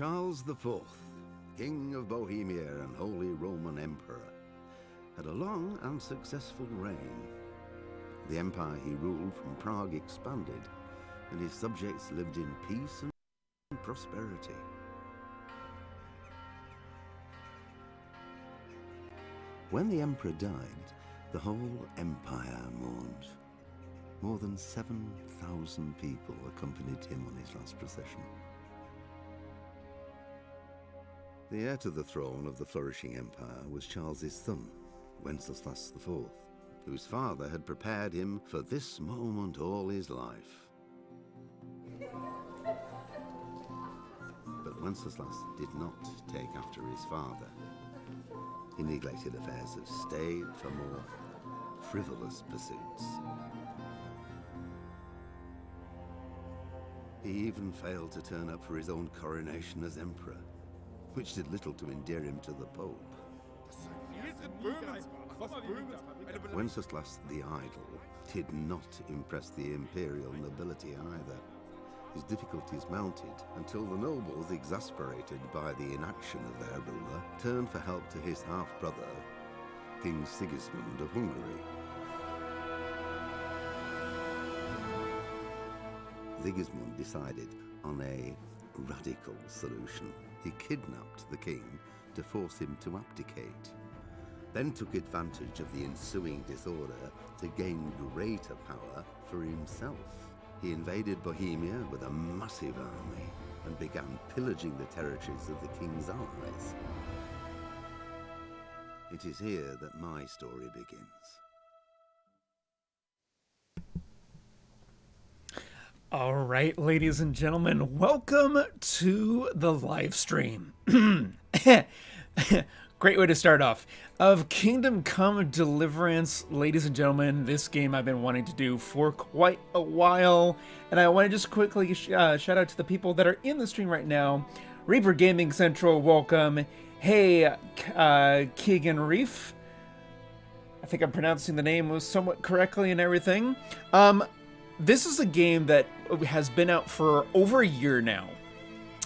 Charles IV, King of Bohemia and Holy Roman Emperor, had a long and successful reign. The empire he ruled from Prague expanded, and his subjects lived in peace and prosperity. When the emperor died, the whole empire mourned. More than 7,000 people accompanied him on his last procession. The heir to the throne of the flourishing empire was Charles's son, Wenceslas IV, whose father had prepared him for this moment all his life. But Wenceslas did not take after his father. He neglected affairs of state for more frivolous pursuits. He even failed to turn up for his own coronation as emperor, which did little to endear him to the Pope. Wenceslas the Idle did not impress the imperial nobility either. His difficulties mounted until the nobles, exasperated by the inaction of their ruler, turned for help to his half-brother, King Sigismund of Hungary. Sigismund decided on a radical solution. He kidnapped the king to force him to abdicate, then took advantage of the ensuing disorder to gain greater power for himself. He invaded Bohemia with a massive army and began pillaging the territories of the king's allies. It is here that my story begins. All right, ladies and gentlemen, welcome to the live stream. Great way to start off. Of Kingdom Come Deliverance, ladies and gentlemen, this game I've been wanting to do for quite a while. And I want to just quickly shout out to the people that are in the stream right now. Reaper Gaming Central, welcome. Hey, Keegan Reef. I think I'm pronouncing the name somewhat correctly and everything. This is a game that has been out for over a year now,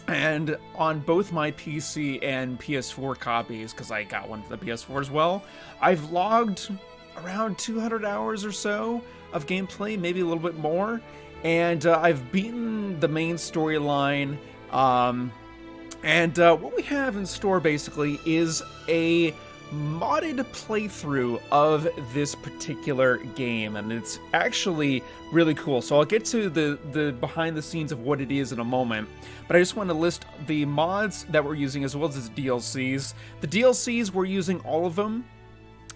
and on both my PC and PS4 copies, because I got one for the PS4 as well, I've logged around 200 hours or so of gameplay, maybe a little bit more, and I've beaten the main storyline, and what we have in store basically is a modded playthrough of this particular game, and it's actually really cool. So I'll get to the behind the scenes of what it is in a moment, but I just want to list the mods that we're using as well as the DLCs. The DLCs, we're using all of them,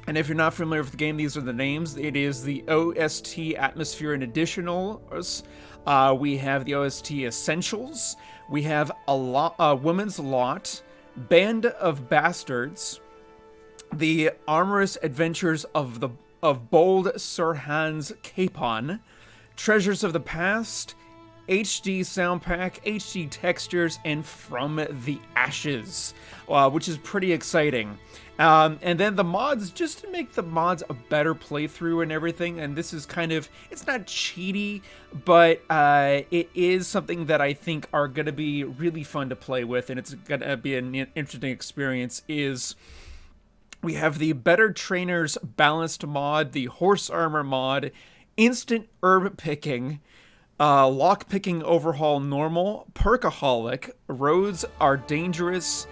and if you're not familiar with the game, these are the names. It is the OST Atmosphere and Additionals. We have the OST Essentials. We have Women's Lot, Band of Bastards, The Amorous Adventures of Bold Sir Hans Capon, Treasures of the Past, HD Sound Pack, HD Textures, and From the Ashes, which is pretty exciting. And then the mods, just to make the mods a better playthrough and everything, and this is kind of, it's not cheaty, but it is something that I think are going to be really fun to play with, and it's going to be an interesting experience, is we have the Better Trainers Balanced mod, the Horse Armor mod, Instant Herb Picking, Lock Picking Overhaul Normal, Perkaholic, Roads Are Dangerous,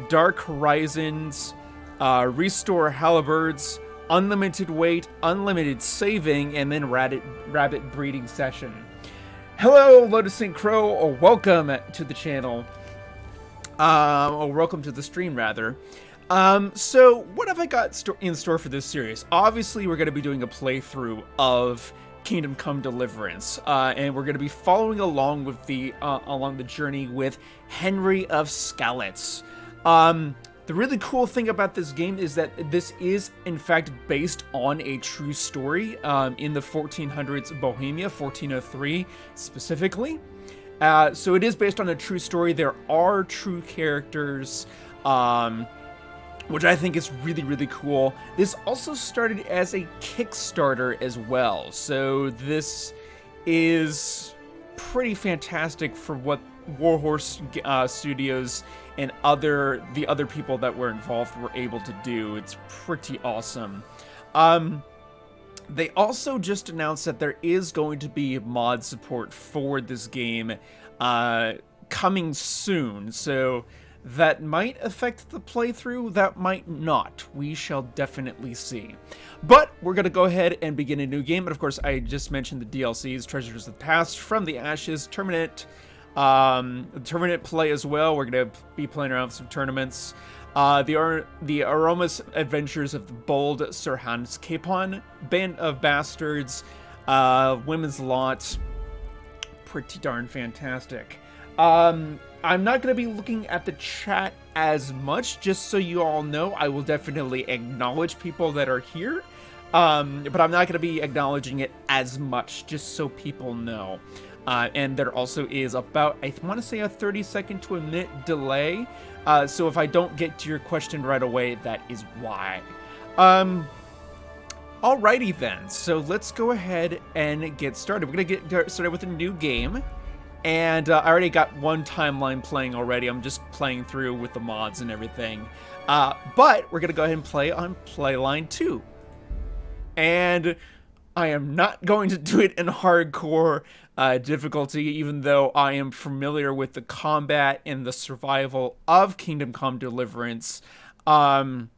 Dark Horizons, Restore Halberds, Unlimited Weight, Unlimited Saving, and then Rabbit Breeding Session. Hello, Lotus St. Crow, welcome to the channel. Welcome to the stream, rather. So what have I got in store for this series? Obviously, we're going to be doing a playthrough of Kingdom Come Deliverance, and we're going to be following along with along the journey with Henry of Skalitz. The really cool thing about this game is that this is, in fact, based on a true story in the 1400s Bohemia, 1403 specifically. So it is based on a true story. There are true characters, which I think is really, really cool. This also started as a Kickstarter as well, so this is pretty fantastic for what Warhorse Studios and the other people that were involved were able to do. It's pretty awesome. They also just announced that there is going to be mod support for this game coming soon, so that might affect the playthrough, that might not. We shall definitely see. But we're going to go ahead and begin a new game, and of course I just mentioned the DLCs, Treasures of the Past, From the Ashes, Tournament play as well. We're going to be playing around with some tournaments. The Aromas Adventures of the Bold Sir Hans Capon, Band of Bastards, Women's Lot, pretty darn fantastic. I'm not going to be looking at the chat as much, just so you all know. I will definitely acknowledge people that are here, but I'm not going to be acknowledging it as much, just so people know. And there also is about, I want to say, a 30-second to a minute delay. So if I don't get to your question right away, that is why. Alrighty then, so let's go ahead and get started. We're going to get started with a new game. And I already got one timeline playing already. I'm just playing through with the mods and everything. But we're going to go ahead and play on Playline 2. And I am not going to do it in hardcore difficulty, even though I am familiar with the combat and the survival of Kingdom Come Deliverance. I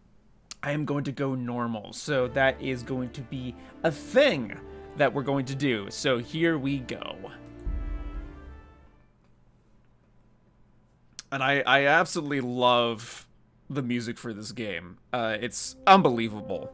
am going to go normal, so that is going to be a thing that we're going to do. So here we go. And I absolutely love the music for this game. It's unbelievable.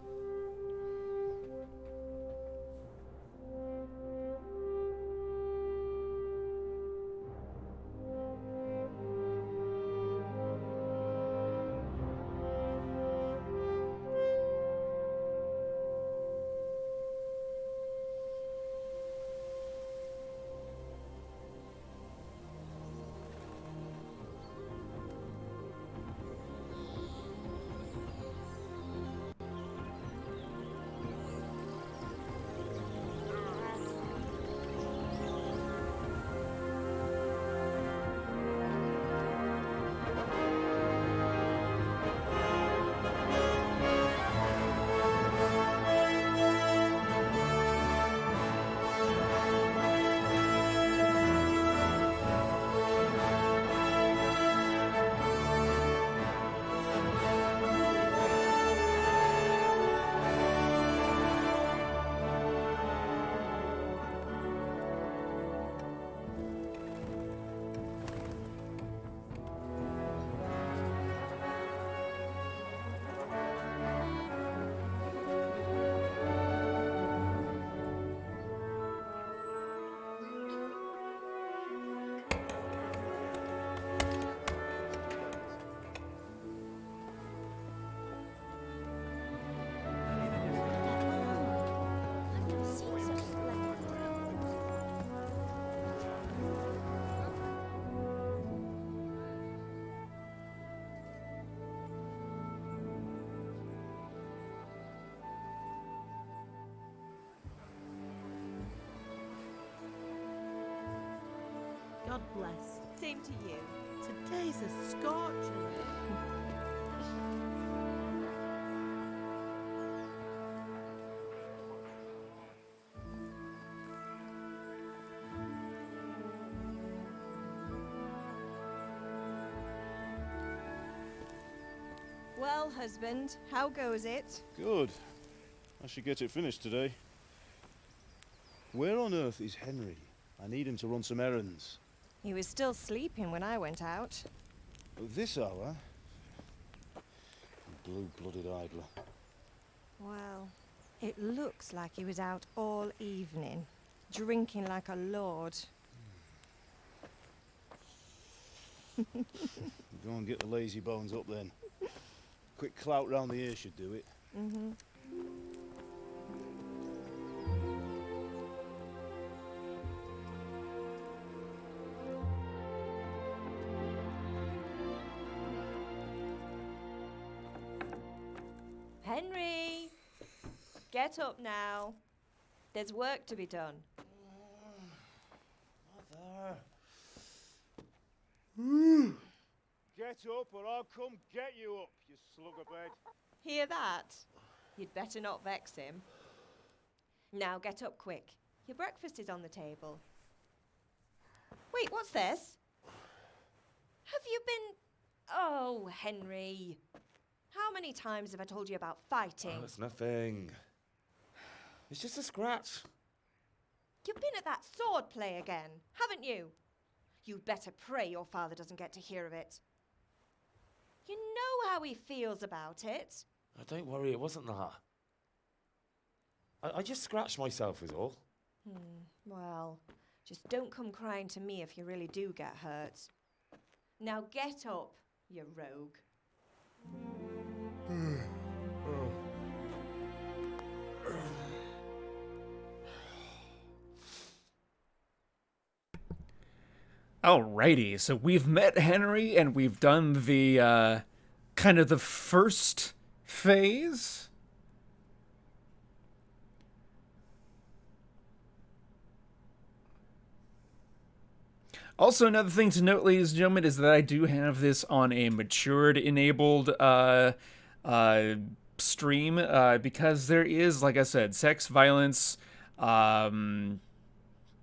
God bless. Same to you. Today's a scorcher. Well, husband, how goes it? Good. I should get it finished today. Where on earth is Henry? I need him to run some errands. He was still sleeping when I went out. At this hour? Blue-blooded idler. Well, it looks like he was out all evening, drinking like a lord. Go and get the lazy bones up then. Quick clout round the ear should do it. Mm-hmm. Henry! Get up now. There's work to be done. Mother. Get up or I'll come get you up, you slugabed. Hear that? You'd better not vex him. Now get up quick. Your breakfast is on the table. Wait, what's this? Have you been... Oh, Henry. How many times have I told you about fighting? Oh, it's nothing. It's just a scratch. You've been at that sword play again, haven't you? You'd better pray your father doesn't get to hear of it. You know how he feels about it. Oh, don't worry, it wasn't that. I just scratched myself is all. Well, just don't come crying to me if you really do get hurt. Now get up, you rogue. Alrighty, so we've met Henry and we've done the kind of the first phase. Also, another thing to note, ladies and gentlemen, is that I do have this on a matured enabled stream because there is, like I said, sex, violence,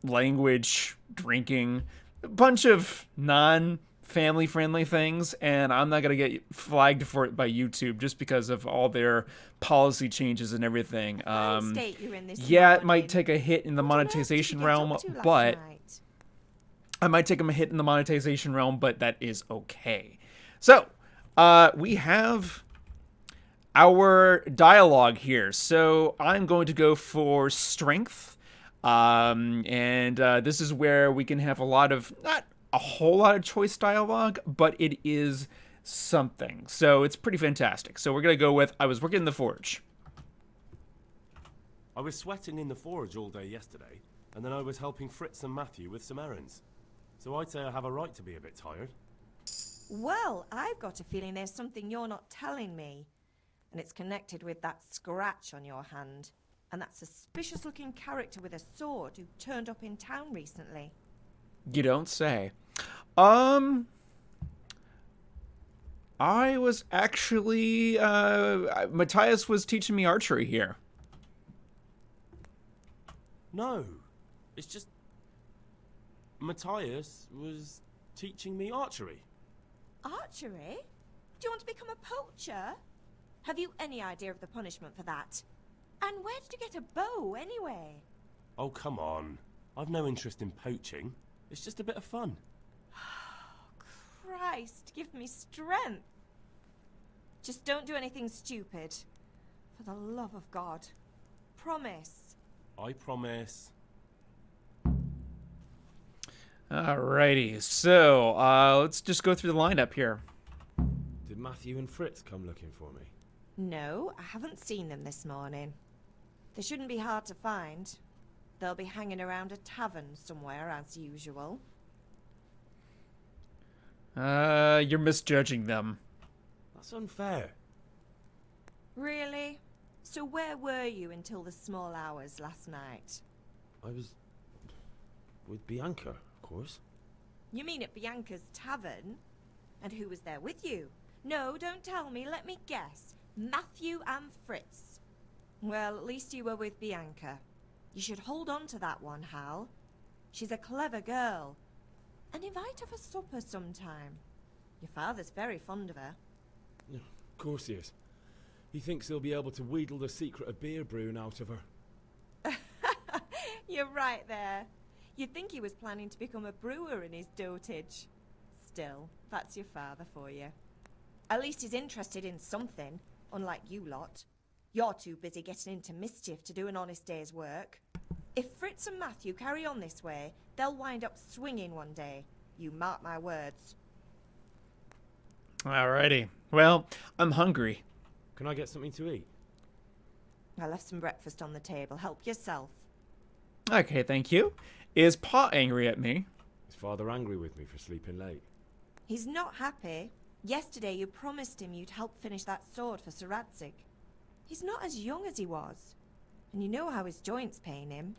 language, drinking, a bunch of non-family friendly things, and I'm not going to get flagged for it by YouTube just because of all their policy changes and everything. State you're in this Yeah, it morning. might take a hit in the What on earth did you monetization get realm, up to last but... night? I might take him a hit in the monetization realm, but that is okay. So, we have our dialogue here. So, I'm going to go for strength. And this is where we can have a lot of, not a whole lot of choice dialogue, but it is something. So, it's pretty fantastic. So, we're going to go with, I was working in the forge. I was sweating in the forge all day yesterday, and then I was helping Fritz and Matthew with some errands. So I'd say I have a right to be a bit tired. Well, I've got a feeling there's something you're not telling me. And it's connected with that scratch on your hand. And that suspicious-looking character with a sword who turned up in town recently. You don't say. I was actually, Matthias was teaching me archery here. No, it's just... Matthias was teaching me archery. Archery? Do you want to become a poacher? Have you any idea of the punishment for that? And where did you get a bow, anyway? Oh, come on. I've no interest in poaching. It's just a bit of fun. Christ, give me strength. Just don't do anything stupid. For the love of God. Promise. I promise. Alrighty, so let's just go through the lineup here. Did Matthew and Fritz come looking for me? No, I haven't seen them this morning. They shouldn't be hard to find. They'll be hanging around a tavern somewhere, as usual. You're misjudging them. That's unfair. Really? So where were you until the small hours last night? I was with Bianca, of course. You mean at Bianca's tavern? And who was there with you? No, don't tell me, let me guess. Matthew and Fritz. Well, at least you were with Bianca. You should hold on to that one, Hal. She's a clever girl. And invite her for supper sometime. Your father's very fond of her. Of course he is. He thinks he'll be able to wheedle the secret of beer brewing out of her. You're right there. You'd think he was planning to become a brewer in his dotage. Still, that's your father for you. At least he's interested in something, unlike you lot. You're too busy getting into mischief to do an honest day's work. If Fritz and Matthew carry on this way, they'll wind up swinging one day. You mark my words. Alrighty. Well, I'm hungry. Can I get something to eat? I left some breakfast on the table. Help yourself. Okay, thank you. Is Pa angry at me? Is Father angry with me for sleeping late? He's not happy. Yesterday you promised him you'd help finish that sword for Sir Radzig. He's not as young as he was. And you know how his joints pain him.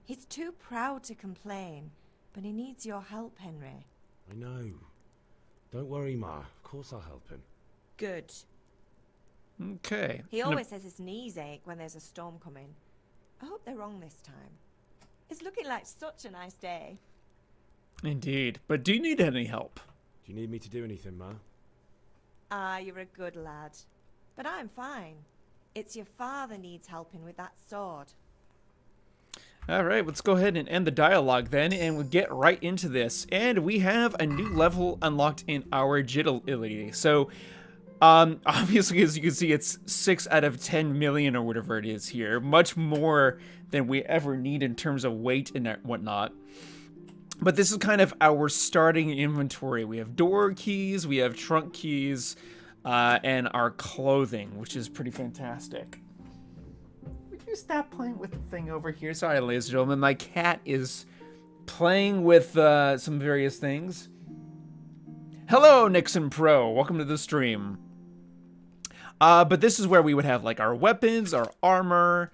He's too proud to complain, but he needs your help, Henry. I know. Don't worry, Ma. Of course I'll help him. Good. Okay. He always says his knees ache when there's a storm coming. I hope they're wrong this time. It's looking like such a nice day. Indeed. But do you need any help? Do you need me to do anything, Ma? Ah, you're a good lad. But I'm fine. It's your father needs helping with that sword. All right, let's go ahead and end the dialogue then, and we'll get right into this. And we have a new level unlocked in our agility. So, obviously, as you can see, it's 6 out of 10 million or whatever it is here. Much more than we ever need in terms of weight and whatnot. But this is kind of our starting inventory. We have door keys, we have trunk keys, and our clothing, which is pretty fantastic. Would you stop playing with the thing over here? Sorry, ladies and gentlemen, my cat is playing with some various things. Hello, Nixon Pro. Welcome to the stream. But this is where we would have like our weapons, our armor,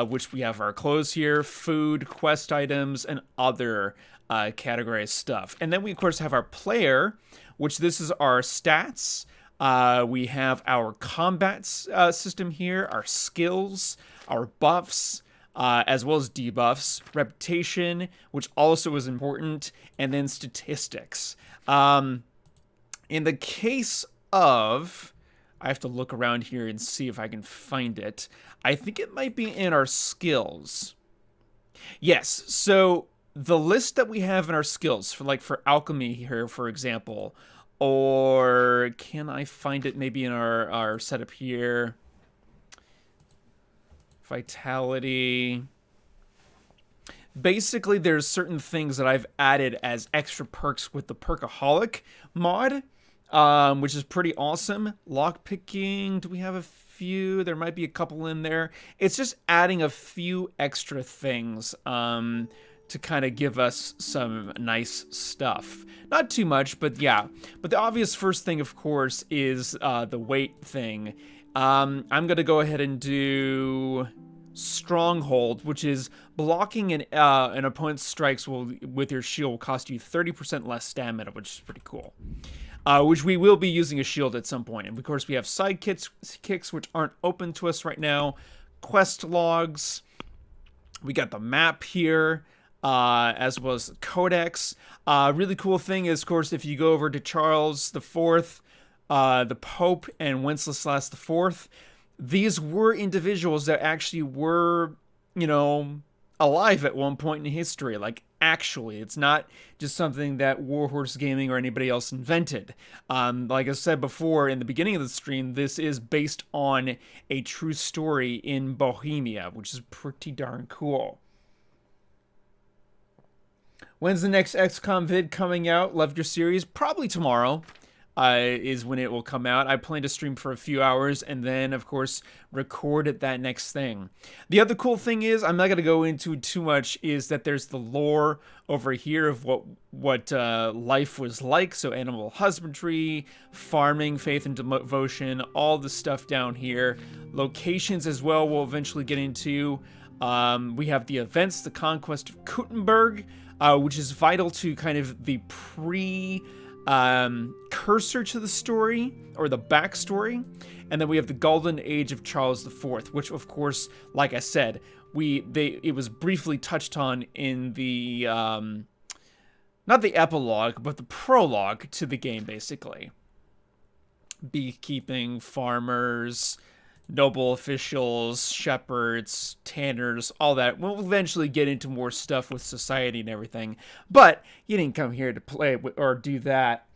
which we have our clothes here, food, quest items, and other categorized stuff. And then we, of course, have our player, which this is our stats. We have our combat system here, our skills, our buffs, as well as debuffs, reputation, which also is important, and then statistics. In the case of, I have to look around here and see if I can find it. I think it might be in our skills. Yes, so the list that we have in our skills, for alchemy here, for example, or can I find it maybe in our setup here? Vitality. Basically, there's certain things that I've added as extra perks with the Perkaholic mod, which is pretty awesome. Lockpicking, do we have a few? There might be a couple in there. It's just adding a few extra things to kind of give us some nice stuff. Not too much, but yeah. But the obvious first thing, of course, is the weight thing. I'm going to go ahead and do Stronghold, which is blocking an opponent's strikes with your shield will cost you 30% less stamina, which is pretty cool. Which we will be using a shield at some point. And of course, we have sidekicks, which aren't open to us right now. Quest logs. We got the map here, as well as codex. Really cool thing is, of course, if you go over to Charles IV, the Pope, and Wenceslas IV, these were individuals that actually were, alive at one point in history. Like, actually, it's not just something that Warhorse Gaming or anybody else invented. Like I said before in the beginning of the stream, this is based on a true story in Bohemia, which is pretty darn cool. When's the next XCOM vid coming out? Loved your series? Probably tomorrow. Is when it will come out. I plan to stream for a few hours and then, of course, record at that next thing. The other cool thing is, I'm not going to go into too much, is that there's the lore over here of what life was like. So animal husbandry, farming, faith and devotion, all the stuff down here. Locations as well we'll eventually get into. We have the events, the conquest of Kuttenberg, which is vital to kind of the cursor to the story, or the backstory. And then we have the golden age of Charles IV, which, of course, like I said, it was briefly touched on in the not the epilogue, but the prologue to the game, basically. Beekeeping, farmers, noble officials, shepherds, tanners, all that. We'll eventually get into more stuff with society and everything. But you didn't come here to play or do that.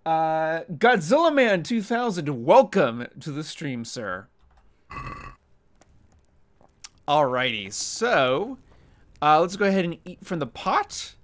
Godzilla Man 2000, welcome to the stream, sir. Alrighty, so let's go ahead and eat from the pot.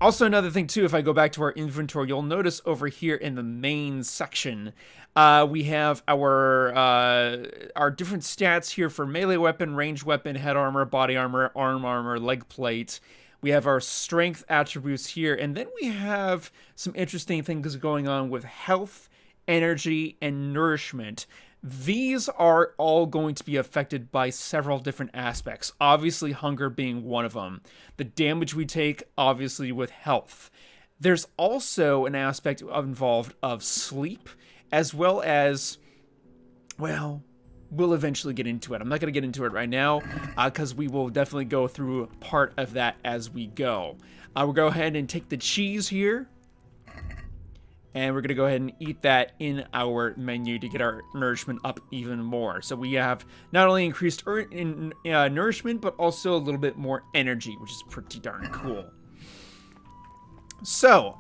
Also, another thing, too, if I go back to our inventory, you'll notice over here in the main section, we have our different stats here for melee weapon, ranged weapon, head armor, body armor, arm armor, leg plate. We have our strength attributes here, and then we have some interesting things going on with health, energy, and nourishment. These are all going to be affected by several different aspects, obviously hunger being one of them. The damage we take, obviously, with health. There's also an aspect involved of sleep, as well as, well, we'll eventually get into it. I'm not going to get into it right now, because we will definitely go through part of that as we go. We'll go ahead and take the cheese here, and we're going to go ahead and eat that in our menu to get our nourishment up even more. So we have not only increased nourishment, but also a little bit more energy, which is pretty darn cool. So,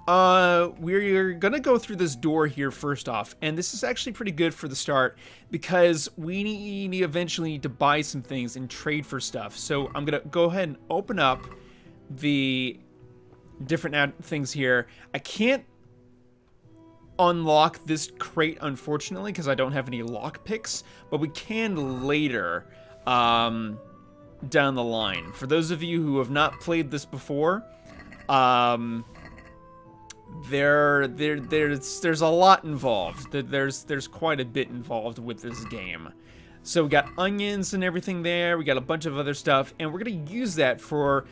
we're gonna go through this door here first off, and this is actually pretty good for the start because we eventually need to buy some things and trade for stuff. So I'm gonna go ahead and open up the different things here. I can't unlock this crate, unfortunately, because I don't have any lock picks, but we can later, down the line. For those of you who have not played this before, there's a lot involved. There's quite a bit involved with this game. So we got onions and everything there. We got a bunch of other stuff, and we're gonna use that for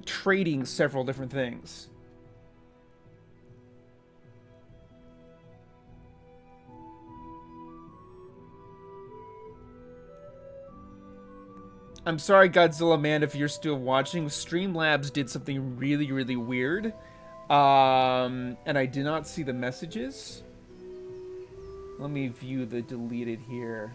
trading several different things. I'm sorry, Godzilla Man, if you're still watching. Streamlabs did something really, really weird. And I did not see the messages. Let me view the deleted here.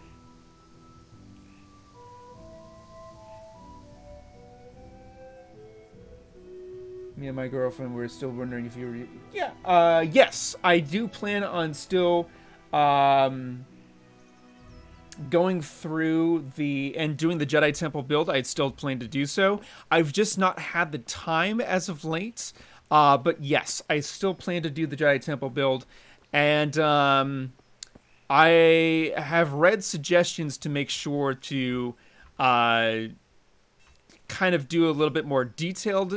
Me and my girlfriend were still wondering if you were... Yeah, yes, I do plan on still, going through and doing the Jedi Temple build. I'd still plan to do so. I've just not had the time as of late. But yes, I still plan to do the Jedi Temple build, and I have read suggestions to make sure to kind of do a little bit more detailed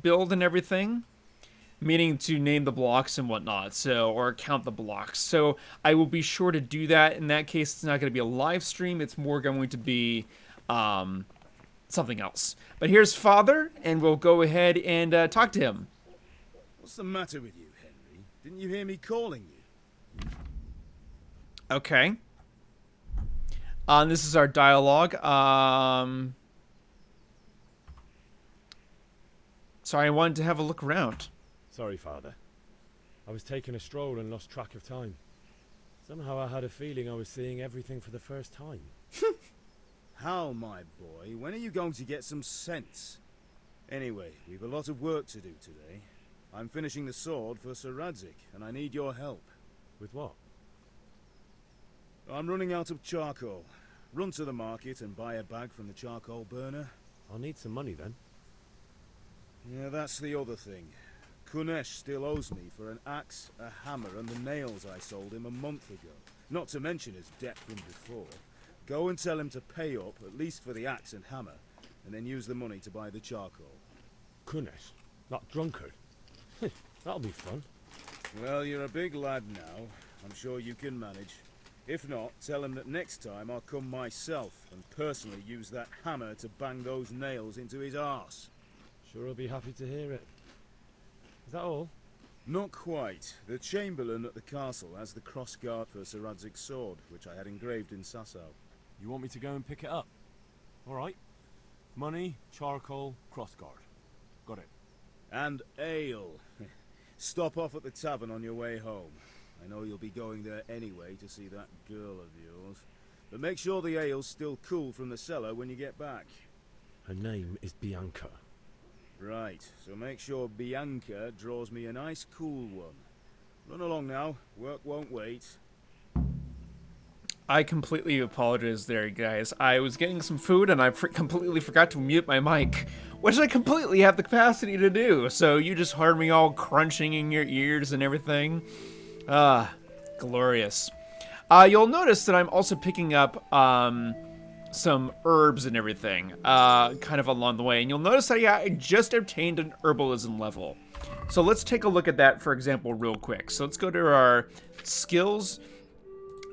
build and everything, meaning to name the blocks and whatnot, or count the blocks. So I will be sure to do that. In that case, it's not going to be a live stream. It's more going to be something else. But here's Father, and we'll go ahead and talk to him. What's the matter with you, Henry? Didn't you hear me calling you? Okay. This is our dialogue. Sorry, I wanted to have a look around. Sorry, Father. I was taking a stroll and lost track of time. Somehow I had a feeling I was seeing everything for the first time. How, my boy? When are you going to get some sense? Anyway, we've a lot of work to do today. I'm finishing the sword for Sir Radzig, and I need your help. With what? I'm running out of charcoal. Run to the market and buy a bag from the charcoal burner. I'll need some money then. Yeah, that's the other thing. Kunesh still owes me for an axe, a hammer, and the nails I sold him a month ago. Not to mention his debt from before. Go and tell him to pay up, at least for the axe and hammer, and then use the money to buy the charcoal. Kunesh? That drunkard? That'll be fun. Well, you're a big lad now. I'm sure you can manage. If not, tell him that next time I'll come myself and personally use that hammer to bang those nails into his arse. Sure I'll be happy to hear it. Is that all? Not quite. The Chamberlain at the castle has the crossguard for Sir Radzig's sword, which I had engraved in Sasau. You want me to go and pick it up? Alright. Money, charcoal, crossguard. Got it. And ale. Stop off at the tavern on your way home. I know you'll be going there anyway to see that girl of yours. But make sure the ale's still cool from the cellar when you get back. Her name is Bianca. Right, so make sure Bianca draws me a nice cool one. Run along now, work won't wait. I completely apologize there, guys. I was getting some food and I completely forgot to mute my mic, which I completely have the capacity to do. So you just heard me all crunching in your ears and everything. Ah, glorious. You'll notice that I'm also picking up some herbs and everything kind of along the way. And you'll notice that I just obtained an herbalism level. So let's take a look at that, for example, real quick. So let's go to our skills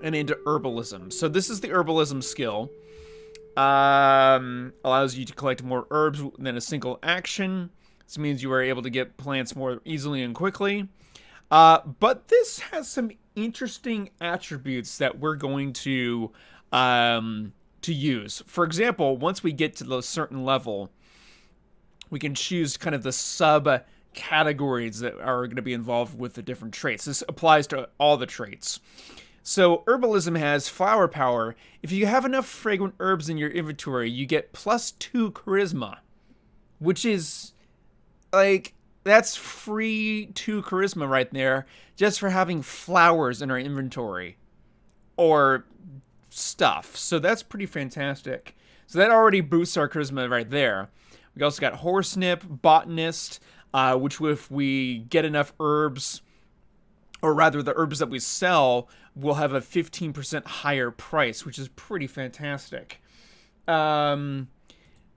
and into herbalism. So this is the herbalism skill. Allows you to collect more herbs than a single action. This means you are able to get plants more easily and quickly. But this has some interesting attributes that we're going to use. For example, once we get to the certain level, we can choose kind of the sub categories that are going to be involved with the different traits. This applies to all the traits. So herbalism has flower power. If you have enough fragrant herbs in your inventory, you get +2 charisma, which is like, that's free 2 charisma right there just for having flowers in our inventory or stuff. So that's pretty fantastic. So that already boosts our charisma right there. We also got Horsenip, Botanist, which if we get enough herbs, or rather the herbs that we sell, will have a 15% higher price, which is pretty fantastic.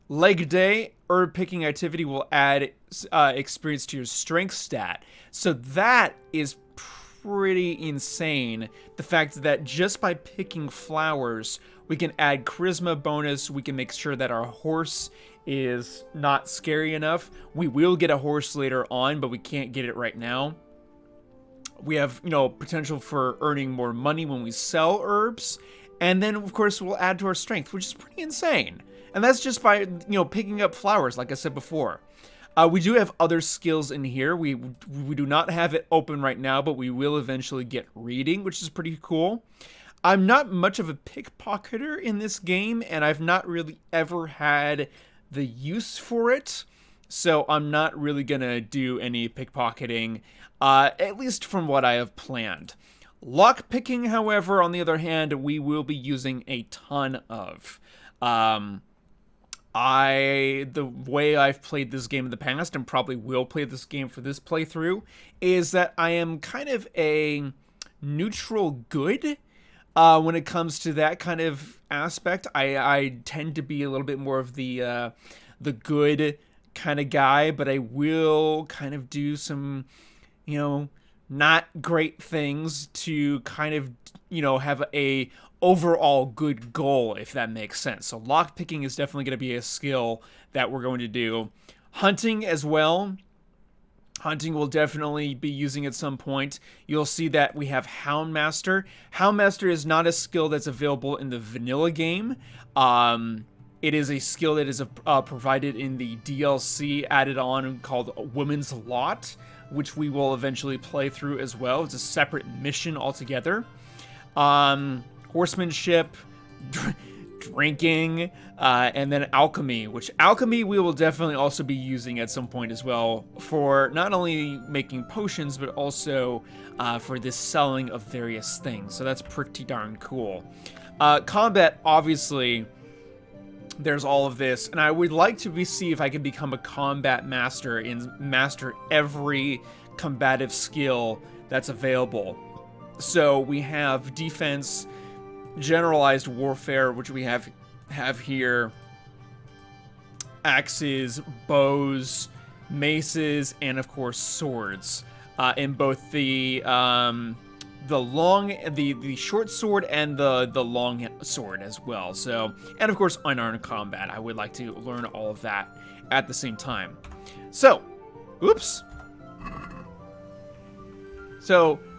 Leg Day, herb picking activity will add experience to your strength stat. So that is pretty insane. The fact that just by picking flowers, we can add charisma bonus. We can make sure that our horse is not scary enough. We will get a horse later on, but we can't get it right now. We have, potential for earning more money when we sell herbs. And then, of course, we'll add to our strength, which is pretty insane. And that's just by, picking up flowers, like I said before. We do have other skills in here. We do not have it open right now, but we will eventually get reading, which is pretty cool. I'm not much of a pickpocketer in this game, and I've not really ever had the use for it. So I'm not really going to do any pickpocketing, at least from what I have planned. Lockpicking, however, on the other hand, we will be using a ton of. The way I've played this game in the past, and probably will play this game for this playthrough, is that I am kind of a neutral good when it comes to that kind of aspect. I tend to be a little bit more of the good kind of guy, but I will kind of do some, not great things to kind of, have a overall good goal, if that makes sense. So lockpicking is definitely going to be a skill that we're going to do. Hunting as well. Hunting will definitely be using at some point. You'll see that we have Houndmaster. Houndmaster is not a skill that's available in the vanilla game. It is a skill that is provided in the DLC added on called Woman's Lot, which we will eventually play through as well. It's a separate mission altogether. Horsemanship, drinking, and then alchemy, which alchemy we will definitely also be using at some point as well for not only making potions, but also for this selling of various things. So that's pretty darn cool. Combat, obviously, there's all of this, and I would like to see if I can become a combat master and master every combative skill that's available. So we have defense, generalized warfare, which we have here, axes, bows, maces, and of course swords, in both the short sword and the long sword as well. So, and of course unarmed combat. I would like to learn all of that at the same time. So,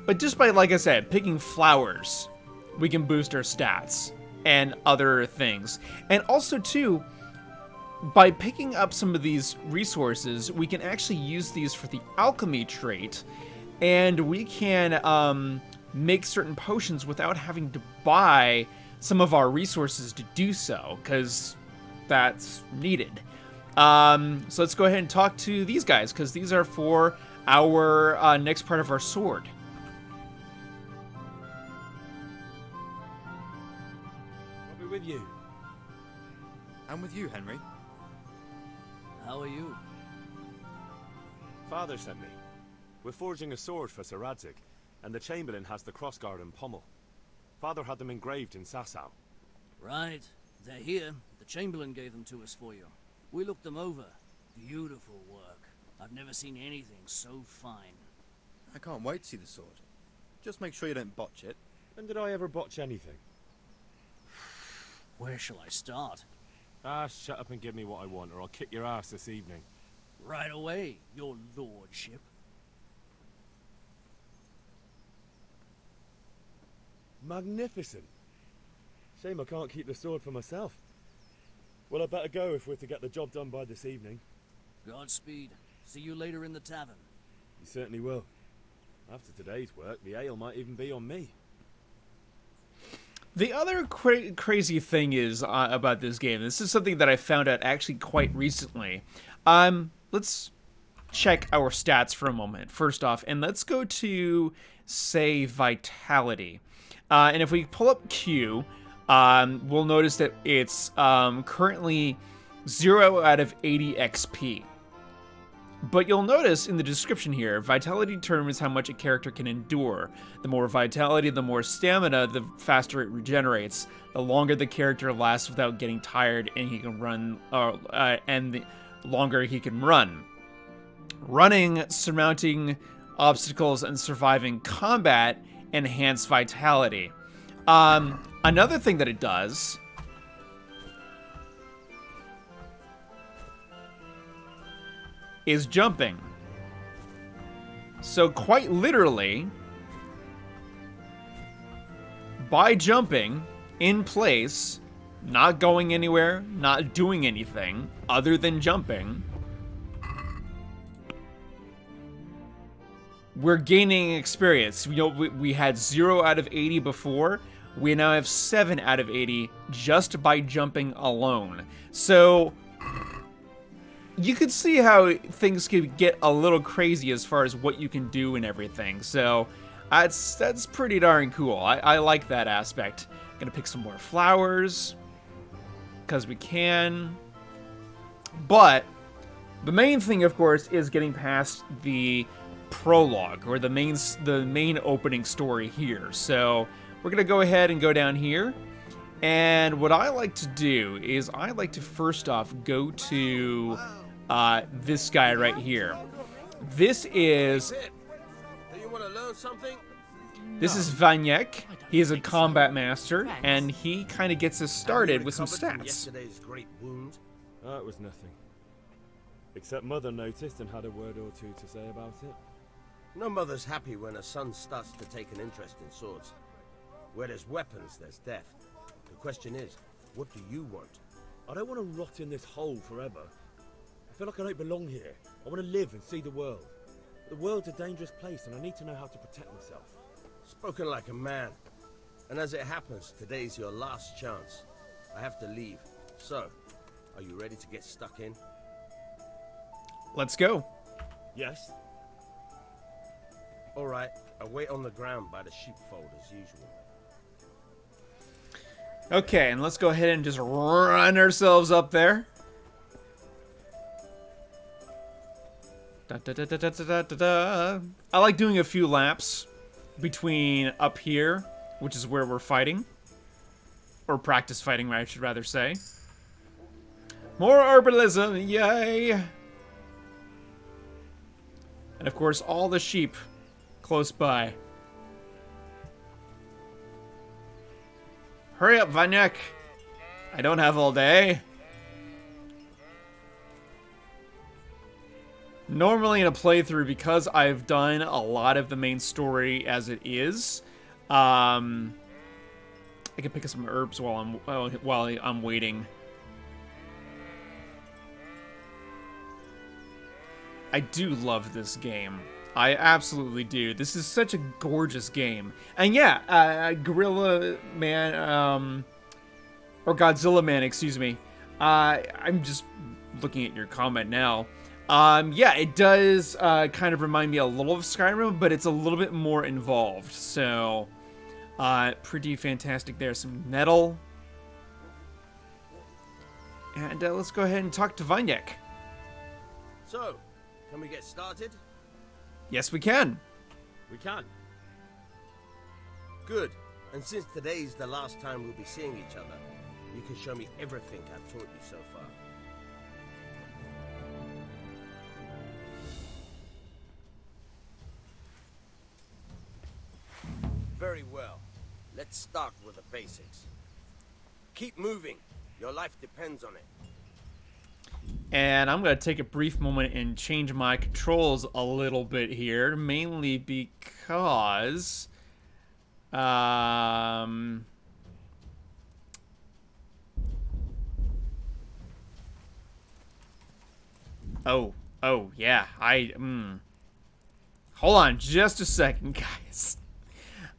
but just by, like I said, picking flowers, we can boost our stats and other things. And also, too, by picking up some of these resources, we can actually use these for the alchemy trait, and we can make certain potions without having to buy some of our resources to do so, because that's needed. So let's go ahead and talk to these guys, because these are for our next part of our sword. With you. I'm with you, Henry. How are you? Father sent me. We're forging a sword for Sir Radzig, and the Chamberlain has the crossguard and pommel. Father had them engraved in Sasau. Right. They're here. The Chamberlain gave them to us for you. We looked them over. Beautiful work. I've never seen anything so fine. I can't wait to see the sword. Just make sure you don't botch it. When did I ever botch anything? Where shall I start? Shut up and give me what I want, or I'll kick your ass this evening. Right away, your lordship. Magnificent. Shame I can't keep the sword for myself. Well, I better go if we're to get the job done by this evening. Godspeed. See you later in the tavern. You certainly will. After today's work, the ale might even be on me. The other crazy thing is about this game. This is something that I found out actually quite recently. Let's check our stats for a moment. First off, and let's go to, say, Vitality. And if we pull up Q, we'll notice that it's currently 0 out of 80 XP. But you'll notice in the description here, vitality determines how much a character can endure. The more vitality, the more stamina, the faster it regenerates. The longer the character lasts without getting tired, and he can run, and the longer he can run. Running, surmounting obstacles, and surviving combat enhance vitality. Another thing that it does is jumping. So quite literally, by jumping in place, not going anywhere, not doing anything other than jumping, we're gaining experience. You know, we had 0 out of 80 before. We now have 7 out of 80 just by jumping alone. So you could see how things could get a little crazy as far as what you can do and everything. So that's pretty darn cool. I like that aspect. Gonna pick some more flowers because we can. But the main thing, of course, is getting past the prologue, or the main opening story here. So we're gonna go ahead and go down here. And what I like to do is I like to first off go to this guy right here. This is Vanyek. He is a combat master, and he kind of gets us started with some stats. That was nothing. Except Mother noticed and had a word or two to say about it. No mother's happy when a son starts to take an interest in swords. Where there's weapons, there's death. The question is, what do you want? I don't want to rot in this hole forever. I feel like I don't belong here. I want to live and see the world. The world's a dangerous place, and I need to know how to protect myself. Spoken like a man. And as it happens, today's your last chance. I have to leave. So, are you ready to get stuck in? Let's go. Yes. All right, I'll wait on the ground by the sheepfold as usual. Okay, and let's go ahead and just run ourselves up there. Da, da, da, da, da, da, da, da. I like doing a few laps between up here, which is where we're fighting. Or practice fighting, I should rather say. More herbalism, yay! And of course, all the sheep close by. Hurry up, Vanyek! I don't have all day. Normally in a playthrough, because I've done a lot of the main story as it is, I can pick up some herbs while I'm waiting. I do love this game. I absolutely do. This is such a gorgeous game. And yeah, Gorilla Man, or Godzilla Man, excuse me. I'm just looking at your comment now. Yeah, it does kind of remind me a little of Skyrim, but it's a little bit more involved. So, pretty fantastic there. Some nettle. And let's go ahead and talk to Vanyek. So, can we get started? Yes, we can. We can. Good. And since today's the last time we'll be seeing each other, you can show me everything I've taught you so far. Very well. Let's start with the basics. Keep moving. Your life depends on it. And I'm going to take a brief moment and change my controls a little bit here, mainly because oh yeah, hold on just a second, guys.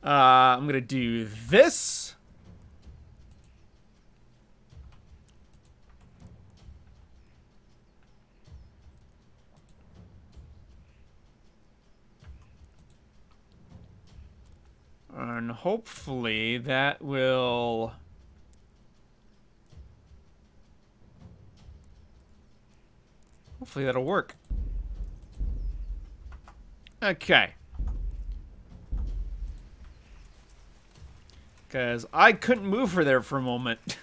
I'm going to do this. And hopefully that will... Hopefully that'll work. Okay. Because I couldn't move her there for a moment.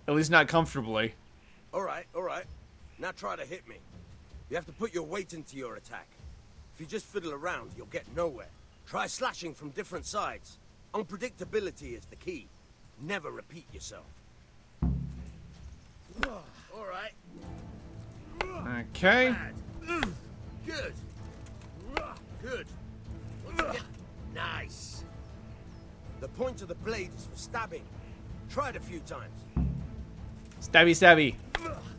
At least not comfortably. Alright, alright. Now try to hit me. You have to put your weight into your attack. If you just fiddle around, you'll get nowhere. Try slashing from different sides. Unpredictability is the key. Never repeat yourself. Alright. Okay. Good. Good. Once again. Nice. The point of the blade is for stabbing. Try it a few times. Stabby, stabby.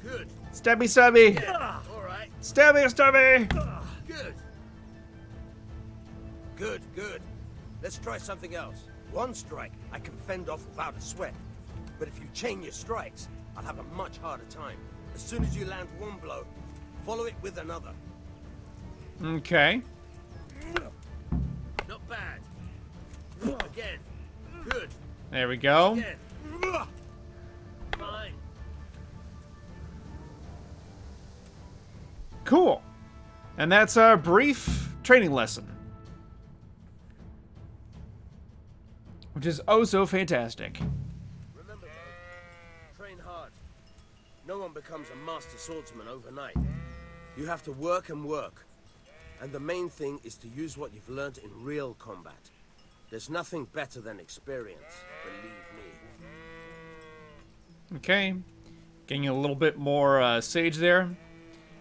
Good. Stabby, stabby. Yeah. Alright. Stabby, stabby. Good. Good, good. Let's try something else. One strike I can fend off without a sweat. But if you chain your strikes, I'll have a much harder time. As soon as you land one blow, follow it with another. Okay. Not bad. Again. Good. There we go. Again. Fine. Cool. And that's our brief training lesson. Which is oh so fantastic. Remember, train hard. No one becomes a master swordsman overnight. You have to work and work. And the main thing is to use what you've learned in real combat. There's nothing better than experience, believe me. Okay. Getting a little bit more sage there.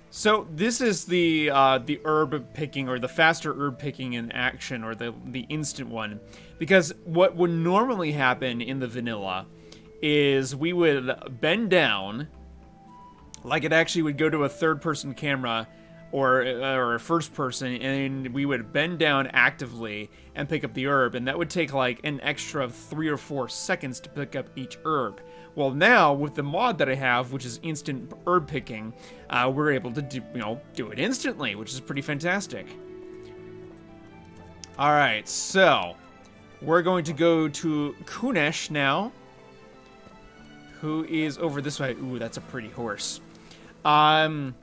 So this is the herb picking, or the faster herb picking in action, or the instant one. Because what would normally happen in the vanilla is we would bend down, like it actually would go to a third-person camera or a first person, and we would bend down actively and pick up the herb, and that would take like an extra 3 or 4 seconds to pick up each herb. Well, now with the mod that I have, which is instant herb picking, we're able to do it instantly, which is pretty fantastic. All right, so we're going to go to Kunesh now, who is over this way. Ooh, that's a pretty horse. Kunesh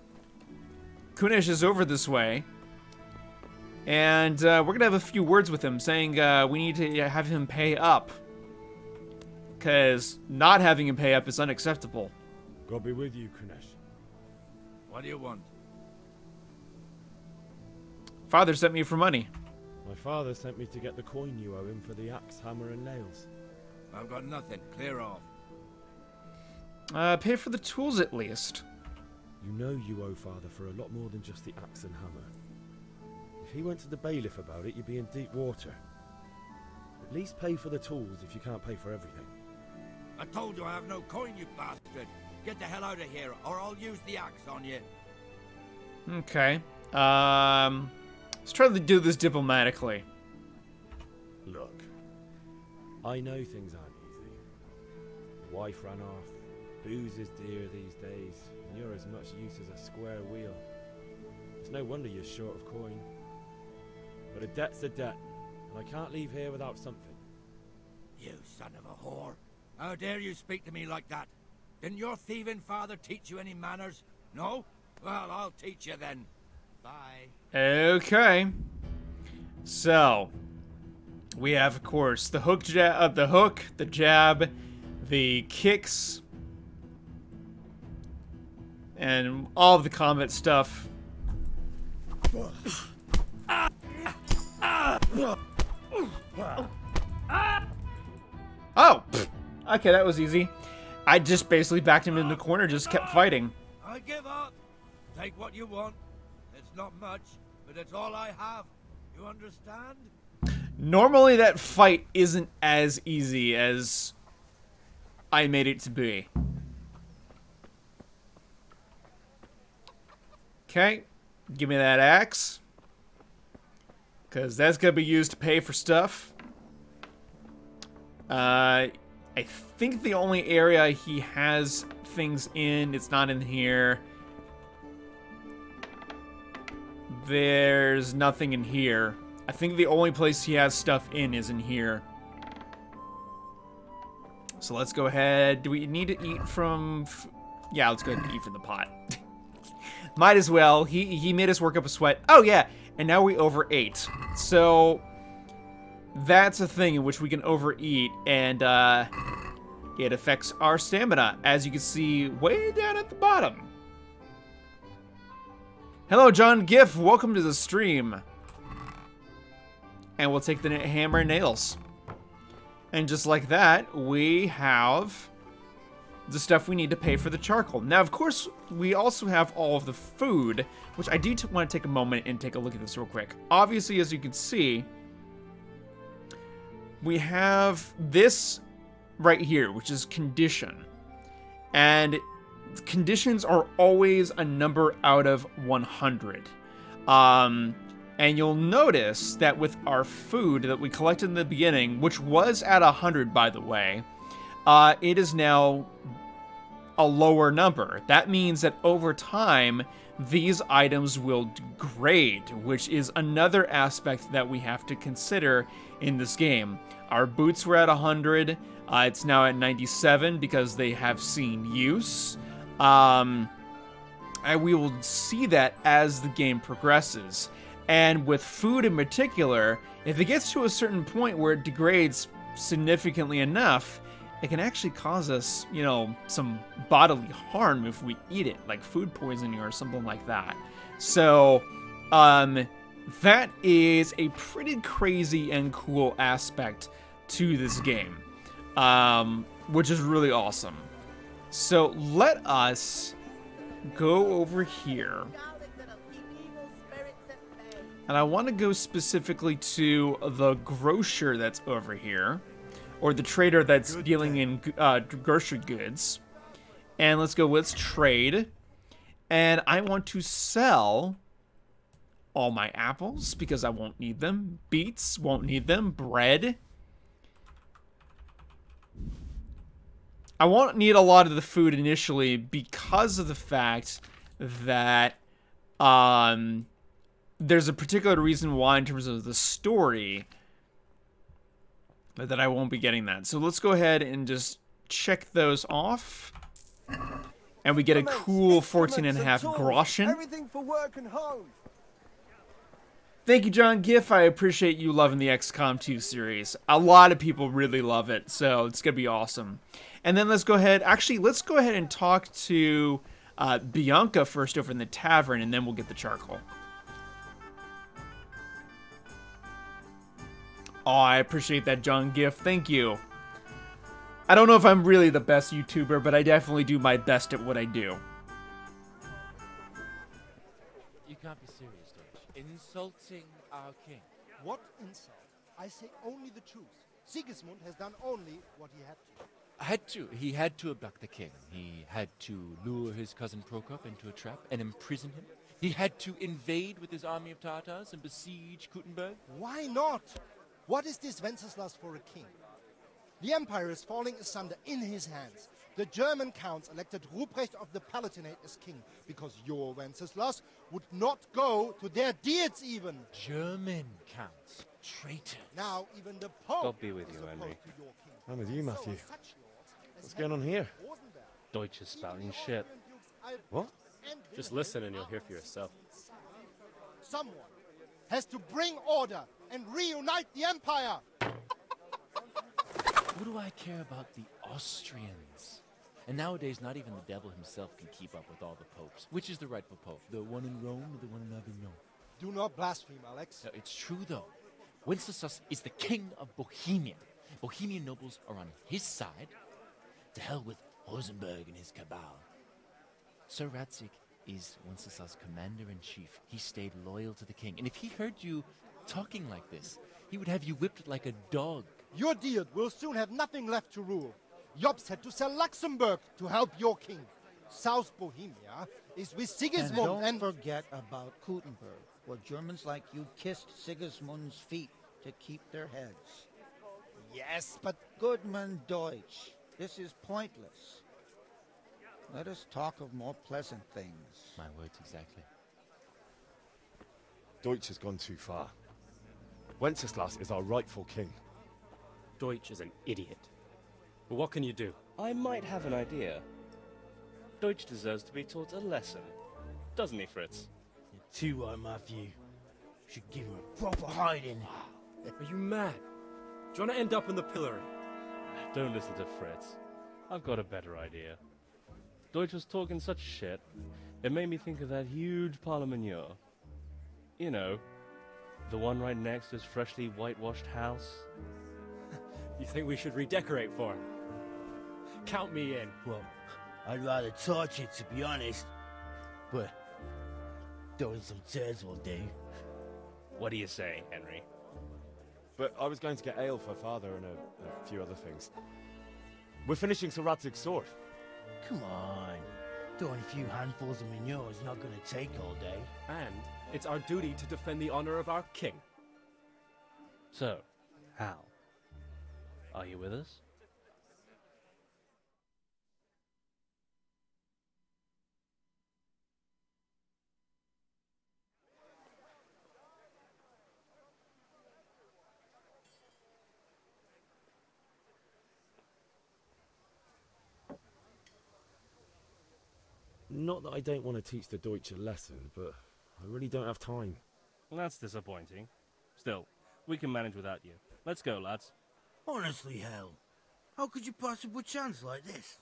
is over this way, and we're gonna have a few words with him, saying we need to have him pay up, because not having him pay up is unacceptable. God be with you, Kunesh. What do you want? Father sent me for money. My father sent me to get the coin you owe him for the axe, hammer, and nails. I've got nothing. Clear off. Pay for the tools at least. You know you owe father for a lot more than just the axe and hammer. If he went to the bailiff about it, you'd be in deep water. At least pay for the tools if you can't pay for everything. I told you I have no coin, you bastard. Get the hell out of here, or I'll use the axe on you. Okay. Let's try to do this diplomatically. Look, I know things aren't easy. Wife ran off, booze is dear these days, and you're as much use as a square wheel. It's no wonder you're short of coin. But a debt's a debt, and I can't leave here without something. You son of a whore. How dare you speak to me like that? Didn't your thieving father teach you any manners? No? Well, I'll teach you then. Bye. Okay. So, we have, of course, the hook, the jab, the kicks, and all of the combat stuff. Oh! Okay, that was easy. I just basically backed him in the corner, just kept fighting. I give up. Take what you want. It's not much, but it's all I have. You understand? Normally that fight isn't as easy as I made it to be. Okay, give me that axe. Because that's going to be used to pay for stuff. I think the only area he has things in, it's not in here. There's nothing in here. I think the only place he has stuff in is in here. So let's go ahead. Do we need to eat from... Yeah, let's go ahead and eat from the pot. Might as well. He made us work up a sweat. Oh, yeah. And now we overate. So that's a thing in which we can overeat. And it affects our stamina, as you can see way down at the bottom. Hello, John Giff. Welcome to the stream. And we'll take the hammer and nails. And just like that, we have the stuff we need to pay for the charcoal. Now, of course, we also have all of the food, which I do want to take a moment and take a look at this real quick. Obviously, as you can see, we have this right here, which is condition. And conditions are always a number out of 100. And you'll notice that with our food that we collected in the beginning, which was at 100, by the way, it is now a lower number. That means that over time, these items will degrade, which is another aspect that we have to consider in this game. Our boots were at 100. It's now at 97 because they have seen use. And we will see that as the game progresses. And with food in particular, if it gets to a certain point where it degrades significantly enough, it can actually cause us, you know, some bodily harm if we eat it, like food poisoning or something like that. So, that is a pretty crazy and cool aspect to this game, which is really awesome. So let us go over here. And I want to go specifically to the grocer that's over here, or the trader that's dealing in grocery goods. And let's trade. And I want to sell all my apples because I won't need them. Beets, won't need them. Bread. I won't need a lot of the food initially because of the fact that there's a particular reason why in terms of the story that I won't be getting that. So let's go ahead and just check those off. And we get a cool 14.5 groschen. Everything for work and home. Thank you, John Giff. I appreciate you loving the XCOM 2 series. A lot of people really love it, so it's going to be awesome. And then let's go ahead and talk to Bianca first over in the tavern, and then we'll get the charcoal. Oh, I appreciate that, John Giff. Thank you. I don't know if I'm really the best YouTuber, but I definitely do my best at what I do. You can't be serious, Deutsch. Insulting our king. What insult? I say only the truth. Sigismund has done only what he had to. He had to abduct the king. He had to lure his cousin Prokop into a trap and imprison him. He had to invade with his army of Tatars and besiege Kuttenberg. Why not? What is this Wenceslas for a king? The empire is falling asunder in his hands. The German counts elected Ruprecht of the Palatinate as king because your Wenceslas would not go to their deeds even. German counts. Traitors. Now even the Pope. God be with you, Henry. I'm with you, Matthew. What's going on here? Deutsch is spouting shit. What? Just listen and you'll hear for yourself. Someone has to bring order and reunite the empire. What do I care about the Austrians? And nowadays, not even the devil himself can keep up with all the popes. Which is the rightful pope? The one in Rome or the one in Avignon? Do not blaspheme, Alex. No, it's true, though. Wenceslas is the king of Bohemia. Bohemian nobles are on his side. To hell with Rosenberg and his cabal. Sir Radzik is Wenceslas' commander-in-chief. He stayed loyal to the king. And if he heard you talking like this, he would have you whipped like a dog. Your Diet will soon have nothing left to rule. Jobst had to sell Luxembourg to help your king. South Bohemia is with Sigismund and don't forget about Kuttenberg, where Germans like you kissed Sigismund's feet to keep their heads. Yes, but... Goodman Deutsch, this is pointless. Let us talk of more pleasant things. My words exactly. Deutsch has gone too far. Wenceslas is our rightful king. Deutsch is an idiot. But what can you do? I might have an idea. Deutsch deserves to be taught a lesson. Doesn't he, Fritz? You're too right, Matthew. Should give him a proper hiding. Are you mad? Do you want to end up in the pillory? Don't listen to Fritz. I've got a better idea. Deutsch was talking such shit, it made me think of that huge parliament. You know, the one right next to his freshly whitewashed house. You think we should redecorate for him? Count me in. Well, I'd rather torch it, to be honest. But throwing some tears will do. What do you say, Henry? But I was going to get ale for father and a few other things. We're finishing Sir Radzig's sword. Come on. Throwing a few handfuls of manure is not going to take all day. And it's our duty to defend the honor of our king. So, Hal, are you with us? Not that I don't want to teach the Deutsch a lesson, but I really don't have time. Well, that's disappointing. Still, we can manage without you. Let's go, lads. Honestly, Hal, how could you pass up a chance like this?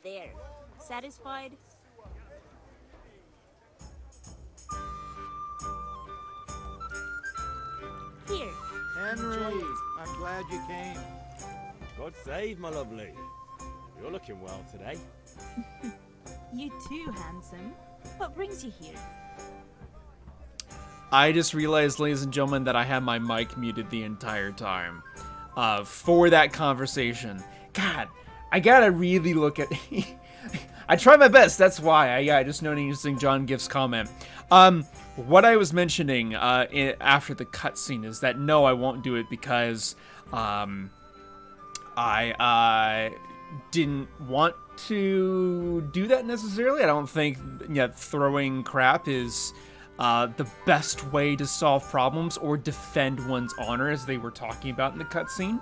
There. Satisfied? Here. Henry, I'm glad you came. God save, my lovely. You're looking well today. You too, handsome. What brings you here? I just realized, ladies and gentlemen, that I had my mic muted the entire time for that conversation. God, I gotta really look at... I try my best, that's why. I just noticing John Gift's comment. What I was mentioning after the cutscene is that no, I won't do it because I didn't want to do that necessarily. I don't think throwing crap is the best way to solve problems or defend one's honor, as they were talking about in the cutscene.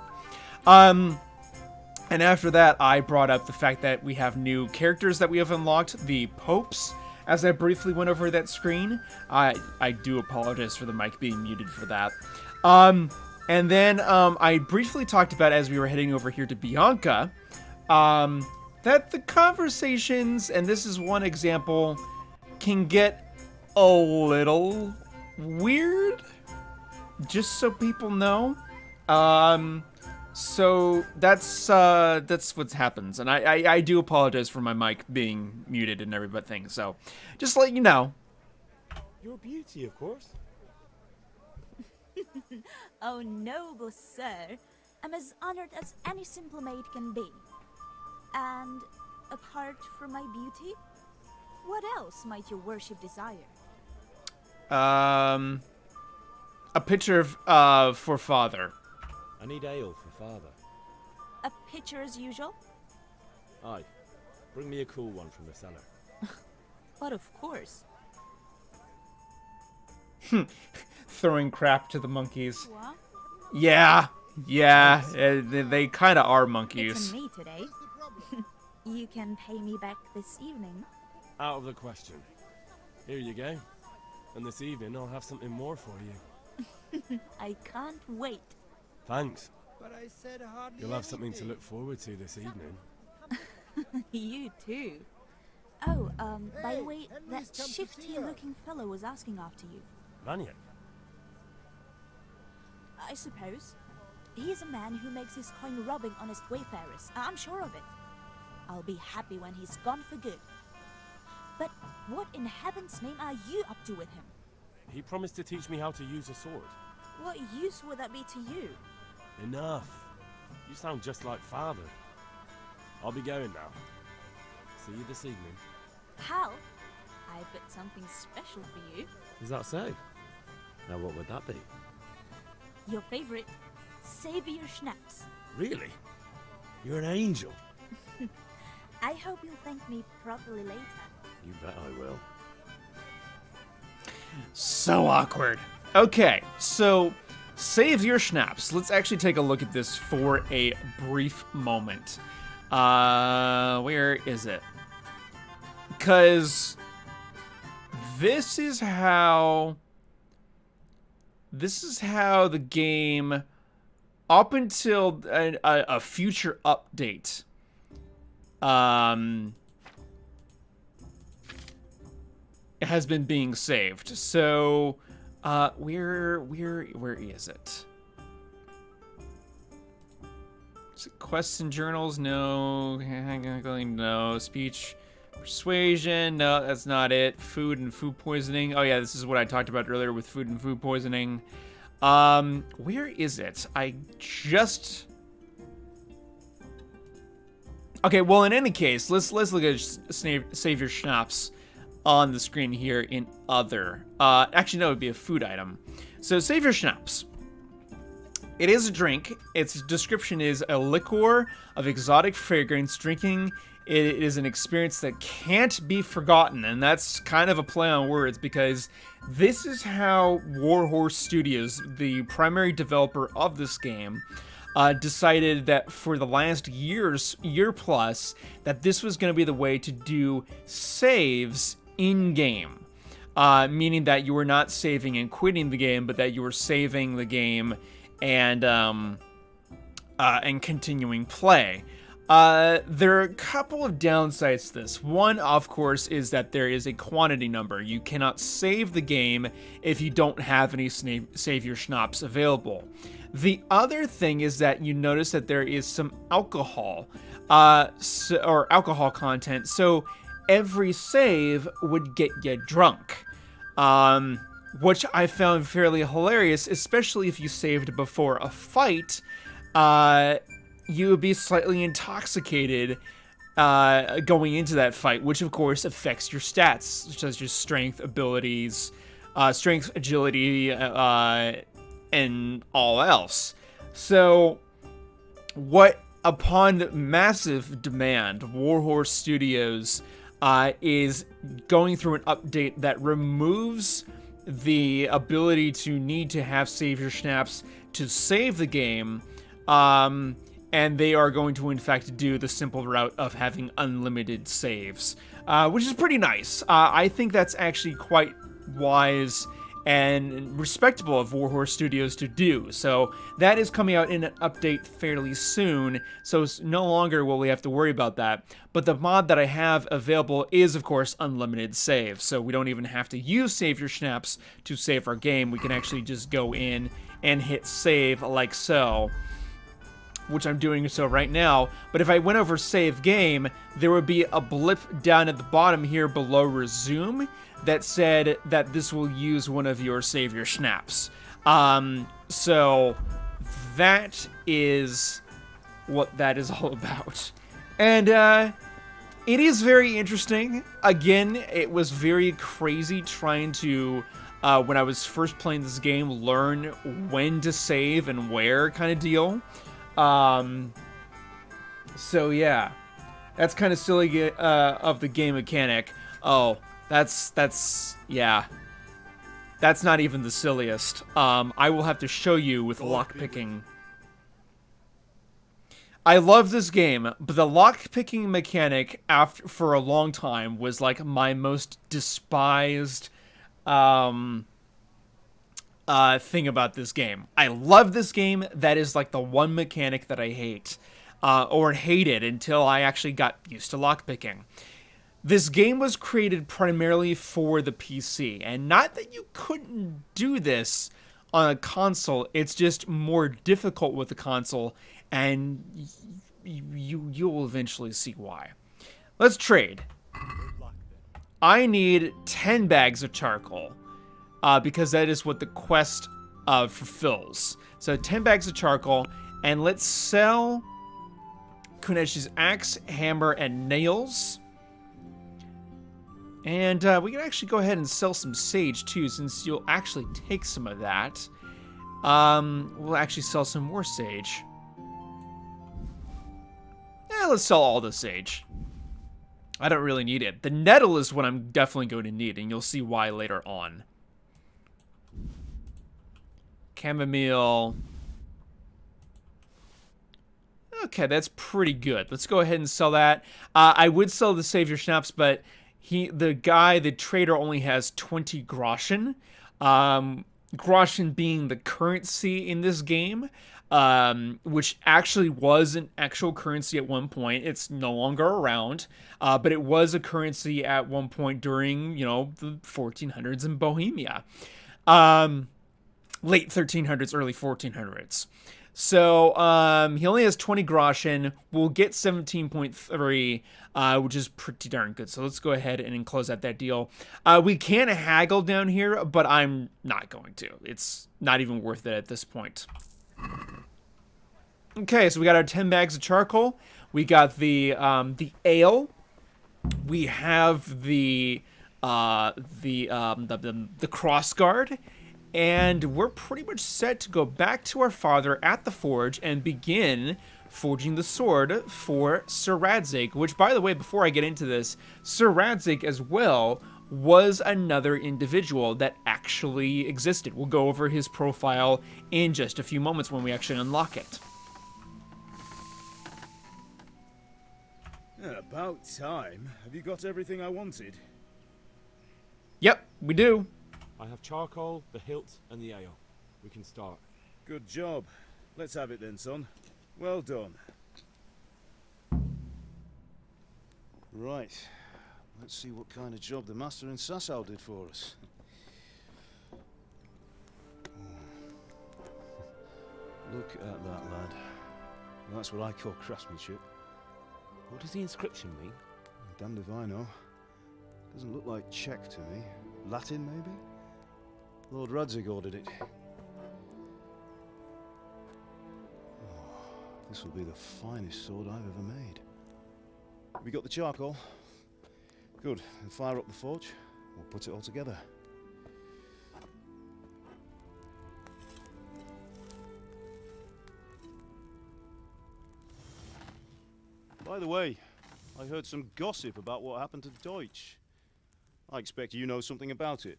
And after that, I brought up the fact that we have new characters that we have unlocked, the popes, as I briefly went over that screen. I do apologize for the mic being muted for that. And then I briefly talked about, as we were heading over here to Bianca, that the conversations, and this is one example, can get a little weird, just so people know. So that's what happens, and I do apologize for my mic being muted and everything. So, just to let you know. Your beauty, of course. Oh, noble sir, I'm as honored as any simple maid can be. And apart from my beauty? What else might your worship desire? A pitcher for father. I need ale for father. A pitcher as usual? Aye. Bring me a cool one from the cellar. But of course. Throwing crap to the monkeys. What? Yeah, they kind of are monkeys. It's on me today. You can pay me back this evening. Out of the question. Here you go. And this evening I'll have something more for you. I can't wait. Thanks. But I said hardly You'll have something to look forward to this evening. You too. Oh, by the way, that shifty-looking fellow was asking after you. Vanya? I suppose. He's a man who makes his coin robbing honest wayfarers. I'm sure of it. I'll be happy when he's gone for good. But what in heaven's name are you up to with him? He promised to teach me how to use a sword. What use would that be to you? Enough. You sound just like father. I'll be going now. See you this evening. Hal, I've got something special for you. Is that so? Now what would that be? Your favorite, Savior Schnapps. Really? You're an angel. I hope you'll thank me properly later. You bet I will. So awkward. Okay, so save your schnapps. Let's actually take a look at this for a brief moment. Where is it? Because this is how the game, up until a future update, has been being saved. So, where is it? Is it quests and journals? No. No. Speech, persuasion? No, that's not it. Food and food poisoning. Oh yeah, this is what I talked about earlier with food and food poisoning. Where is it? I just... Okay, well, in any case, let's look at Save Your Schnapps on the screen here in other. Actually, no, it would be a food item. So, Save Your Schnapps. It is a drink. Its description is a liqueur of exotic fragrance. Drinking it is an experience that can't be forgotten, and that's kind of a play on words because this is how Warhorse Studios, the primary developer of this game, decided that for the last year plus, that this was going to be the way to do saves in-game. Meaning that you were not saving and quitting the game, but that you were saving the game and continuing play. There are a couple of downsides to this. One, of course, is that there is a quantity number. You cannot save the game if you don't have any Save Your Schnapps available. The other thing is that you notice that there is some alcohol, or alcohol content, so every save would get you drunk. Which I found fairly hilarious, especially if you saved before a fight. You would be slightly intoxicated going into that fight, which of course affects your stats, such as your strength, abilities, strength, agility, and all else. So, upon massive demand, Warhorse Studios is going through an update that removes the ability to need to have Save Your Schnapps to save the game, and they are going to, in fact, do the simple route of having unlimited saves, which is pretty nice. I think that's actually quite wise and respectable of Warhorse Studios to do. So that is coming out in an update fairly soon, so no longer will we have to worry about that. But the mod that I have available is, of course, unlimited save, so we don't even have to use Save Your Schnapps to save our game. We can actually just go in and hit save like so, which I'm doing so right now. But if I went over save game, there would be a blip down at the bottom here below resume that said that this will use one of your Save Your Schnapps. So that is what that is all about. And It is very interesting. Again, it was very crazy trying to, when I was first playing this game, learn when to save and where kind of deal. So yeah, that's kind of silly of the game mechanic. Oh, yeah. That's not even the silliest. I will have to show you with lockpicking. I love this game, but the lockpicking mechanic for a long time was like my most despised thing about this game. I love this game. That is like the one mechanic that I hate, or hated until I actually got used to lockpicking. This game was created primarily for the PC, and not that you couldn't do this on a console, it's just more difficult with the console, and you'll eventually see why. Let's trade. I need 10 bags of charcoal, because that is what the quest fulfills. So 10 bags of charcoal, and let's sell Kunesh's axe, hammer, and nails. And we can actually go ahead and sell some sage too, since you'll actually take some of that. We'll actually sell some more sage. Yeah, let's sell all the sage. I don't really need it. The nettle is what I'm definitely going to need, and you'll see why later on. Chamomile. Okay, that's pretty good. Let's go ahead and sell that. I would sell the Savior Schnapps, but the trader only has 20 groschen. Groschen being the currency in this game, which actually was an actual currency at one point. It's no longer around, but it was a currency at one point during, the 1400s in Bohemia. Late 1300s, early 1400s. So he only has 20 groschen. We'll get 17.3, which is pretty darn good. So let's go ahead and close out that deal. We can haggle down here, but I'm not going to. It's not even worth it at this point. Okay, so we got our 10 bags of charcoal. We got the ale. We have the crossguard. And we're pretty much set to go back to our father at the forge and begin forging the sword for Sir Radzig, which, by the way, before I get into this, Sir Radzig as well was another individual that actually existed. We'll go over his profile in just a few moments when we actually unlock it. About time. Have you got everything I wanted? Yep, we do. I have charcoal, the hilt, and the ale. We can start. Good job. Let's have it then, son. Well done. Right. Let's see what kind of job the master in Sasau did for us. Look at that, lad. That's what I call craftsmanship. What does the inscription mean? Damned if I know. Doesn't look like Czech to me. Latin, maybe? Lord Radzig ordered it. Oh, this will be the finest sword I've ever made. Have we got the charcoal? Good. Then fire up the forge. We'll put it all together. By the way, I heard some gossip about what happened to Deutsch. I expect you know something about it.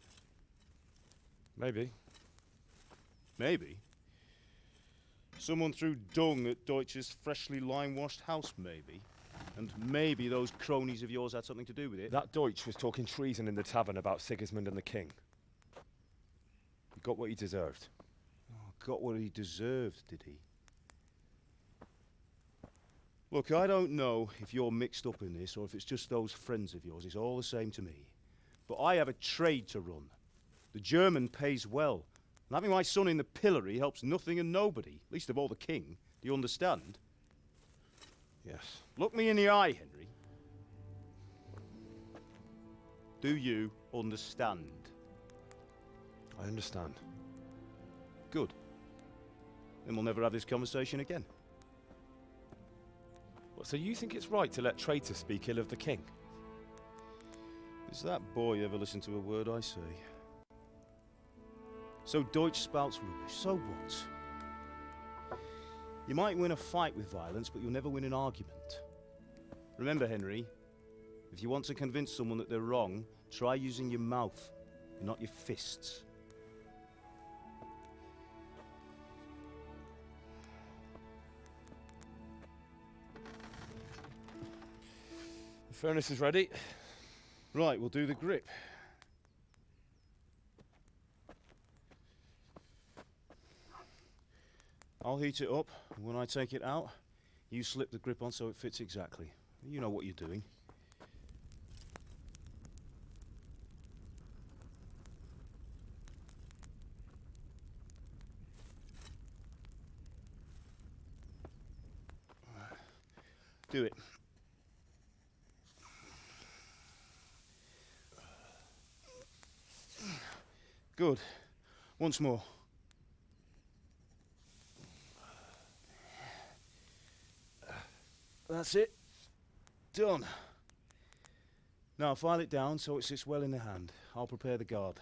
Maybe. Maybe? Someone threw dung at Deutsch's freshly lime-washed house, maybe? And maybe those cronies of yours had something to do with it? That Deutsch was talking treason in the tavern about Sigismund and the king. He got what he deserved. Oh, got what he deserved, did he? Look, I don't know if you're mixed up in this or if it's just those friends of yours. It's all the same to me. But I have a trade to run. The German pays well. And having my son in the pillory helps nothing and nobody, least of all the king. Do you understand? Yes. Look me in the eye, Henry. Do you understand? I understand. Good. Then we'll never have this conversation again. So you think it's right to let traitors speak ill of the king? Does that boy ever listen to a word I say? So Deutsch spouts rubbish, so what? You might win a fight with violence, but you'll never win an argument. Remember, Henry, if you want to convince someone that they're wrong, try using your mouth, and not your fists. The furnace is ready. Right, we'll do the grip. I'll heat it up, and when I take it out, you slip the grip on so it fits exactly. You know what you're doing. Do it. Good. Once more. That's it. Done. Now file it down so it sits well in the hand. I'll prepare the guard.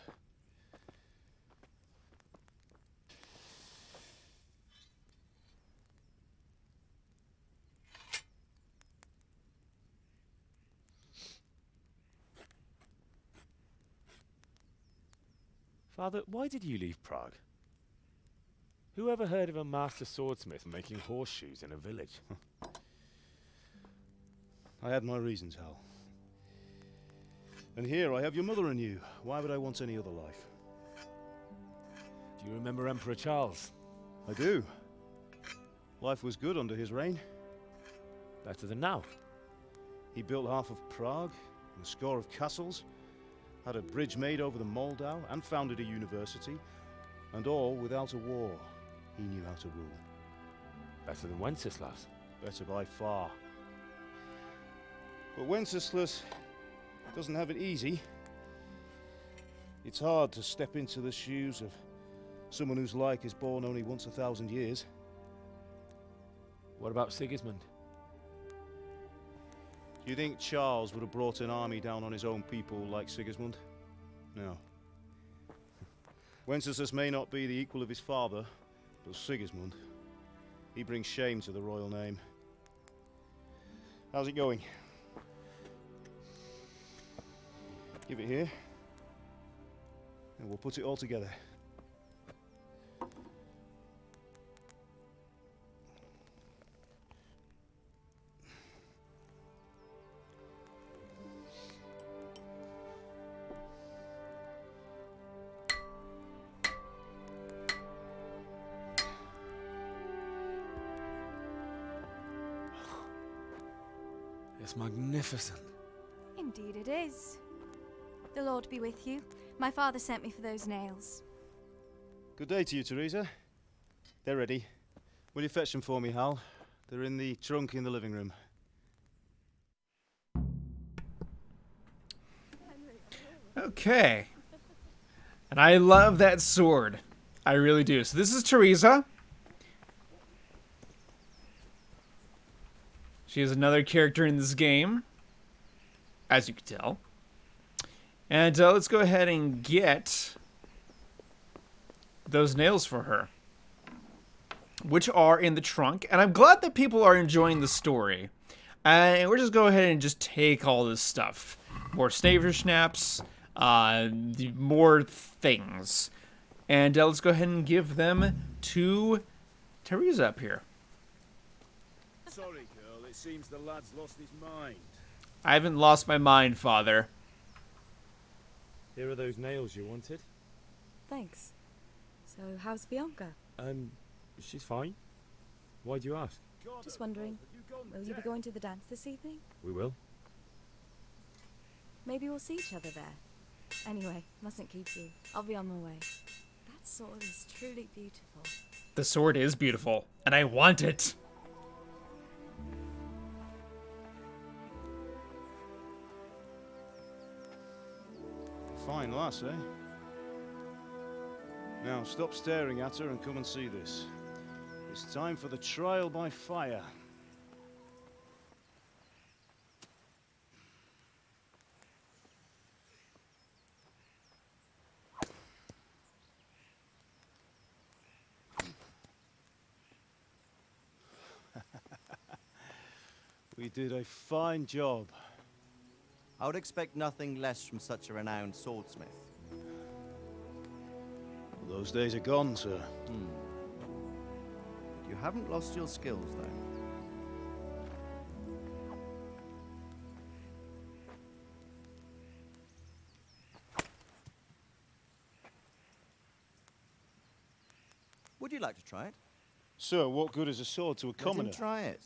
Father, why did you leave Prague? Who ever heard of a master swordsmith making horseshoes in a village? I had my reasons, Hal. And here I have your mother and you. Why would I want any other life? Do you remember Emperor Charles? I do. Life was good under his reign. Better than now. He built half of Prague, and a score of castles, had a bridge made over the Moldau, and founded a university, and all without a war. He knew how to rule. Better than Wenceslas? Better by far. But Wenceslas doesn't have it easy. It's hard to step into the shoes of someone whose like is born only once 1,000 years. What about Sigismund? Do you think Charles would have brought an army down on his own people like Sigismund? No. Wenceslas may not be the equal of his father, but Sigismund, he brings shame to the royal name. How's it going? Give it here, and we'll put it all together. It's magnificent. Indeed it is. The Lord be with you. My father sent me for those nails. Good day to you, Teresa. They're ready. Will you fetch them for me, Hal? They're in the trunk in the living room. Okay. And I love that sword. I really do. So this is Teresa. She is another character in this game, as you can tell. And let's go ahead and get those nails for her, which are in the trunk. And I'm glad that people are enjoying the story. And we're just go ahead and just take all this stuff. More snaver snaps, more things. And let's go ahead and give them to Teresa up here. Sorry, girl. It seems the lad's lost his mind. I haven't lost my mind, Father. Here are those nails you wanted. Thanks. So, how's Bianca? She's fine. Why do you ask? Just wondering, will you be going to the dance this evening? We will. Maybe we'll see each other there. Anyway, mustn't keep you. I'll be on my way. That sword is truly beautiful. The sword is beautiful, and I want it. Fine lass, eh? Now, stop staring at her and come and see this. It's time for the trial by fire. We did a fine job. I would expect nothing less from such a renowned swordsmith. Those days are gone, sir. You haven't lost your skills, though. Would you like to try it? Sir, what good is a sword to a commoner? Let him try it.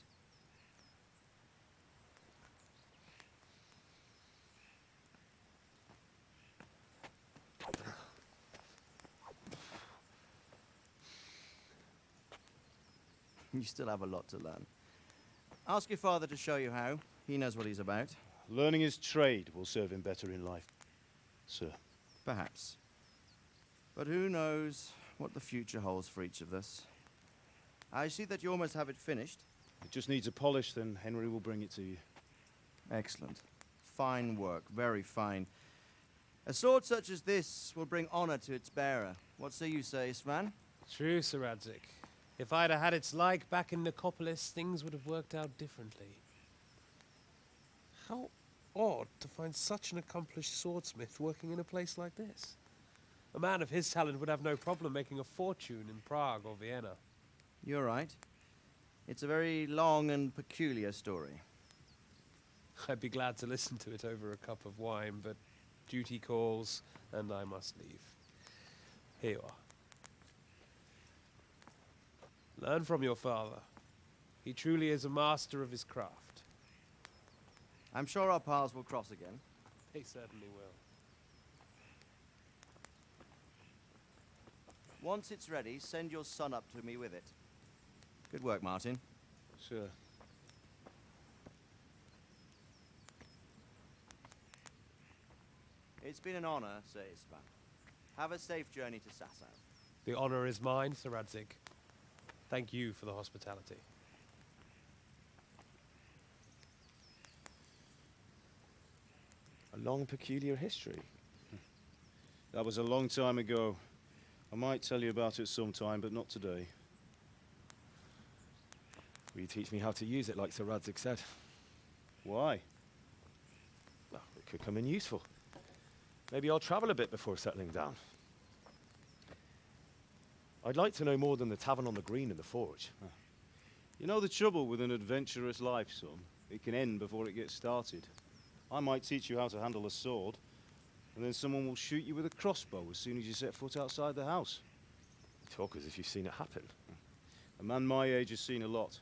You still have a lot to learn. Ask your father to show you how. He knows what he's about. Learning his trade will serve him better in life, sir. Perhaps. But who knows what the future holds for each of us. I see that you almost have it finished. It just needs a polish, then Henry will bring it to you. Excellent. Fine work, very fine. A sword such as this will bring honor to its bearer. What say you, Svan? True, Sir Radzig. If I'd have had its like back in Nicopolis, things would have worked out differently. How odd to find such an accomplished swordsmith working in a place like this. A man of his talent would have no problem making a fortune in Prague or Vienna. You're right. It's a very long and peculiar story. I'd be glad to listen to it over a cup of wine, but duty calls, and I must leave. Here you are. Learn from your father. He truly is a master of his craft. I'm sure our paths will cross again. They certainly will. Once it's ready, send your son up to me with it. Good work, Martin. Sure. It's been an honor, Sir Ispan. Have a safe journey to Sasau. The honor is mine, Sir Radzig. Thank you for the hospitality. A long, peculiar history. That was a long time ago. I might tell you about it sometime, but not today. Will you teach me how to use it like Sir Radzig said? Why? Well, it could come in useful. Maybe I'll travel a bit before settling down. I'd like to know more than the tavern on the green and the forge. You know the trouble with an adventurous life, son? It can end before it gets started. I might teach you how to handle a sword, and then someone will shoot you with a crossbow as soon as you set foot outside the house. You talk as if you've seen it happen. A man my age has seen a lot.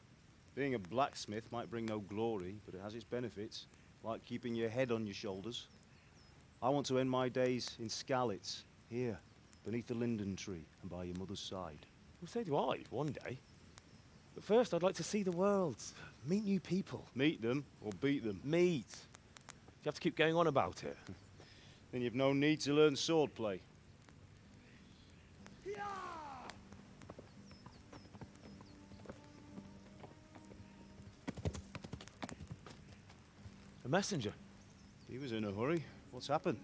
Being a blacksmith might bring no glory, but it has its benefits, like keeping your head on your shoulders. I want to end my days in Skalitz, here, beneath the linden tree and by your mother's side. Well, so do I, one day. But first, I'd like to see the world, meet new people. Meet them or beat them? Meet. You have to keep going on about it. Then you've no need to learn swordplay. A messenger. He was in a hurry. What's happened?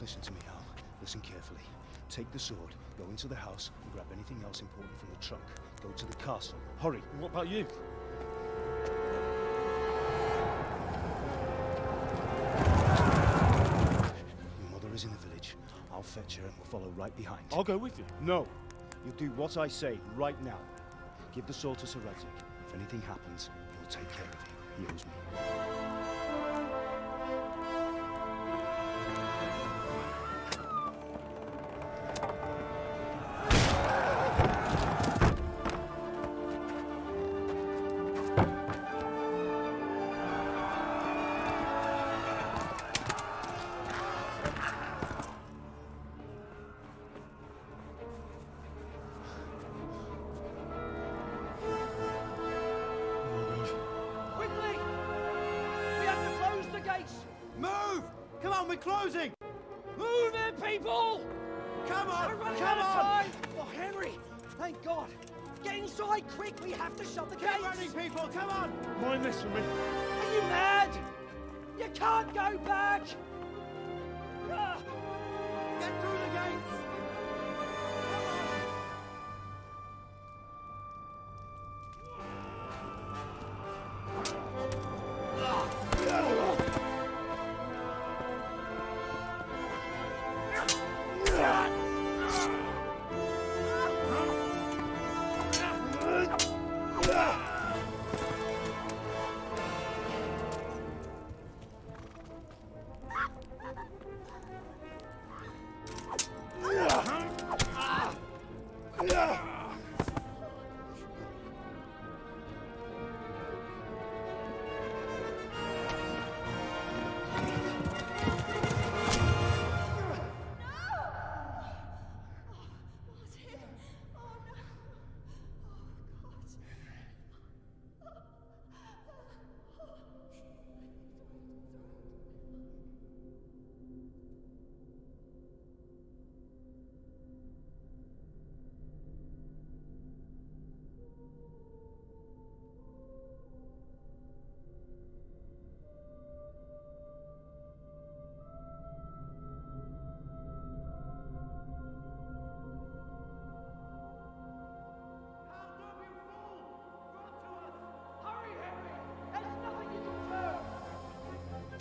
Listen to me, Hal. Listen carefully. Take the sword, go into the house, and grab anything else important from the trunk. Go to the castle. Hurry. What about you? Your mother is in the village. I'll fetch her and we'll follow right behind. I'll go with you. No. You'll do what I say right now. Give the sword to Sir Radzig. If anything happens, he'll take care of you. He owes me. we're closing! Move it, people! Come on! We're running Come out of on! time! Oh, Henry! Thank God! Get inside, quick! We have to shut the gates! Get running, people! Come on! Mind this for me. Are you mad? You can't go back! Ah. Get through the gates!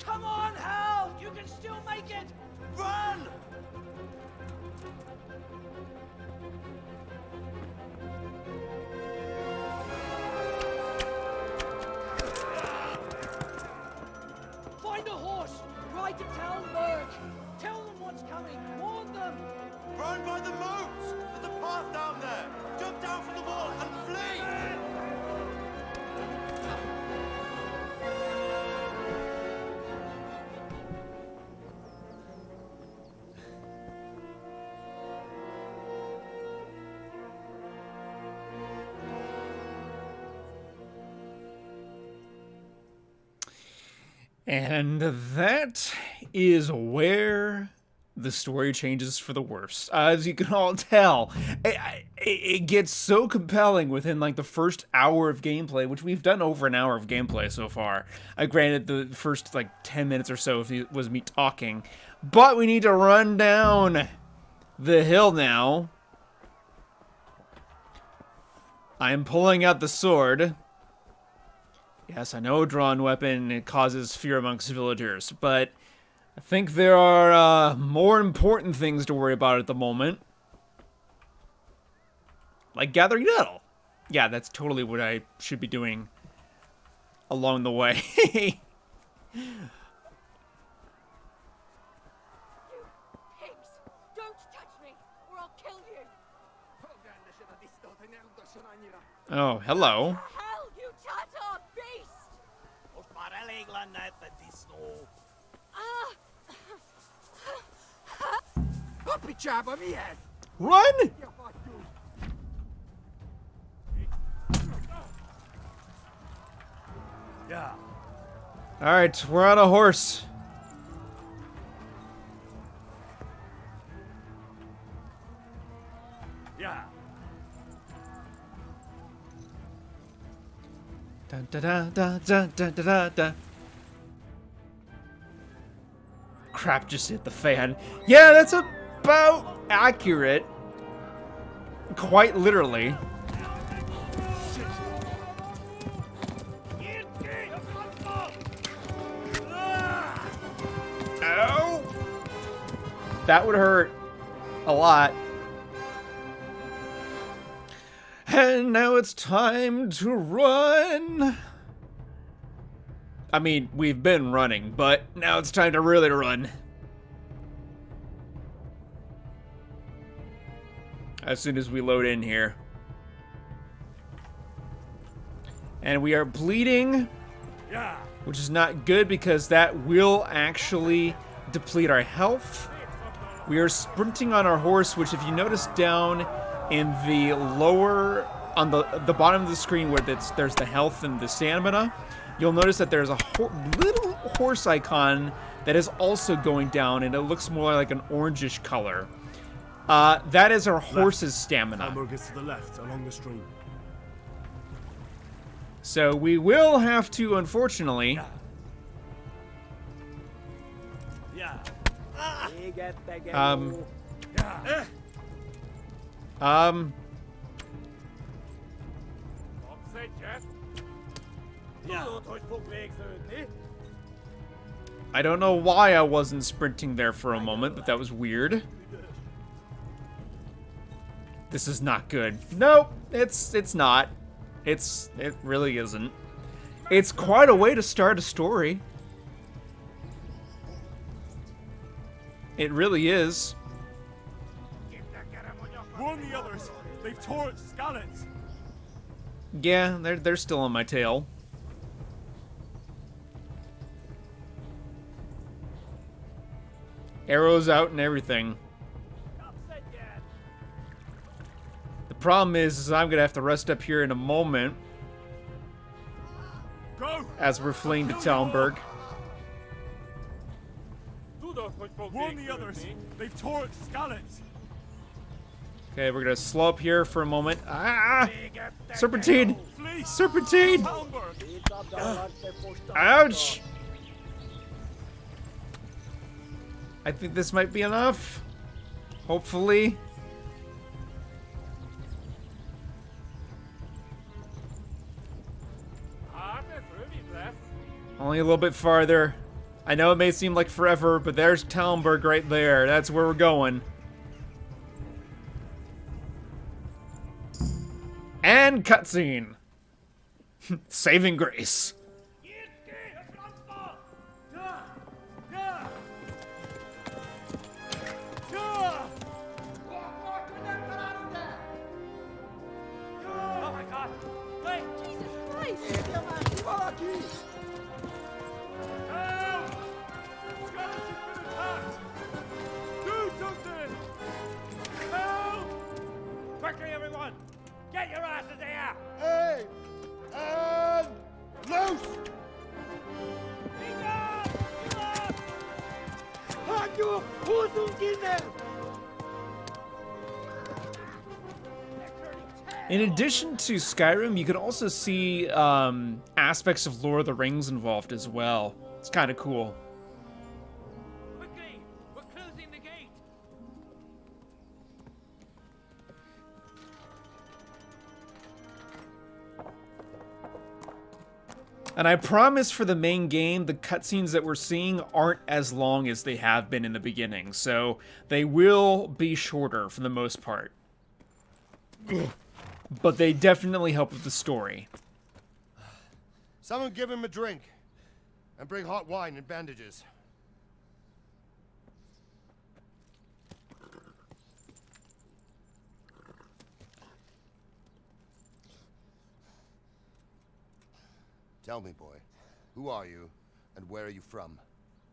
Come on, Hal! You can still make it! Run! Find a horse! Ride to Talmberg! Tell them what's coming! Warn them! Run by the moat! There's a path down there! Jump down from the wall and flee! And that is where the story changes for the worse. As you can all tell, it gets so compelling within like the first hour of gameplay, which we've done over an hour of gameplay so far. Granted, the first like 10 minutes or so was me talking, but we need to run down the hill now. I'm pulling out the sword. Yes, I know a drawn weapon, it causes fear amongst villagers, but I think there are more important things to worry about at the moment. Like gathering nettle. Yeah, that's totally what I should be doing along the way. Pigs! Don't touch me, or I'll kill you! Oh, hello. Hell, you Tatar beast! Run! Yeah. Alright, we're on a horse. Yeah. Da da da da da da da da. Crap just hit the fan. Yeah, that's about accurate. Quite literally. Ow! That would hurt a lot. And now it's time to run. I mean, we've been running, but now it's time to really run. As soon as we load in here. And we are bleeding, which is not good because that will actually deplete our health. We are sprinting on our horse, which if you notice down in the lower, on the bottom of the screen where there's the health and the stamina, you'll notice that there's a little horse icon that is also going down, and it looks more like an orangish color. That is our horse's stamina. Talmberg is to the left, along the stream. So we will have to, unfortunately... I don't know why I wasn't sprinting there for a moment, but that was weird. This is not good. Nope, it's not. It really isn't. It's quite a way to start a story. It really is. Warn the others. They've tore scallops. Yeah, they're still on my tail. Arrows out and everything. The problem is I'm gonna have to rest up here in a moment. Go! As we're fleeing to Talmberg. Warn the others. They've tore scallops. Okay, we're gonna slow up here for a moment. Ah! Serpentine! Serpentine! Ouch! I think this might be enough. Hopefully. Only a little bit farther. I know it may seem like forever, but there's Talmberg right there. That's where we're going. And cutscene. Saving grace. Oh my god! Wait! Jesus Christ! Do something! Help! Quickly, everyone! Get your asses here! Hey! And loose! In addition to Skyrim, you can also see aspects of Lord of the Rings involved as well. It's kind of cool. Quickly! We're closing the gate! And I promise for the main game, the cutscenes that we're seeing aren't as long as they have been in the beginning, so they will be shorter for the most part. But they definitely help with the story. Someone give him a drink. And bring hot wine and bandages. Tell me, boy, who are you, and where are you from?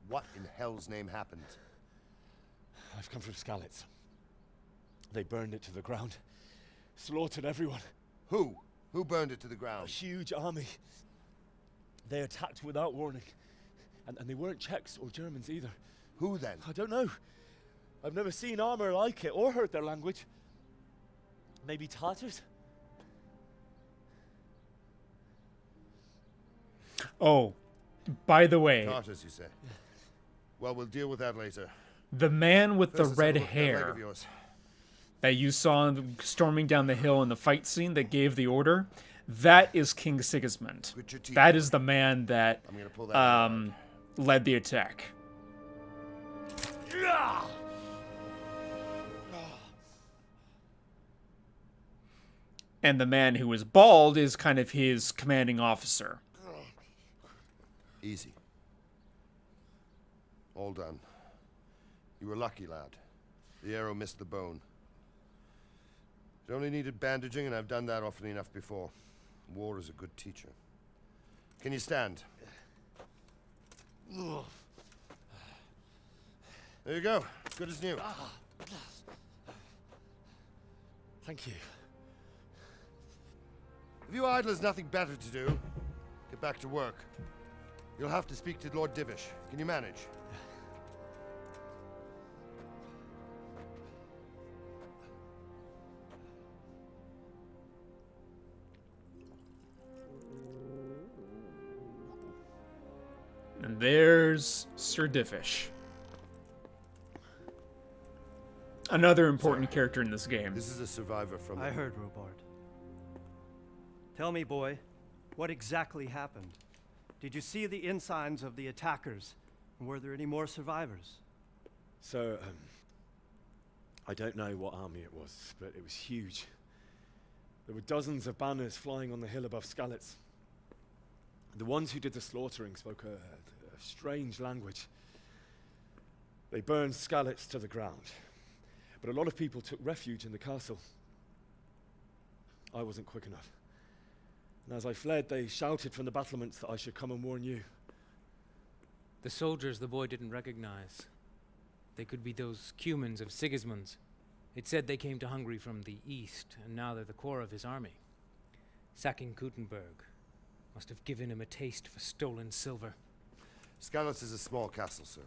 What in hell's name happened? I've come from Skalitz. They burned it to the ground. Slaughtered everyone. Who? Who burned it to the ground? A huge army. They attacked without warning. And they weren't Czechs or Germans either. Who then? I don't know. I've never seen armor like it or heard their language. Maybe Tatars? Oh, by the way, Tartars, you say? Well, we'll deal with that later. the man with the First, let's have red a look at that leg hair of yours. that you saw storming down the hill in the fight scene that gave the order, that is King Sigismund. That is the man that led the attack. And the man who is bald is kind of his commanding officer. Easy. All done. You were lucky, lad. The arrow missed the bone. It only needed bandaging, and I've done that often enough before. War is a good teacher. Can you stand? There you go. Good as new. Thank you. If you idlers nothing better to do, get back to work. You'll have to speak to Lord Divish. Can you manage? And there's Sir Diffish. Another important character in this game. This is a survivor from... I heard, Robard. Tell me, boy, what exactly happened? Did you see the ensigns of the attackers? And were there any more survivors? So, I don't know what army it was, but it was huge. There were dozens of banners flying on the hill above Skalitz. The ones who did the slaughtering spoke a strange language. They burned Skalitz to the ground. But a lot of people took refuge in the castle. I wasn't quick enough. And as I fled, they shouted from the battlements that I should come and warn you. The soldiers the boy didn't recognize. They could be those Cumans of Sigismund's. It said they came to Hungary from the east, and now they're the core of his army. Sacking Kuttenberg must have given him a taste for stolen silver. Skalitz is a small castle, sir.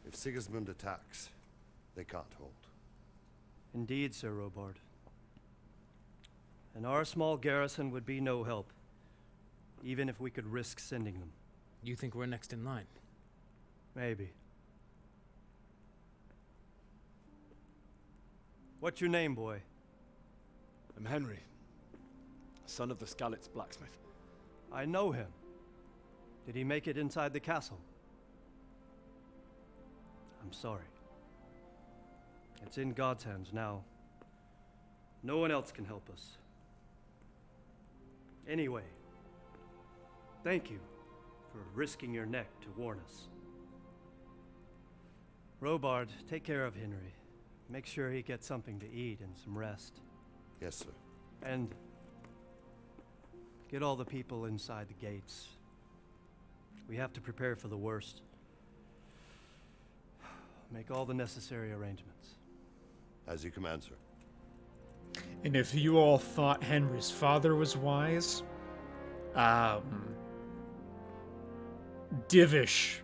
If Sigismund attacks, they can't hold. Indeed, Sir Robard. And our small garrison would be no help, even if we could risk sending them. You think we're next in line? Maybe. What's your name, boy? I'm Henry, son of the Skalitz blacksmith. I know him. Did he make it inside the castle? I'm sorry. It's in God's hands now. No one else can help us. Anyway, thank you for risking your neck to warn us. Robard, take care of Henry. Make sure he gets something to eat and some rest. Yes, sir. And get all the people inside the gates. We have to prepare for the worst. Make all the necessary arrangements. As you command, sir. And if you all thought Henry's father was wise, Divish,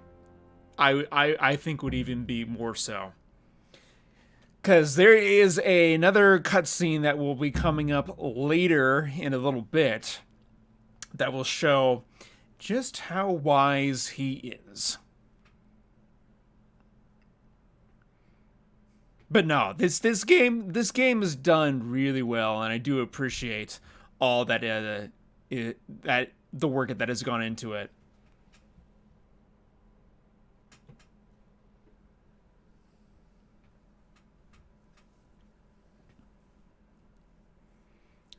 I think would even be more so. Because there is another cutscene that will be coming up later in a little bit that will show just how wise he is. But no, this game is done really well, and I do appreciate all that that the work that has gone into it.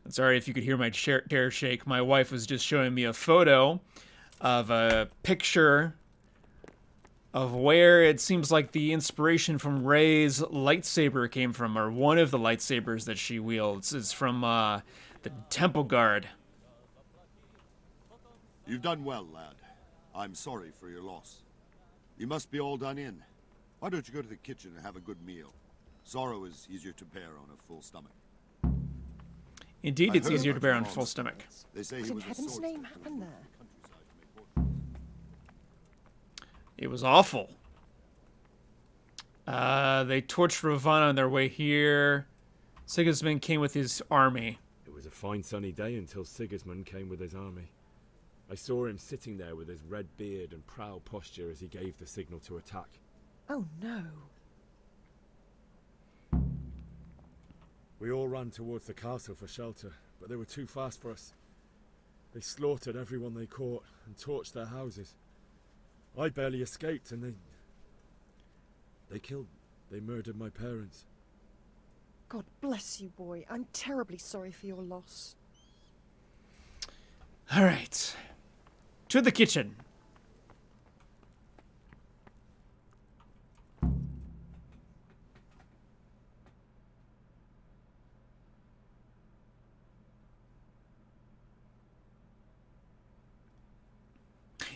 Sorry if you could hear my chair shake. My wife was just showing me a photo of a picture of where it seems like the inspiration from Rey's lightsaber came from, or one of the lightsabers that she wields. It's from the Temple Guard. You've done well, lad. I'm sorry for your loss. You must be all done in. Why don't you go to the kitchen and have a good meal? Sorrow is easier to bear on a full stomach. Indeed, it's easier to bear on a full stomach. They say What he in was a heaven's swordsman name happened there? It was awful. They torched Ravenna on their way here. Sigismund came with his army. It was a fine sunny day until Sigismund came with his army. I saw him sitting there with his red beard and proud posture as he gave the signal to attack. Oh no. We all ran towards the castle for shelter, but they were too fast for us. They slaughtered everyone they caught and torched their houses. I barely escaped, and they murdered my parents. God bless you, boy. I'm terribly sorry for your loss. All right. To the kitchen.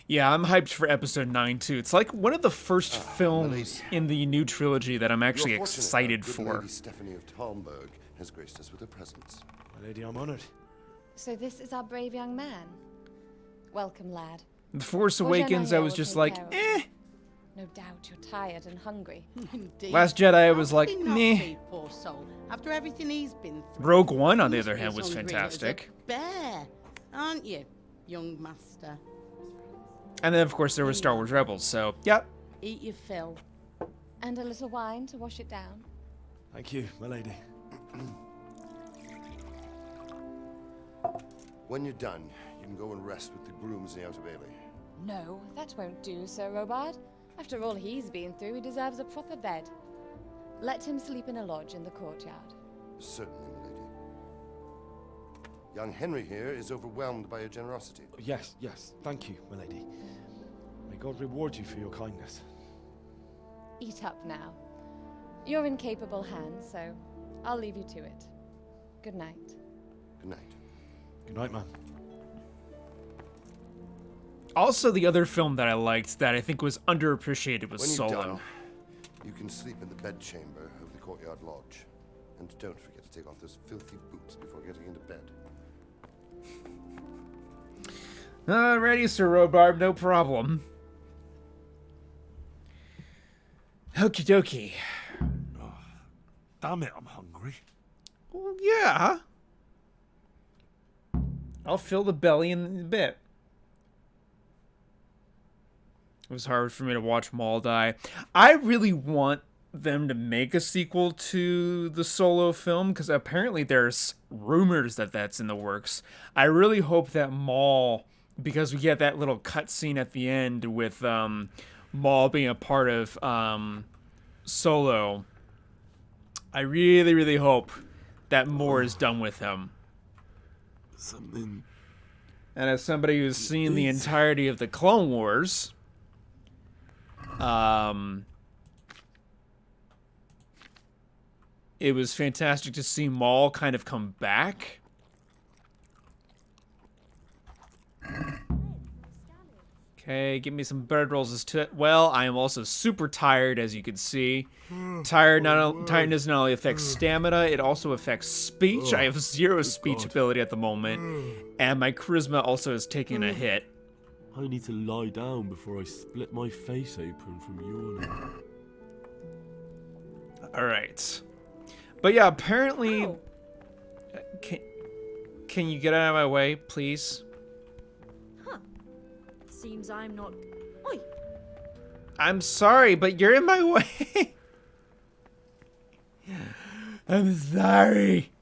Yeah, I'm hyped for episode 9 too. It's like one of the first films in the new trilogy that I'm actually excited for. Lady Stephanie of Talmberg has graced us with her presence. My lady, I'm honored. So this is our brave young man. Welcome, lad. The Force Awakens, I was just like, eh. No doubt you're tired and hungry. Indeed. Last Jedi, I was like, How could he not meh. be, poor soul, after everything he's been through. Rogue One, on the You other must hand, be was as hungry fantastic. as a bear, aren't you, young master? And then, of course, there was Star Wars Rebels, so, yep. Eat your fill. And a little wine to wash it down. Thank you, my lady. When you're done, you can go and rest with the grooms in the Outer Bailey. No, that won't do, Sir Robard. After all he's been through, he deserves a proper bed. Let him sleep in a lodge in the courtyard. Certainly, my lady. Young Henry here is overwhelmed by your generosity. Yes, yes, thank you, my lady. May God reward you for your kindness. Eat up now. You're in capable hands, so I'll leave you to it. Good night. Good night. Good night, ma'am. Also, the other film that I liked that I think was underappreciated was When you're Solo. done, you can sleep in the bedchamber of the courtyard lodge. And don't forget to take off those filthy boots before getting into bed. Alrighty, Sir Robarb, no problem. Okie dokie. Damn it, I'm hungry. Well, yeah. I'll fill the belly in a bit. It was hard for me to watch Maul die. I really want them to make a sequel to the Solo film, because apparently there's rumors that that's in the works. I really hope that Maul, because we get that little cutscene at the end with Maul being a part of Solo, I really, really hope that more is done with him. Something. And as somebody who's seen the entirety of the Clone Wars, it was fantastic to see Maul kind of come back. Okay, give me some bread rolls to it. Well, I am also super tired, as you can see. Tiredness not only affects stamina, it also affects speech. I have zero speech ability at the moment, and my charisma also is taking a hit. I need to lie down before I split my face open from yawning. All right. But yeah, apparently... Can you get out of my way, please? Huh. Seems I'm not... Oi! I'm sorry, but you're in my way. I'm sorry.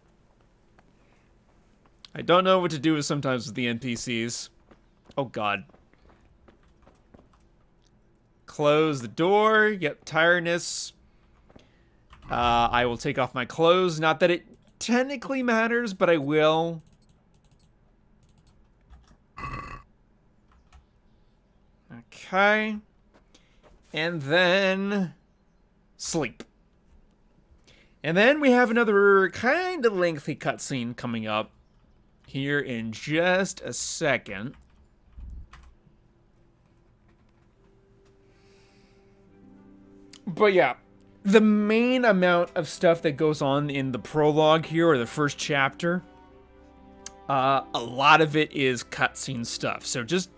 I don't know what to do sometimes with the NPCs. Oh, God. Close the door. Yep, tiredness. I will take off my clothes. Not that it technically matters, but I will. Okay. And then sleep. And then we have another kind of lengthy cutscene coming up here in just a second. But yeah, the main amount of stuff that goes on in the prologue here, or the first chapter, a lot of it is cutscene stuff. So just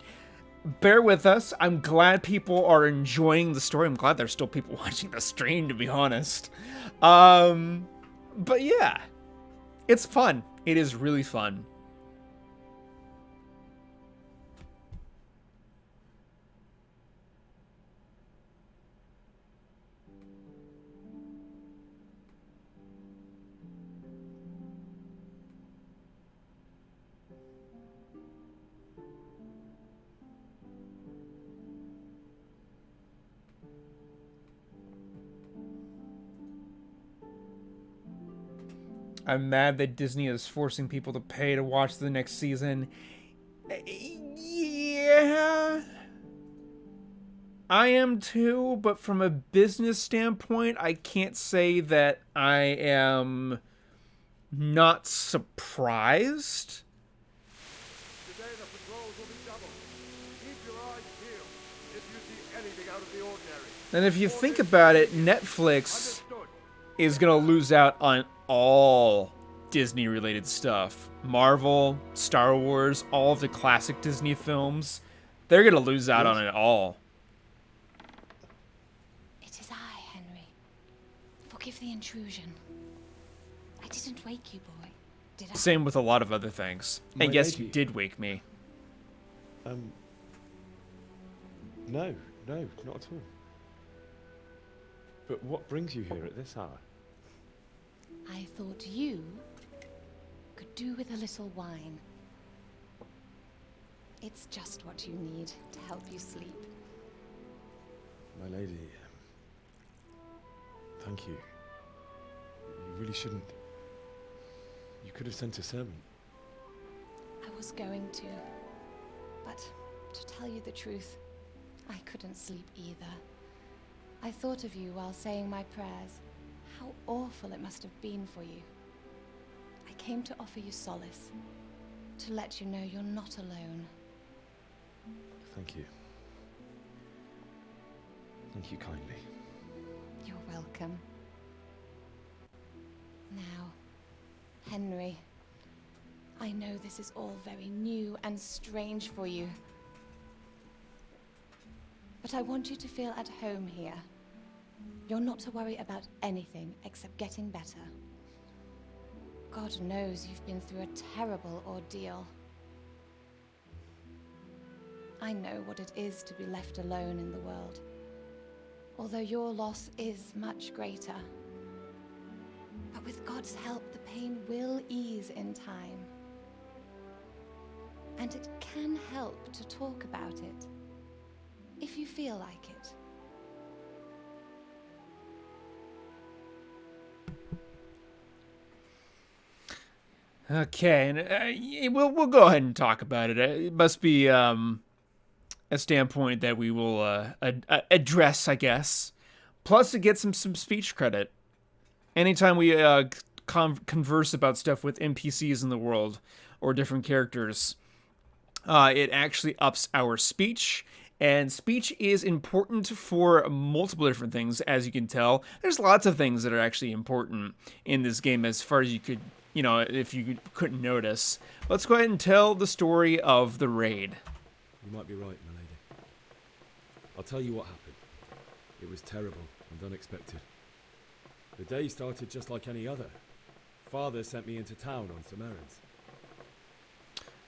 bear with us. I'm glad people are enjoying the story. I'm glad there's still people watching the stream, to be honest. But yeah, it's fun. It is really fun. I'm mad that Disney is forcing people to pay to watch the next season. Yeah. I am too, but from a business standpoint, I can't say that I am not surprised. Today the patrols will be doubled. Keep your eyes peeled if you see anything out of the ordinary. And if you think about it, Netflix is going to lose out on all Disney-related stuff. Marvel, Star Wars, all of the classic Disney films. They're going to lose out on it all. It is I, Henry. Forgive the intrusion. I didn't wake you, boy. Did I? Same with a lot of other things. My And yes, lady. you did wake me. No, no, not at all. But what brings you here at this hour? I thought you could do with a little wine. It's just what you need to help you sleep. My lady, thank you. You really shouldn't. You could have sent a servant. I was going to, but to tell you the truth, I couldn't sleep either. I thought of you while saying my prayers. How awful it must have been for you. I came to offer you solace, to let you know you're not alone. Thank you. Thank you kindly. You're welcome. Now, Henry, I know this is all very new and strange for you, but I want you to feel at home here. You're not to worry about anything except getting better. God knows you've been through a terrible ordeal. I know what it is to be left alone in the world, although your loss is much greater. But with God's help, the pain will ease in time. And it can help to talk about it, if you feel like it. Okay, and we'll go ahead and talk about it. It must be a standpoint that we will address, I guess. Plus, it gets him some speech credit. Anytime we converse about stuff with NPCs in the world or different characters, it actually ups our speech. And speech is important for multiple different things, as you can tell. There's lots of things that are actually important in this game as far as you could, if you couldn't notice. Let's go ahead and tell the story of the raid. You might be right, my lady. I'll tell you what happened. It was terrible and unexpected. The day started just like any other. Father sent me into town on some errands.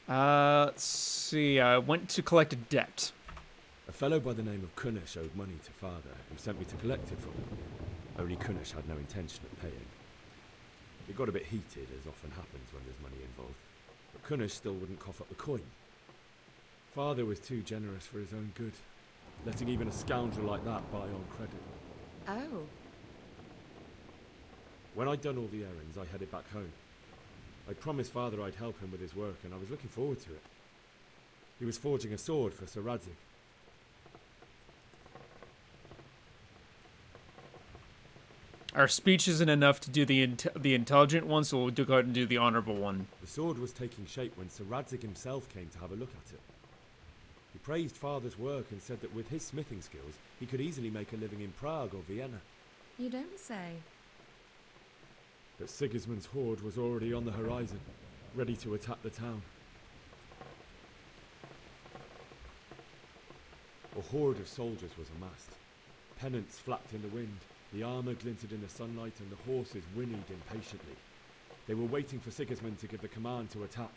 Let's see. I went to collect a debt. A fellow by the name of Kunish owed money to Father, who sent me to collect it from him. Only Kunish had no intention of paying. It got a bit heated, as often happens when there's money involved, but Kunish still wouldn't cough up the coin. Father was too generous for his own good, letting even a scoundrel like that buy on credit. Oh. When I'd done all the errands, I headed back home. I promised Father I'd help him with his work, and I was looking forward to it. He was forging a sword for Sir Radzig. Our speech isn't enough to do the intelligent one, so we'll go ahead and do the honorable one. The sword was taking shape when Sir Radzig himself came to have a look at it. He praised Father's work and said that with his smithing skills, he could easily make a living in Prague or Vienna. You don't say. But Sigismund's horde was already on the horizon, ready to attack the town. A horde of soldiers was amassed. Pennants flapped in the wind, the armour glinted in the sunlight, and the horses whinnied impatiently. They were waiting for Sigismund to give the command to attack.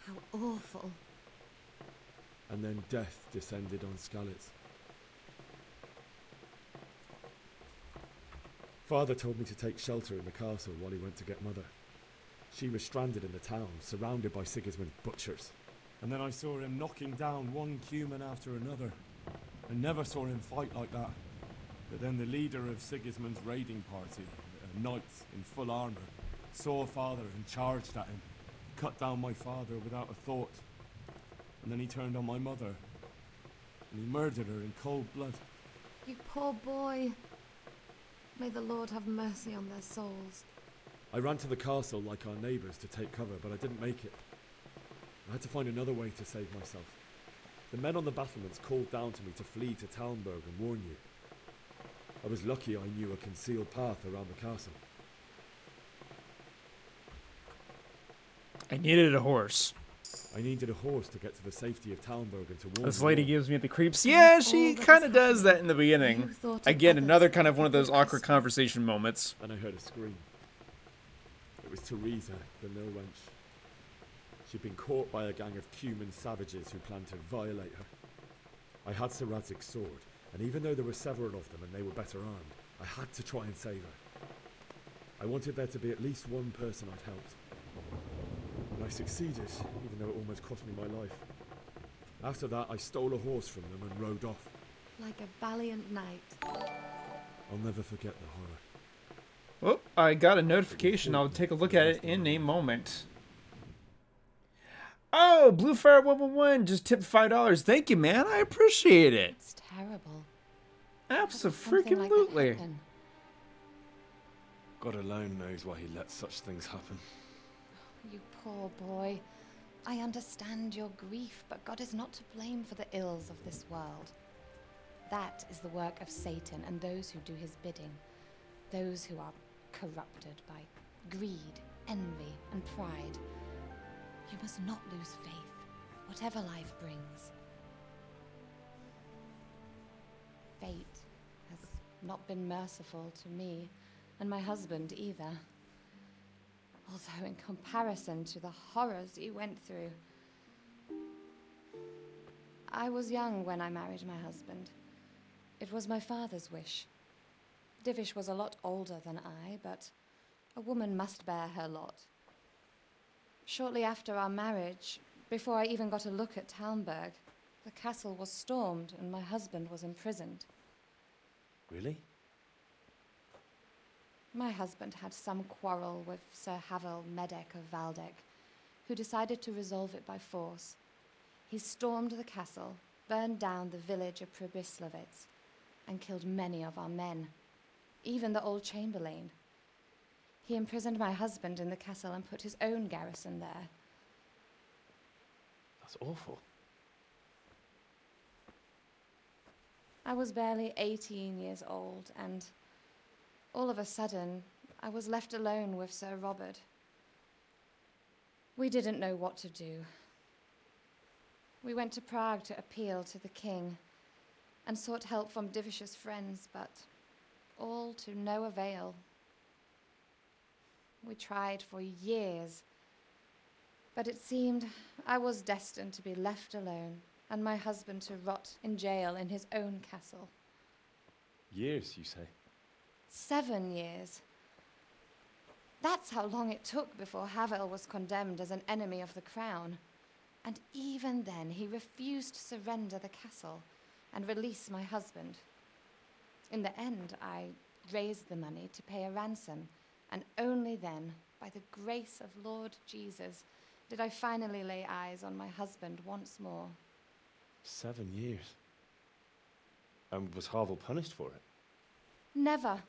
How awful. And then death descended on Skalitz. Father told me to take shelter in the castle while he went to get Mother. She was stranded in the town, surrounded by Sigismund's butchers. And then I saw him knocking down one Cuman after another. I never saw him fight like that. But then the leader of Sigismund's raiding party, a knight in full armour, saw Father and charged at him. Cut down my father without a thought. And then he turned on my mother. And he murdered her in cold blood. You poor boy. May the Lord have mercy on their souls. I ran to the castle like our neighbours to take cover, but I didn't make it. I had to find another way to save myself. The men on the battlements called down to me to flee to Talmberg and warn you. I was lucky I knew a concealed path around the castle. I needed a horse. I needed a horse to get to the safety of Talmberg and to warn This you lady all. gives me the creeps. Yeah, she kind of does that in the beginning. Again, another kind of one of those awkward conversation moments. Then I heard a scream. It was Teresa, the mill wench. She'd been caught by a gang of Cuman savages who planned to violate her. I had Sir Radzig's sword, and even though there were several of them and they were better armed, I had to try and save her. I wanted there to be at least one person I'd helped. And I succeeded, even though it almost cost me my life. After that, I stole a horse from them and rode off. Like a valiant knight. I'll never forget the horror. Oh, I got a notification. I'll take a look at it in a moment. Oh, Bluefire111 just tipped $5. Thank you, man. I appreciate it. It's terrible. Abso-freaking-lutely. God alone knows why he lets such things happen. You poor boy. I understand your grief, but God is not to blame for the ills of this world. That is the work of Satan and those who do his bidding. Those who are corrupted by greed, envy, and pride. You must not lose faith, whatever life brings. Fate has not been merciful to me, and my husband either. Although in comparison to the horrors you went through. I was young when I married my husband. It was my father's wish. Divish was a lot older than I, but a woman must bear her lot. Shortly after our marriage, before I even got a look at Talmberg, the castle was stormed and my husband was imprisoned. Really? My husband had some quarrel with Sir Havel Medek of Valdek, who decided to resolve it by force. He stormed the castle, burned down the village of Pribyslavitz, and killed many of our men, even the old chamberlain. He imprisoned my husband in the castle and put his own garrison there. That's awful. I was barely 18 years old, and all of a sudden, I was left alone with Sir Robert. We didn't know what to do. We went to Prague to appeal to the king and sought help from Divish's friends, but all to no avail. We tried for years, but it seemed I was destined to be left alone and my husband to rot in jail in his own castle. Years, you say? 7 years. That's how long it took before Havel was condemned as an enemy of the crown. And even then, he refused to surrender the castle and release my husband. In the end, I raised the money to pay a ransom, and only then, by the grace of Lord Jesus, did I finally lay eyes on my husband once more. 7 years? And was Havel punished for it? Never.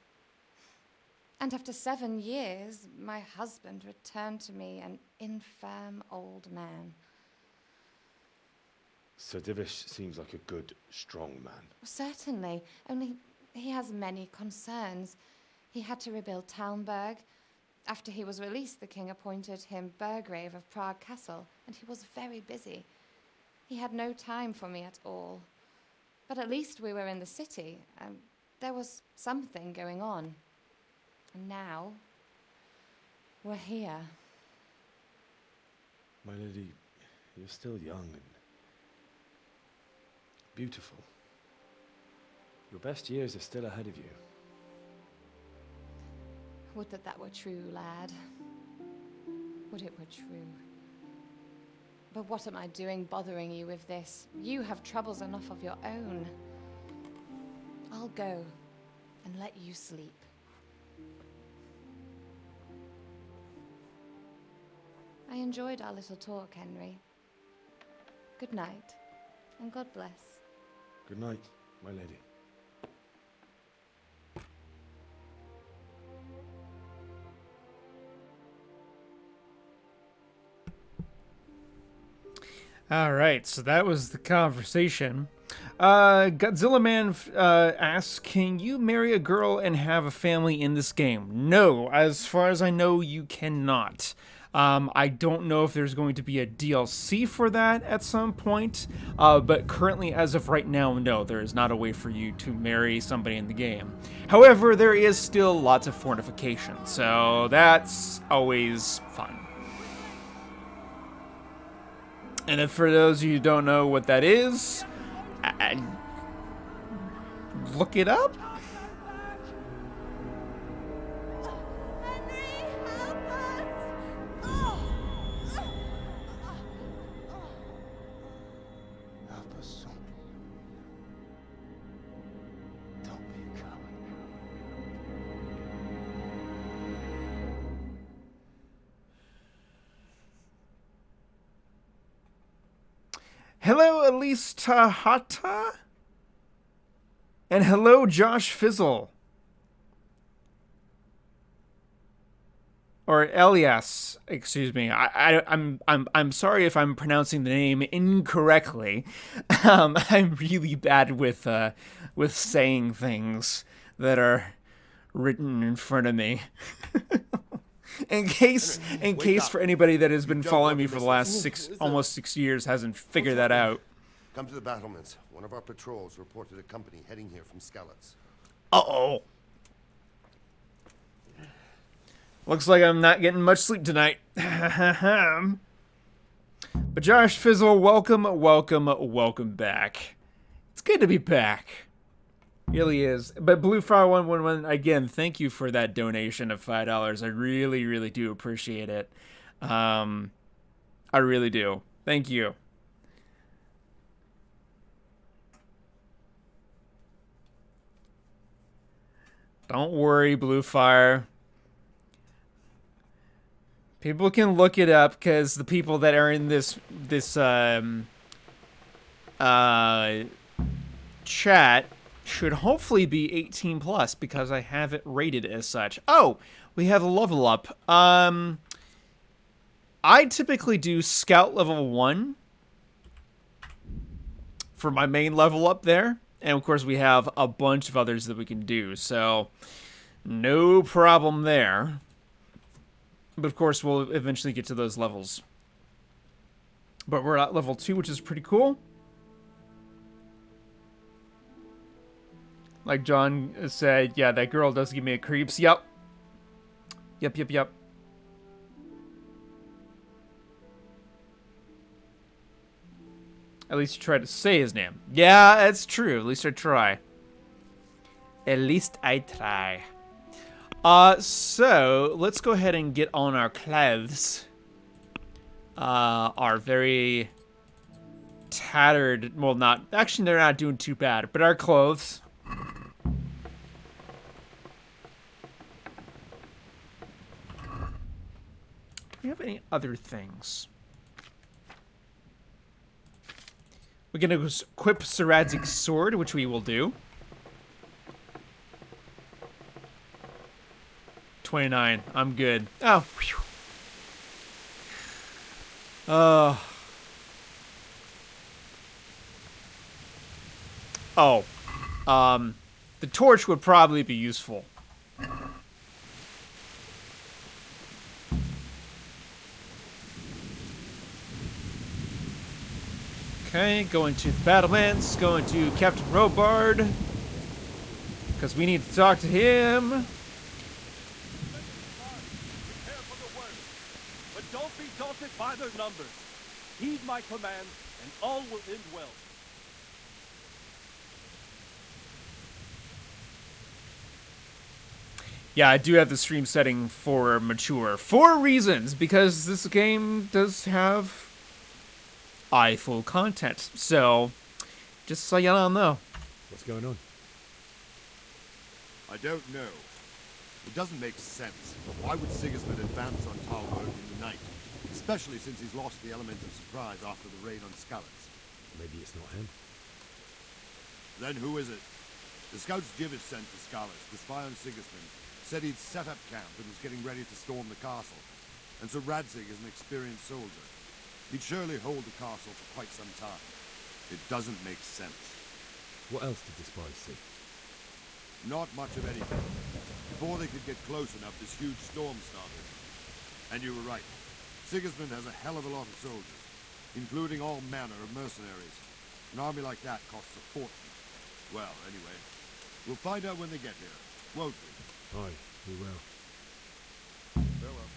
And after 7 years, my husband returned to me an infirm old man. Sir Divish seems like a good, strong man. Certainly, only he has many concerns. He had to rebuild Talmberg. After he was released, the king appointed him Burgrave of Prague Castle, and he was very busy. He had no time for me at all. But at least we were in the city, and there was something going on. And now, we're here. My lady, you're still young and beautiful. Your best years are still ahead of you. Would that that were true, lad. Would it were true. But what am I doing bothering you with this? You have troubles enough of your own. I'll go and let you sleep. I enjoyed our little talk, Henry. Good night, and God bless. Good night, my lady. All right, so that was the conversation. Godzilla Man asks, can you marry a girl and have a family in this game? No, as far as I know, you cannot. I don't know if there's going to be a DLC for that at some point, but currently, as of right now, no, there is not a way for you to marry somebody in the game. However, there is still lots of fortification, so that's always fun. And if for those of you who don't know what that is, look it up? Help us. Don't be a coward. Hello, Elise Tahata. And hello, Josh Fizzle. Or Elias, excuse me. I'm sorry if I'm pronouncing the name incorrectly. I'm really bad with saying things that are written in front of me. in case for anybody that has been following me for the last almost 6 years hasn't figured that out. Come to the battlements. One of our patrols reported a company heading here from Skalitz. Uh-oh. Looks like I'm not getting much sleep tonight. But Josh Fizzle, welcome back. It's good to be back. Really is. But Bluefire111, again, thank you for that donation of $5. I really, really do appreciate it. I really do. Thank you. Don't worry, Bluefire. People can look it up because the people that are in this chat should hopefully be 18 plus because I have it rated as such. Oh, we have a level up. I typically do Scout level 1 for my main level up there. And of course we have a bunch of others that we can do. So no problem there. But of course, we'll eventually get to those levels. But we're at level 2, which is pretty cool. Like John said, yeah, that girl does give me a creeps. Yep. Yep. At least you try to say his name. Yeah, that's true. At least I try. At least I try. So let's go ahead and get on our clothes. Our very tattered, well, not, actually they're not doing too bad, but our clothes. Do we have any other things? We're gonna equip Saradzik's sword, which we will do. 29. I'm good. Oh. The torch would probably be useful. Okay, going to the battlements, going to Captain Robard, because we need to talk to him. Don't be daunted by their numbers. Heed my command, and all will end well. Yeah, I do have the stream setting for mature. For reasons, because this game does have full content. So, just so y'all know. What's going on? I don't know. It doesn't make sense. Why would Sigismund advance on Talberg in the night? Especially since he's lost the element of surprise after the raid on Skalitz. Maybe it's not him. Then who is it? The scouts Jivish sent to Skalitz to spy on Sigismund said he'd set up camp and was getting ready to storm the castle. And so Radzig is an experienced soldier. He'd surely hold the castle for quite some time. It doesn't make sense. What else did the spies see? Not much of anything. Before they could get close enough, this huge storm started. And you were right. Sigismund has a hell of a lot of soldiers, including all manner of mercenaries. An army like that costs a fortune. Well, anyway, we'll find out when they get here, won't we? Aye, we will. Farewell.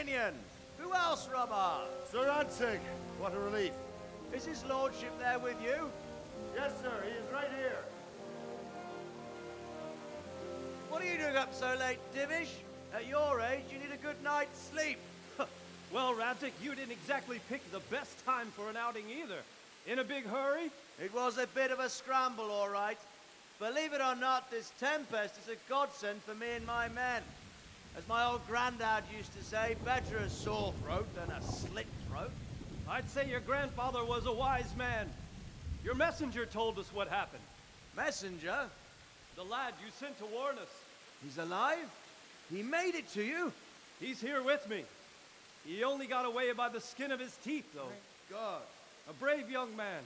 Fenian. Who else, Robber? Sir Ansig, what a relief. Is his lordship there with you? Yes, sir, he is right here. What are you doing up so late, Divish? At your age, you need a good night's sleep. Well, Radzik, you didn't exactly pick the best time for an outing either. In a big hurry? It was a bit of a scramble, all right. Believe it or not, this tempest is a godsend for me and my men. As my old granddad used to say, better a sore throat than a slit throat. I'd say your grandfather was a wise man. Your messenger told us what happened. Messenger? The lad you sent to warn us. He's alive? He made it to you? He's here with me. He only got away by the skin of his teeth, though. Thank God. A brave young man.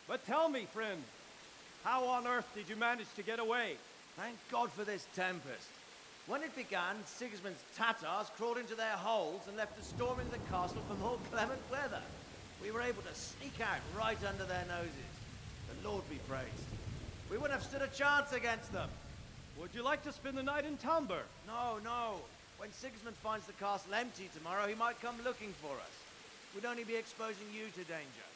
But tell me, friend, how on earth did you manage to get away? Thank God for this tempest. When it began, Sigismund's Tatars crawled into their holes and left us storming the castle for more clement weather. We were able to sneak out right under their noses. The Lord be praised. We wouldn't have stood a chance against them. Would you like to spend the night in Tamber? No, no. When Sigismund finds the castle empty tomorrow, he might come looking for us. We'd only be exposing you to danger.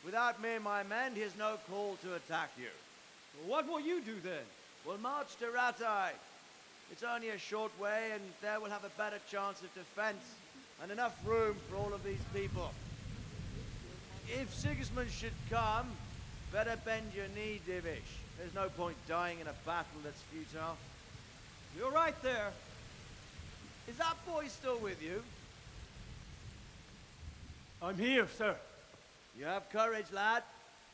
Without me and my men, he has no call to attack you. What will you do then? We'll march to Ratai. It's only a short way, and there we'll have a better chance of defense and enough room for all of these people. If Sigismund should come, better bend your knee, Divish. There's no point dying in a battle that's futile. You're right there. Is that boy still with you? I'm here, sir. You have courage, lad.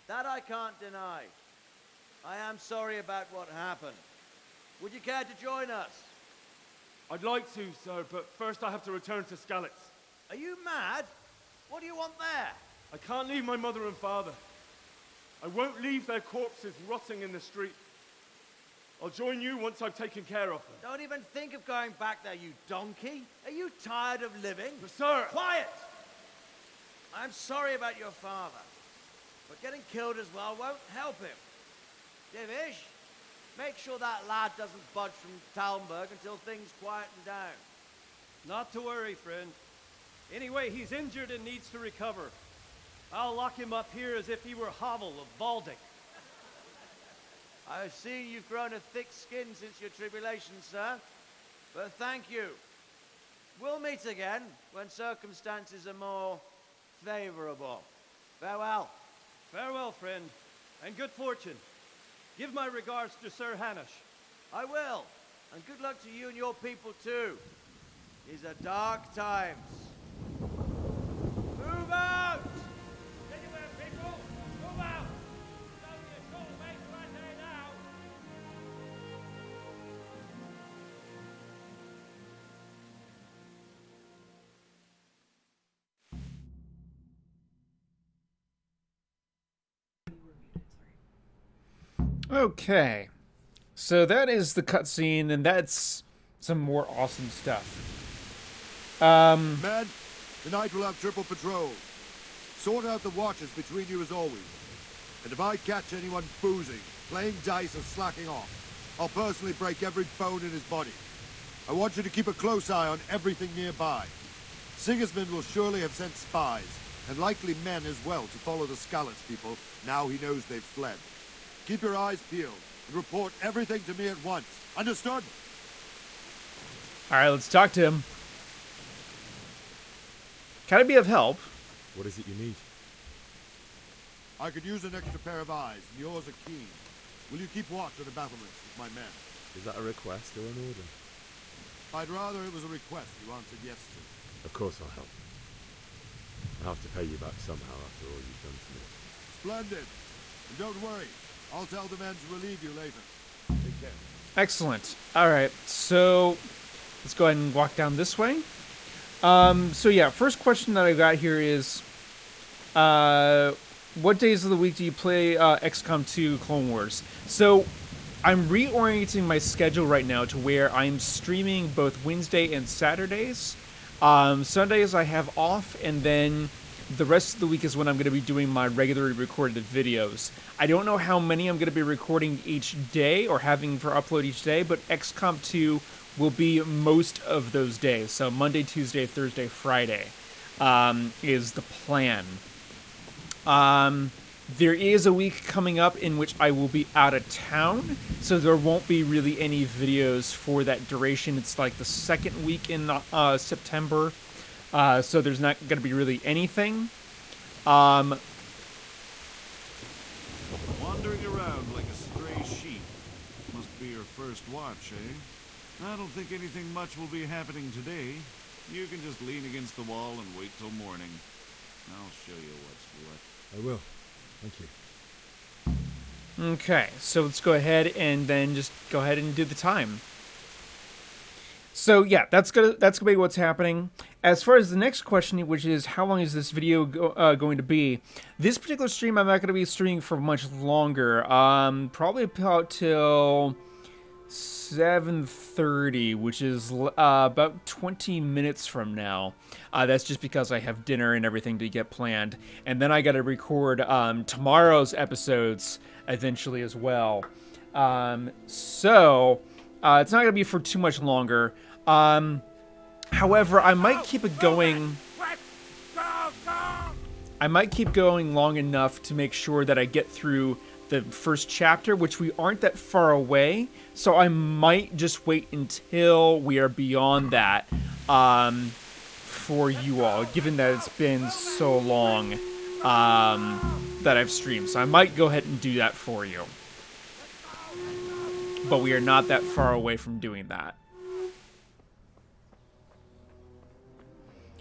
That I can't deny. I am sorry about what happened. Would you care to join us? I'd like to, sir, but first I have to return to Skalitz. Are you mad? What do you want there? I can't leave my mother and father. I won't leave their corpses rotting in the street. I'll join you once I've taken care of them. Don't even think of going back there, you donkey. Are you tired of living? But sir! Quiet! I'm sorry about your father, but getting killed as well won't help him. Divish, make sure that lad doesn't budge from Talmberg until things quieten down. Not to worry, friend. Anyway, he's injured and needs to recover. I'll lock him up here as if he were Havel of Baldic. I've seen you've grown a thick skin since your tribulation, sir. But thank you. We'll meet again when circumstances are more favorable. Farewell. Farewell, friend, and good fortune. Give my regards to Sir Hanush. I will. And good luck to you and your people, too. These are dark times. Move out! Anywhere, people! Move out! It's only a short way to Rattay now! Okay, so that is the cutscene, and that's some more awesome stuff. Men, tonight we'll have triple patrol. Sort out the watches between you as always. And if I catch anyone boozing, playing dice, or slacking off, I'll personally break every bone in his body. I want you to keep a close eye on everything nearby. Sigismund will surely have sent spies, and likely men as well, to follow the Skalitz people now he knows they've fled. Keep your eyes peeled, and report everything to me at once. Understood? Alright, let's talk to him. Can I be of help? What is it you need? I could use an extra pair of eyes, and yours are keen. Will you keep watch on the battlements with my men? Is that a request or an order? I'd rather it was a request you answered yes to. Of course I'll help. I'll have to pay you back somehow after all you've done for me. Splendid. And don't worry, I'll tell the men to relieve you later. Take care. Excellent. Alright, so let's go ahead and walk down this way. So yeah, first question that I got here is, what days of the week do you play XCOM 2 Clone Wars? So I'm reorienting my schedule right now to where I'm streaming both Wednesday and Saturdays. Sundays I have off, and then the rest of the week is when I'm going to be doing my regularly recorded videos. I don't know how many I'm going to be recording each day or having for upload each day, but XCOM 2 will be most of those days. So Monday, Tuesday, Thursday, Friday is the plan. There is a week coming up in which I will be out of town, so there won't be really any videos for that duration. It's like the second week in September, so there's not going to be really anything. Wandering around like a stray sheep. Must be your first watch, eh? I don't think anything much will be happening today. You can just lean against the wall and wait till morning. I'll show you what's what. I will. Thank you. Okay, so let's go ahead and then just go ahead and do the time. So yeah, that's gonna be what's happening. As far as the next question, which is how long is this video going to be? This particular stream, I'm not going to be streaming for much longer. Probably about till 7:30, which is about 20 minutes from now. That's just because I have dinner and everything to get planned, and then I got to record tomorrow's episodes eventually as well. So it's not going to be for too much longer. However, I might keep it going. I might keep going long enough to make sure that I get through the first chapter, which we aren't that far away. So I might just wait until we are beyond that for you all, given that it's been so long that I've streamed. So I might go ahead and do that for you. But we are not that far away from doing that.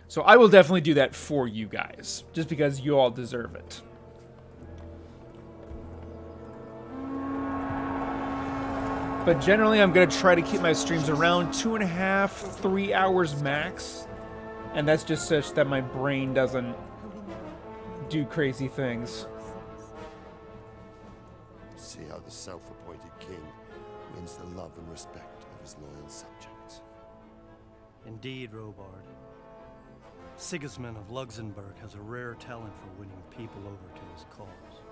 So I will definitely do that for you guys, just because you all deserve it. But generally, I'm going to try to keep my streams around 2.5, 3 hours max. And that's just such that my brain doesn't do crazy things. See how the self-appointed king wins the love and respect of his loyal subjects. Indeed, Robard. Sigismund of Luxembourg has a rare talent for winning people over to his cause.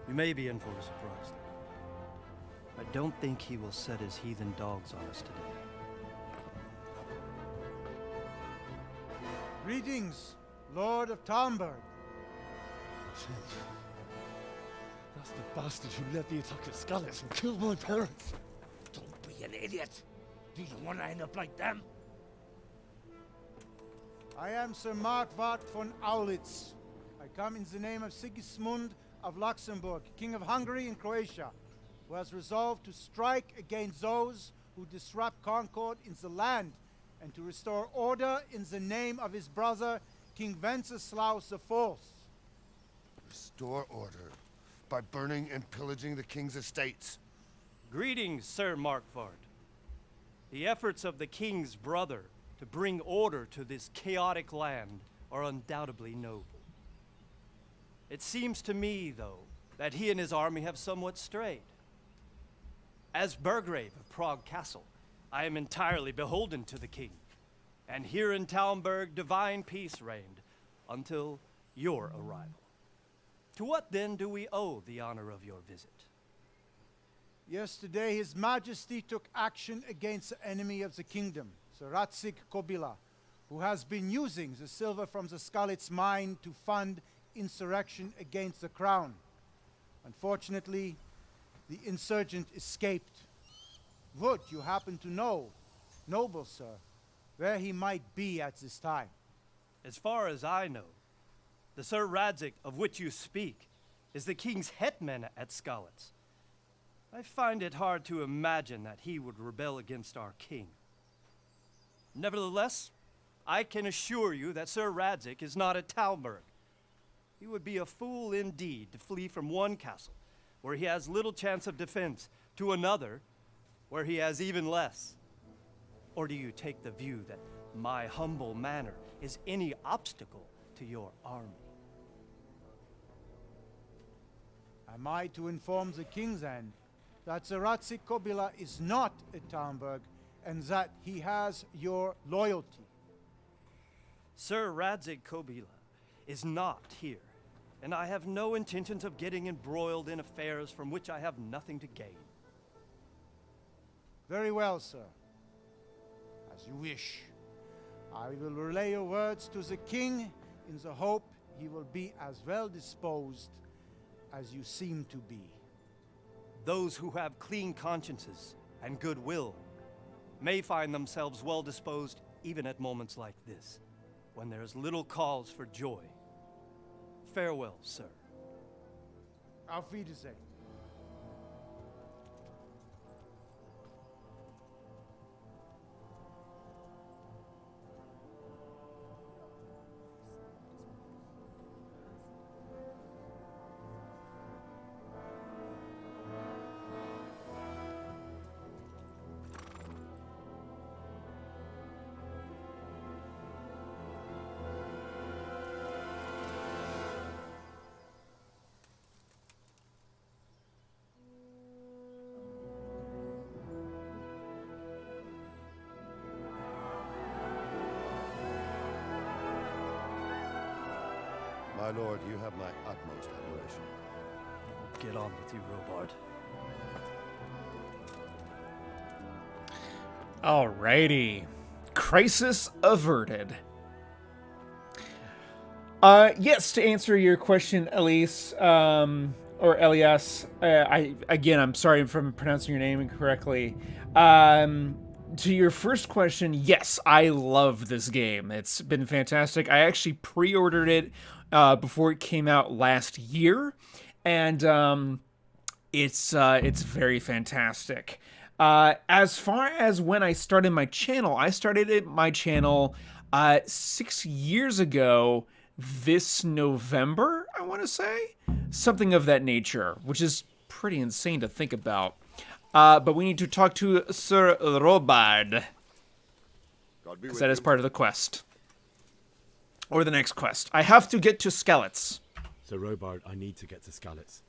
You may be in for a surprise. I don't think he will set his heathen dogs on us today. Greetings, Lord of Talmberg. That's the bastard who led the attack at Scallis and killed my parents. Don't be an idiot. Do you want to end up like them? I am Sir Markwart von Aulitz. I come in the name of Sigismund of Luxembourg, King of Hungary and Croatia, who has resolved to strike against those who disrupt concord in the land and to restore order in the name of his brother, King Wenceslaus IV. Restore order by burning and pillaging the king's estates. Greetings, Sir Markwart. The efforts of the king's brother to bring order to this chaotic land are undoubtedly noble. It seems to me, though, that he and his army have somewhat strayed. As Burgrave of Prague Castle, I am entirely beholden to the king, and here in Talmberg divine peace reigned until your arrival. To what then do we owe the honor of your visit? Yesterday, His Majesty took action against the enemy of the kingdom, Sir Ratzik Kobila, who has been using the silver from the Skalitz mine to fund insurrection against the crown. Unfortunately, the insurgent escaped. Would you happen to know, noble sir, where he might be at this time? As far as I know, the Sir Radzik of which you speak is the king's hetman at Skalitz. I find it hard to imagine that he would rebel against our king. Nevertheless, I can assure you that Sir Radzik is not at Talmberg. He would be a fool indeed to flee from one castle, where he has little chance of defense, to another, where he has even less. Or do you take the view that my humble manner is any obstacle to your army? Am I to inform the king then that Sir Ratzik Kobila is not at Talmberg and that he has your loyalty? Sir Radzik Kobila is not here, and I have no intentions of getting embroiled in affairs from which I have nothing to gain. Very well, sir. As you wish. I will relay your words to the king in the hope he will be as well disposed as you seem to be. Those who have clean consciences and goodwill may find themselves well disposed even at moments like this, when there is little cause for joy. Farewell, sir. Auf Wiedersehen. My lord, you have my utmost admiration. Get on with you, Robard. Alrighty. Crisis averted. Yes, to answer your question, Elise, or Elias, I'm sorry if I'm pronouncing your name incorrectly. To your first question, yes, I love this game. It's been fantastic. I actually pre-ordered it before it came out last year, and it's very fantastic. As far as when I started my channel, I started my channel 6 years ago this November, I want to say. Something of that nature, which is pretty insane to think about. But we need to talk to Sir Robard, because that is part of the quest. Or the next quest. I have to get to Skalitz. Sir Robard, I need to get to Skalitz.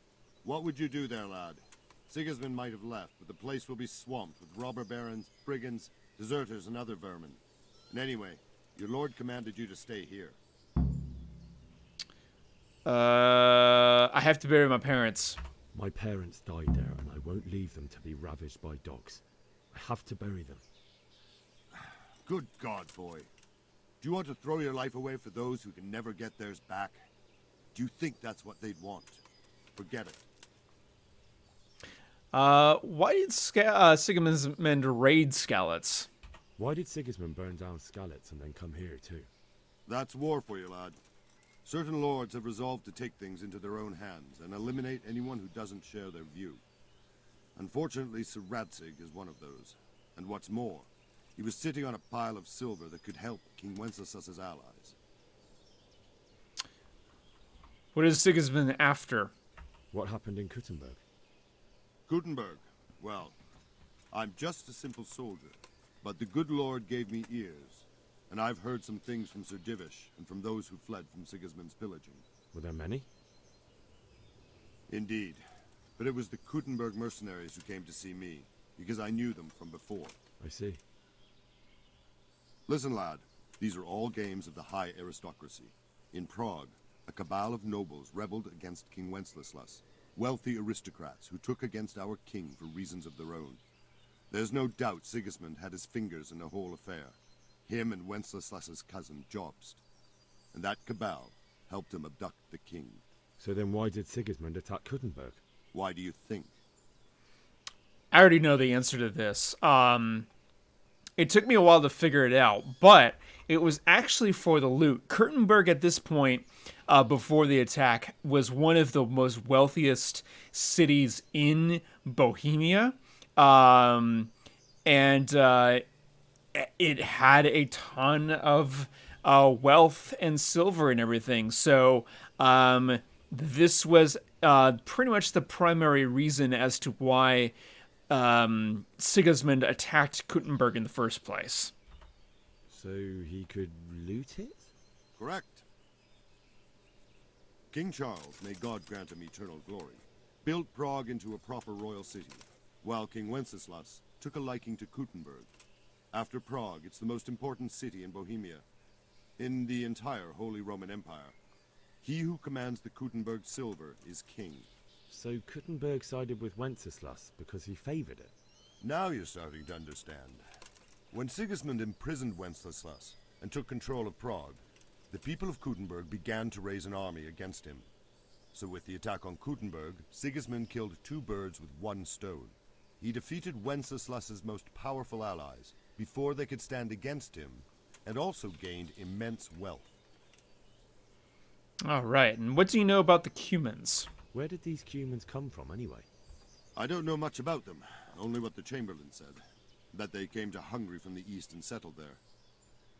What would you do there, lad? Sigismund might have left, but the place will be swamped with robber barons, brigands, deserters, and other vermin. And anyway, your lord commanded you to stay here. I have to bury my parents. My parents died there, and I won't leave them to be ravaged by dogs. I have to bury them. Good God, boy. Do you want to throw your life away for those who can never get theirs back? Do you think that's what they'd want? Forget it. Why did Sigismund raid Skalitz? Why did Sigismund burn down Skalitz and then come here too? That's war for you, lad. Certain lords have resolved to take things into their own hands and eliminate anyone who doesn't share their view. Unfortunately, Sir Radzig is one of those. And what's more, he was sitting on a pile of silver that could help King Wenceslas's allies. What is Sigismund after? What happened in Kuttenberg? Kuttenberg? Well, I'm just a simple soldier, but the good Lord gave me ears, and I've heard some things from Sir Divish and from those who fled from Sigismund's pillaging. Were there many? Indeed, but it was the Kuttenberg mercenaries who came to see me, because I knew them from before. I see. Listen, lad, these are all games of the high aristocracy. In Prague, a cabal of nobles rebelled against King Wenceslas, wealthy aristocrats who took against our king for reasons of their own. There's no doubt Sigismund had his fingers in the whole affair. Him and Wenceslas's cousin, Jobst. And that cabal helped him abduct the king. So then why did Sigismund attack Kuttenberg? Why do you think? I already know the answer to this. It took me a while to figure it out, but it was actually for the loot. Kuttenberg at this point, before the attack, was one of the most wealthiest cities in Bohemia. And it had a ton of wealth and silver and everything. So this was pretty much the primary reason as to why Sigismund attacked Kuttenberg in the first place. So he could loot it? Correct. King Charles, may God grant him eternal glory, built Prague into a proper royal city, while King Wenceslas took a liking to Kuttenberg. After Prague, it's the most important city in Bohemia, in the entire Holy Roman Empire. He who commands the Kuttenberg silver is king. So Kuttenberg sided with Wenceslas because he favored it? Now you're starting to understand. When Sigismund imprisoned Wenceslas and took control of Prague, the people of Kuttenberg began to raise an army against him. So with the attack on Kuttenberg, Sigismund killed 2 birds with 1 stone. He defeated Wenceslas's most powerful allies before they could stand against him, and also gained immense wealth. All right, and what do you know about the Cumans? Where did these Cumans come from, anyway? I don't know much about them, only what the Chamberlain said. That they came to Hungary from the east and settled there.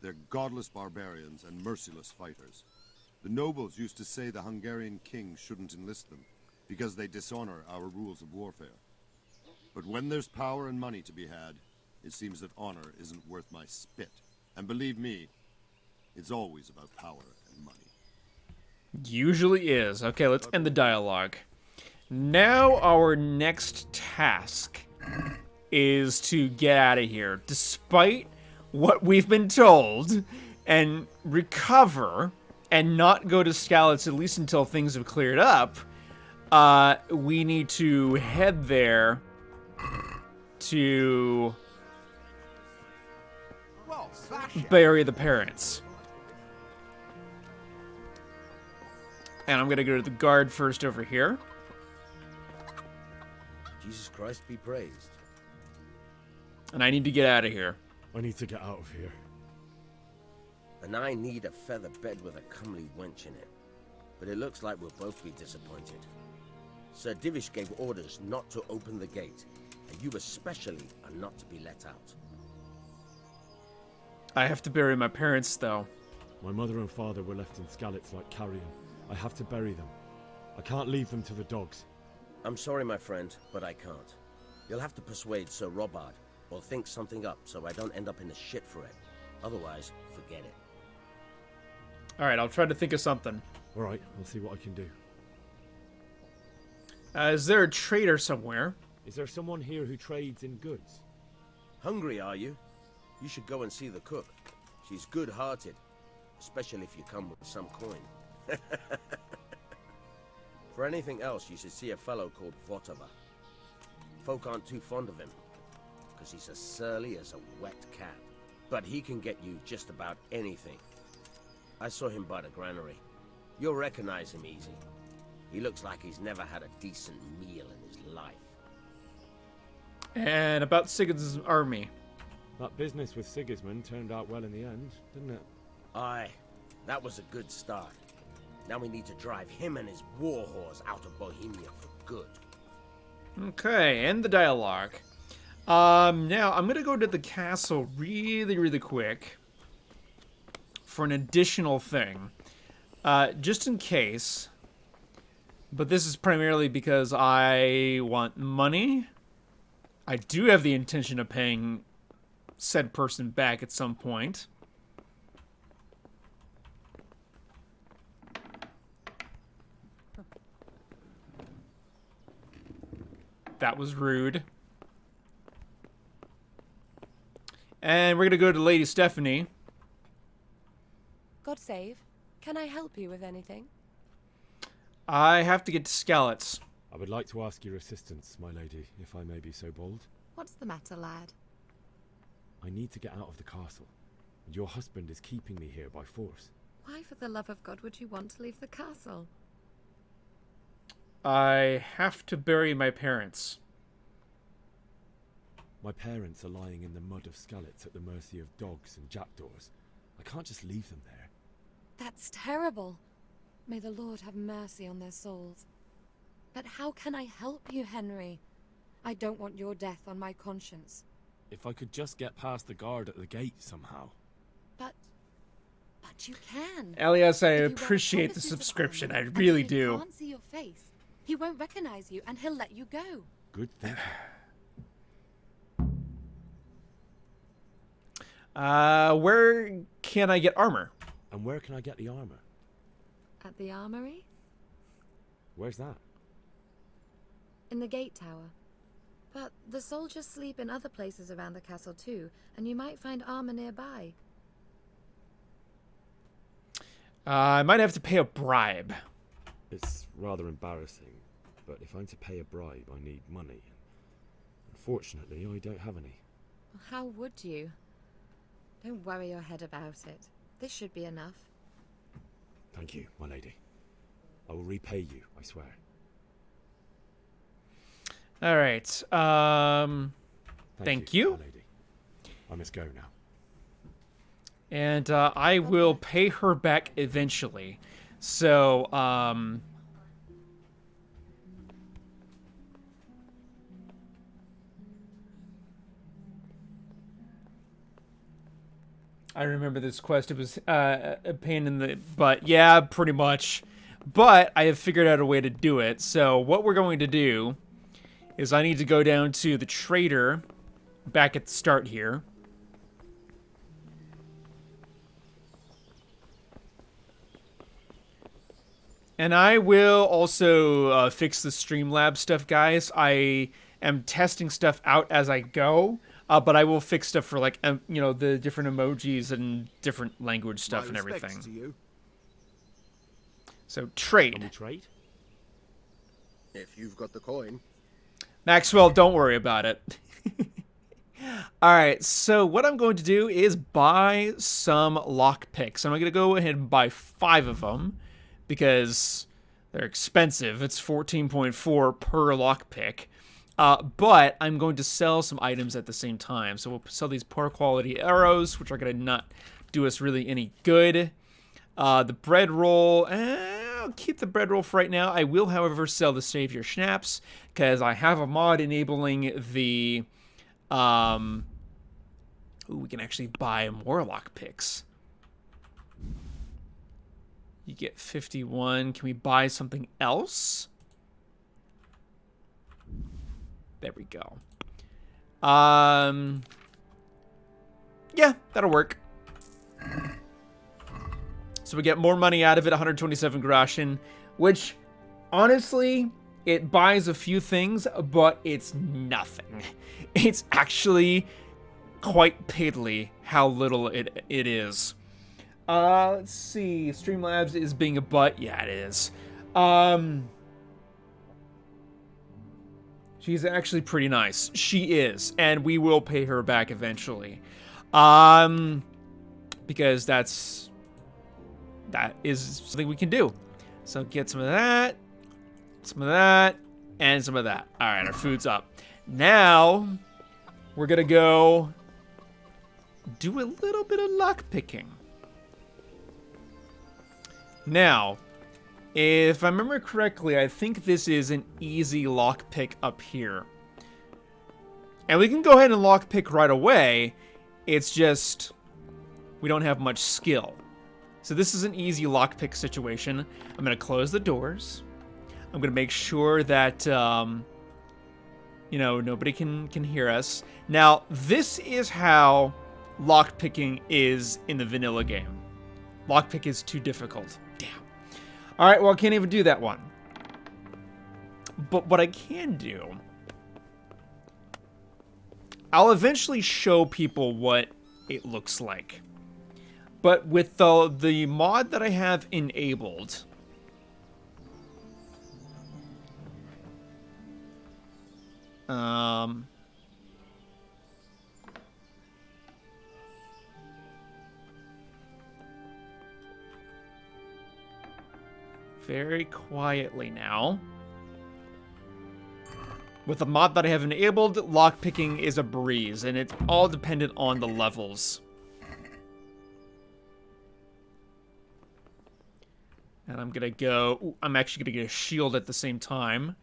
They're godless barbarians and merciless fighters. The nobles used to say the Hungarian king shouldn't enlist them, because they dishonor our rules of warfare. But when there's power and money to be had, it seems that honor isn't worth my spit. And believe me, it's always about power and money. Usually is. Okay, let's end the dialogue. Now our next task is to get out of here, despite what we've been told, and recover and not go to Skalitz at least until things have cleared up. We need to head there to bury the parents. And I'm gonna go to the guard first over here. Jesus Christ be praised. And I need to get out of here. I need to get out of here. And I need a feather bed with a comely wench in it. But it looks like we'll both be disappointed. Sir Divish gave orders not to open the gate, and you especially are not to be let out. I have to bury my parents, though. My mother and father were left in Skalitz like carrion. I have to bury them. I can't leave them to the dogs. I'm sorry, my friend, but I can't. You'll have to persuade Sir Robard, or think something up so I don't end up in the shit for it. Otherwise, forget it. Alright, I'll try to think of something. Alright, I'll see what I can do. Is there a trader somewhere? Is there someone here who trades in goods? Hungry, are you? You should go and see the cook. She's good-hearted, especially if you come with some coin. For anything else, you should see a fellow called Votava. Folk aren't too fond of him, because he's as surly as a wet cat. But he can get you just about anything. I saw him by the granary. You'll recognize him easy. He looks like he's never had a decent meal in his life. And about Sigismund's army. That business with Sigismund turned out well in the end, didn't it? Aye, that was a good start. Now we need to drive him and his war whores out of Bohemia for good. Okay, end the dialogue. Now I'm gonna go to the castle really quick for an additional thing, just in case. But this is primarily because I want money. I do have the intention of paying said person back at some point. That was rude. And we're gonna go to Lady Stephanie. God save. Can I help you with anything? I have to get to Skalitz. I would like to ask your assistance, my lady, if I may be so bold. What's the matter, lad? I need to get out of the castle, and your husband is keeping me here by force. Why, for the love of God, would you want to leave the castle? I have to bury my parents. My parents are lying in the mud of Skalitz at the mercy of dogs and jackdaws. I can't just leave them there. That's terrible. May the Lord have mercy on their souls. But how can I help you, Henry? I don't want your death on my conscience. If I could just get past the guard at the gate somehow. But you can. Elias, I If you wear appreciate the promises of subscription. honor I and really he do. can't see your face. He won't recognize you, and he'll let you go. Good thinking. Where can I get armor? And where can I get the armor? At the armory? Where's that? In the gate tower. But the soldiers sleep in other places around the castle too, and you might find armor nearby. I might have to pay a bribe. It's rather embarrassing, but if I'm to pay a bribe, I need money. Unfortunately, I don't have any. How would you? Don't worry your head about it. This should be enough. Thank you, my lady. I will repay you, I swear. All right. Thank you. My lady. I must go now. And I will pay her back eventually. So, I remember this quest. It was a pain in the butt. Yeah, pretty much. But I have figured out a way to do it. So what we're going to do is I need to go down to the trader back at the start here. And I will also fix the Streamlabs stuff, guys. I am testing stuff out as I go, but I will fix stuff for, like, you know, the different emojis and different language stuff and everything. To you. So, trade. Can we trade? If you've got the coin. Maxwell, don't worry about it. Alright, so what I'm going to do is buy some lockpicks. I'm going to go ahead and buy 5 of them, because they're expensive. It's 14.4 per lockpick. But I'm going to sell some items at the same time. So we'll sell these poor quality arrows, which are going to not do us really any good. The bread roll, I'll keep the bread roll for right now. I will, however, sell the Save Your Schnapps, because I have a mod enabling the... ooh, we can actually buy more lockpicks. You get 51. Can we buy something else? There we go. Yeah, that'll work. So we get more money out of it, 127 Groschen, which, honestly, it buys a few things, but it's nothing. It's actually quite piddly how little it is. Let's see. Streamlabs is being a butt. Yeah, it is. She's actually pretty nice. She is, and we will pay her back eventually. Because that is something we can do. So get some of that, and some of that. All right, our food's up. Now we're gonna go do a little bit of lock picking. Now, if I remember correctly, I think this is an easy lockpick up here. And we can go ahead and lockpick right away. It's just we don't have much skill. So this is an easy lockpick situation. I'm going to close the doors. I'm going to make sure that, you know, nobody can hear us. Now, this is how lockpicking is in the vanilla game. Lockpick is too difficult. Damn. All right, well, I can't even do that one. But what I can do, I'll eventually show people what it looks like. But with the mod that I have enabled, very quietly now. With the mod that I have enabled, lockpicking is a breeze, and it's all dependent on the levels. And I'm gonna go... Ooh, I'm actually gonna get a shield at the same time.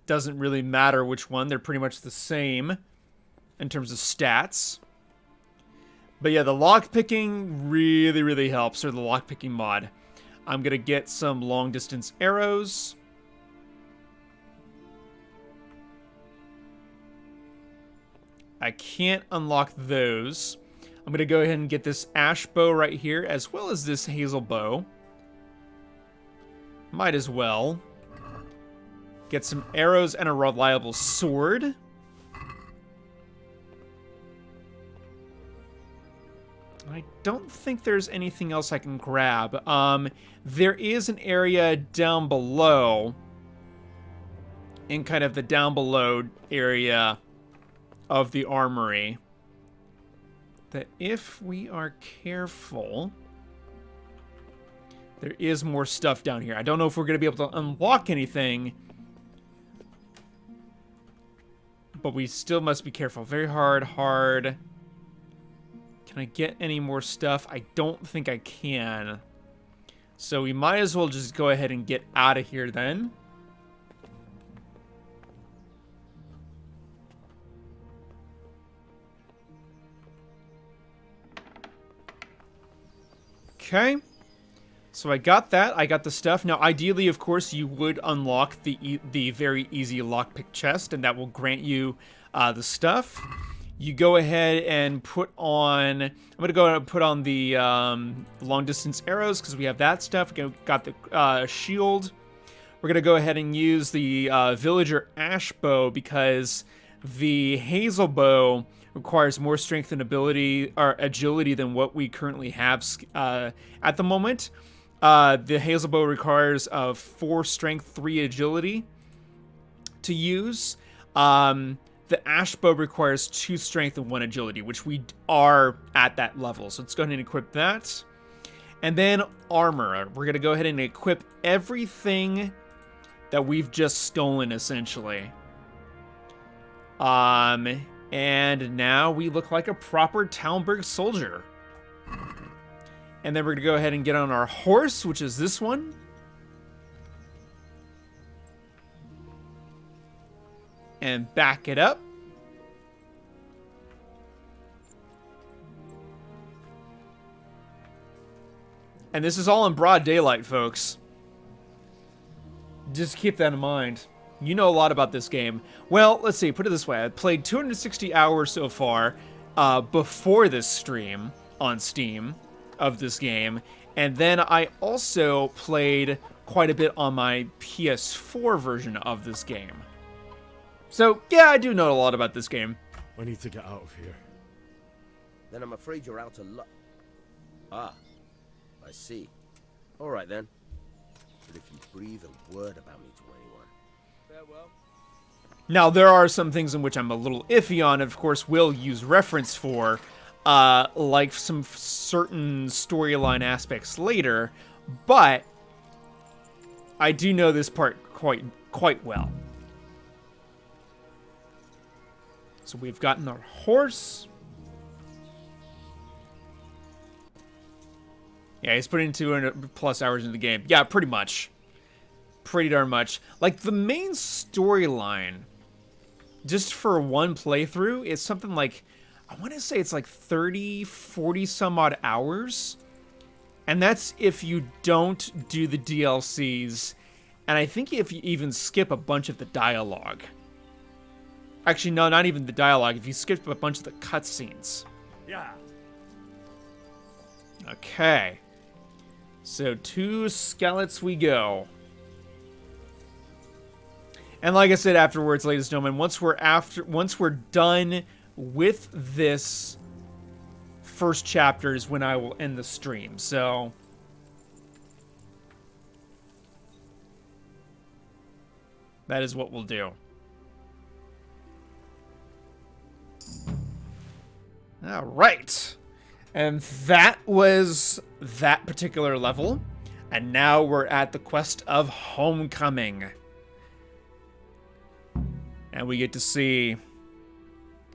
Doesn't really matter which one. They're pretty much the same in terms of stats. But yeah, the lockpicking really, really helps, or the lockpicking mod. I'm gonna get some long-distance arrows. I can't unlock those. I'm gonna go ahead and get this ash bow right here, as well as this hazel bow. Might as well. Get some arrows and a reliable sword. I don't think there's anything else I can grab. There is an area down below in kind of the down below area of the armory. That if we are careful, there is more stuff down here. I don't know if we're going to be able to unlock anything, but we still must be careful. Very hard. Can I get any more stuff? I don't think I can. So we might as well just go ahead and get out of here then. Okay. So I got that. I got the stuff. Now, ideally, of course, you would unlock the very easy lockpick chest, and that will grant you the stuff. You go ahead and put on... I'm going to go and put on the long-distance arrows, because we have that stuff. We got the shield. We're going to go ahead and use the villager ash bow, because the hazel bow requires more strength and ability or agility than what we currently have at the moment. The hazel bow requires 4 strength, 3 agility to use. The ash bow requires 2 strength and 1 agility, which we are at that level. So let's go ahead and equip that. And then armor. We're going to go ahead and equip everything that we've just stolen, essentially. And now we look like a proper Talmberg soldier. And then we're going to go ahead and get on our horse, which is this one. And back it up. And this is all in broad daylight, folks. Just keep that in mind. You know a lot about this game. Well, let's see, put it this way. I played 260 hours so far before this stream on Steam of this game. And then I also played quite a bit on my PS4 version of this game. So, yeah, I do know a lot about this game. I need to get out of here. Then I'm afraid you're out of luck. Ah, I see. All right, then. But if you breathe a word about me to anyone... Farewell. Now, there are some things in which I'm a little iffy on, of course, will use reference for, like some certain storyline aspects later, but I do know this part quite well. So we've gotten our horse. Yeah, he's putting 200 plus hours into the game. Yeah, pretty much. Pretty darn much. Like, the main storyline, just for one playthrough, is something like, I want to say it's like 30, 40 some odd hours. And that's if you don't do the DLCs. And I think if you even skip a bunch of the dialogue. Actually, no, not even the dialogue. If you skip a bunch of the cutscenes. Yeah. Okay. So 2 skeleton we go. And like I said afterwards, ladies and gentlemen, once we're done with this first chapter is when I will end the stream. So that is what we'll do. All right. And that was that particular level. And now we're at the quest of Homecoming. And we get to see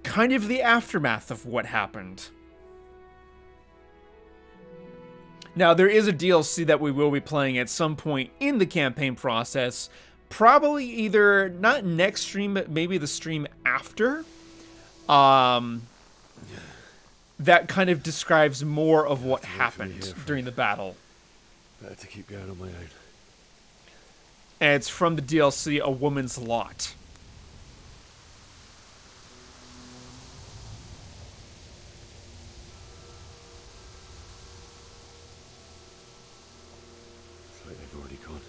kind of the aftermath of what happened. Now, there is a DLC that we will be playing at some point in the campaign process. Probably either, not next stream, but maybe the stream after. That kind of describes more of what happened during the battle. Better to keep going on my own. And it's from the DLC A Woman's Lot. It's like they've already gone.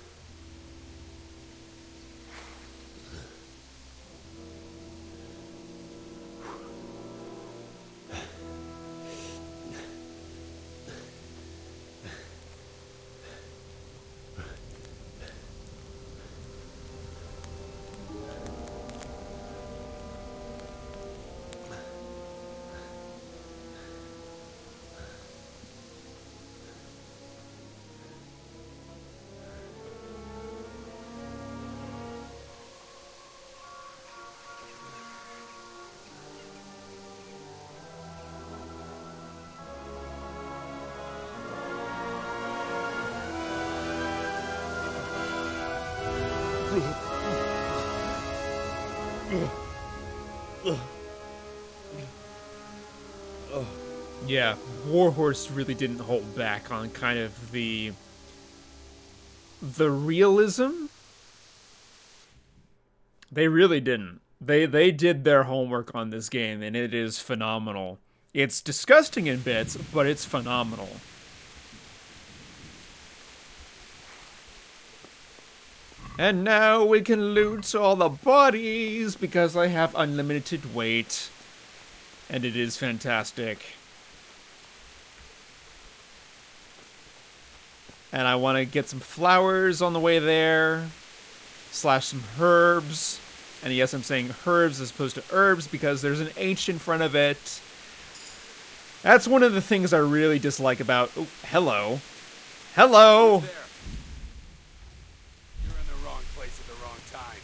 Yeah, Warhorse really didn't hold back on kind of the realism. They really didn't. They did their homework on this game, and it is phenomenal. It's disgusting in bits, but it's phenomenal. And now we can loot all the bodies because I have unlimited weight. And it is fantastic. And I want to get some flowers on the way there. Slash some herbs. And yes, I'm saying herbs as opposed to herbs because there's an H in front of it. That's one of the things I really dislike about... Oh, hello. Hello! You're in the wrong place at the wrong time.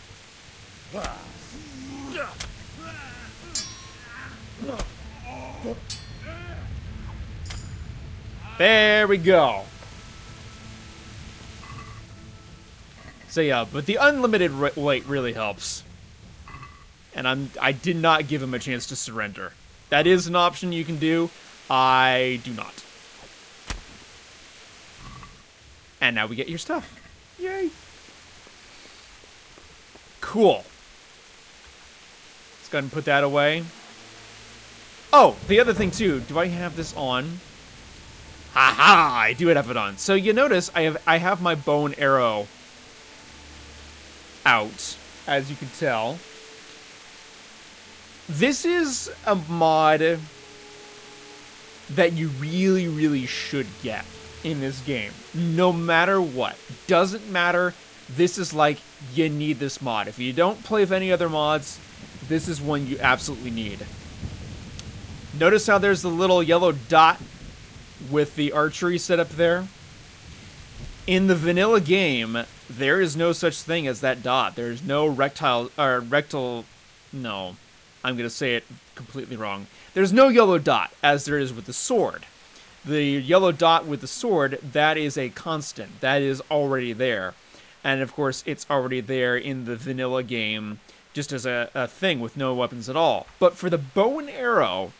There we go. So yeah, but the unlimited weight really helps. And I did not give him a chance to surrender. That is an option you can do. I do not. And now we get your stuff. Yay. Cool. Let's go ahead and put that away. Oh, the other thing too. Do I have this on? Haha, I do have it on. So you notice I have my bow and arrow out, as you can tell. This is a mod that you really, really should get in this game. No matter what. Doesn't matter. This is like, you need this mod. If you don't play with any other mods, this is one you absolutely need. Notice how there's the little yellow dot with the archery set up there? In the vanilla game, there is no such thing as that dot. There's no rectal... No. I'm going to say it completely wrong. There's no yellow dot, as there is with the sword. The yellow dot with the sword, that is a constant. That is already there. And of course, it's already there in the vanilla game, just as a thing with no weapons at all. But for the bow and arrow,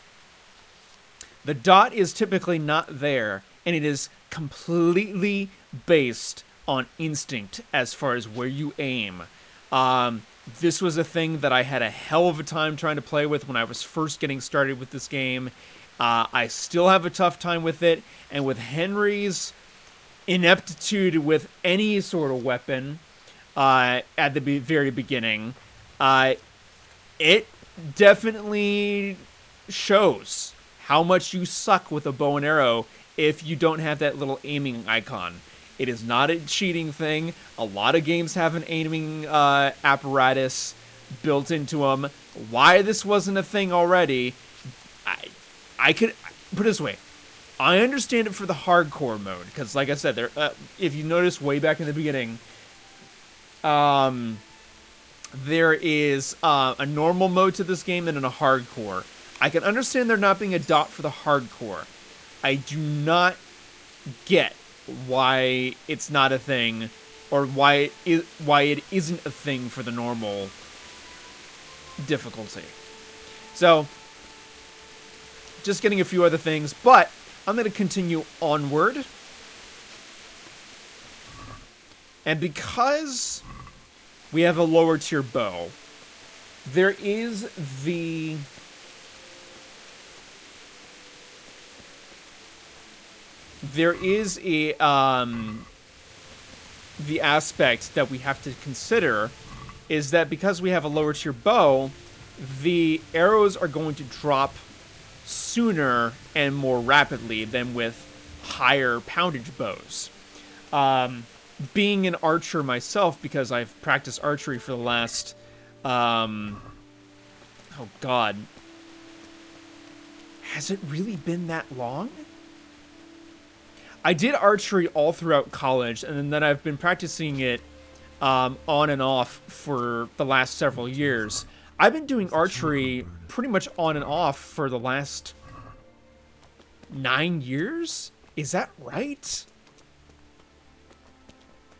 the dot is typically not there, and it is completely based on instinct as far as where you aim. This was a thing that I had a hell of a time trying to play with when I was first getting started with this game. I still have a tough time with it, and with Henry's ineptitude with any sort of weapon at the very beginning, it definitely shows how much you suck with a bow and arrow if you don't have that little aiming icon. It is not a cheating thing. A lot of games have an aiming apparatus built into them. Why this wasn't a thing already, I could put it this way. I understand it for the hardcore mode, because like I said, there. If you notice way back in the beginning, there is a normal mode to this game and then a hardcore. I can understand there not being a dot for the hardcore. I do not get why it's not a thing, or why it isn't a thing for the normal difficulty. So, just getting a few other things, but I'm going to continue onward. And because we have a lower tier bow, there is the the aspect that we have to consider is that because we have a lower tier bow, the arrows are going to drop sooner and more rapidly than with higher poundage bows. Being an archer myself, because I've practiced archery for the last, oh god, has it really been that long? I did archery all throughout college, and then I've been practicing it on and off for the last several years. I've been doing archery pretty much on and off for the last 9 years? Is that right?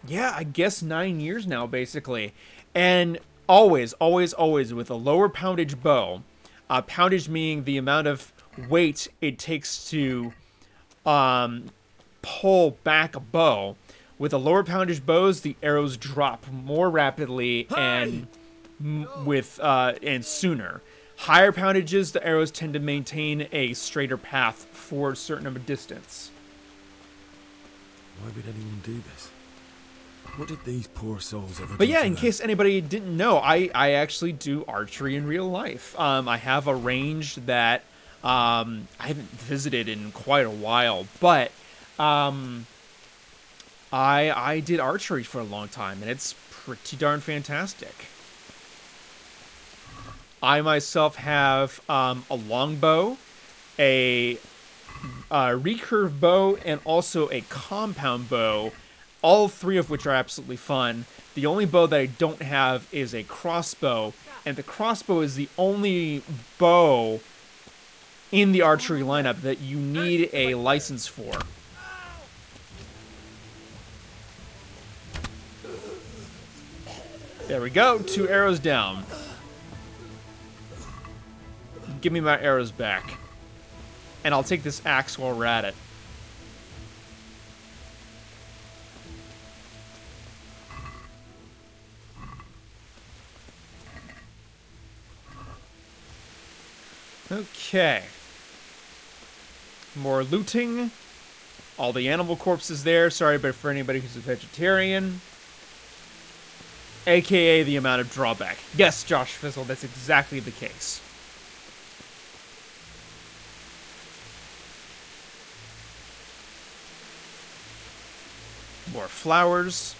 Yeah, I guess 9 years now, basically. And always with a lower poundage bow, poundage meaning the amount of weight it takes to pull back a bow. With the lower poundage bows, the arrows drop more rapidly and sooner. Higher poundages, the arrows tend to maintain a straighter path for a certain amount of distance. Why would anyone do this? What did these poor souls ever do? But yeah, to in them? case anybody didn't know, I actually do archery in real life. I have a range that I haven't visited in quite a while, but I did archery for a long time, and it's pretty darn fantastic. I myself have a longbow, a recurve bow, and also a compound bow, all three of which are absolutely fun. The only bow that I don't have is a crossbow, and the crossbow is the only bow in the archery lineup that you need a license for. There we go, 2 arrows down. Give me my arrows back. And I'll take this axe while we're at it. Okay. More looting. All the animal corpses there. Sorry, but for anybody who's a vegetarian. AKA the amount of drawback. Yes, Josh Fizzle, that's exactly the case. More flowers.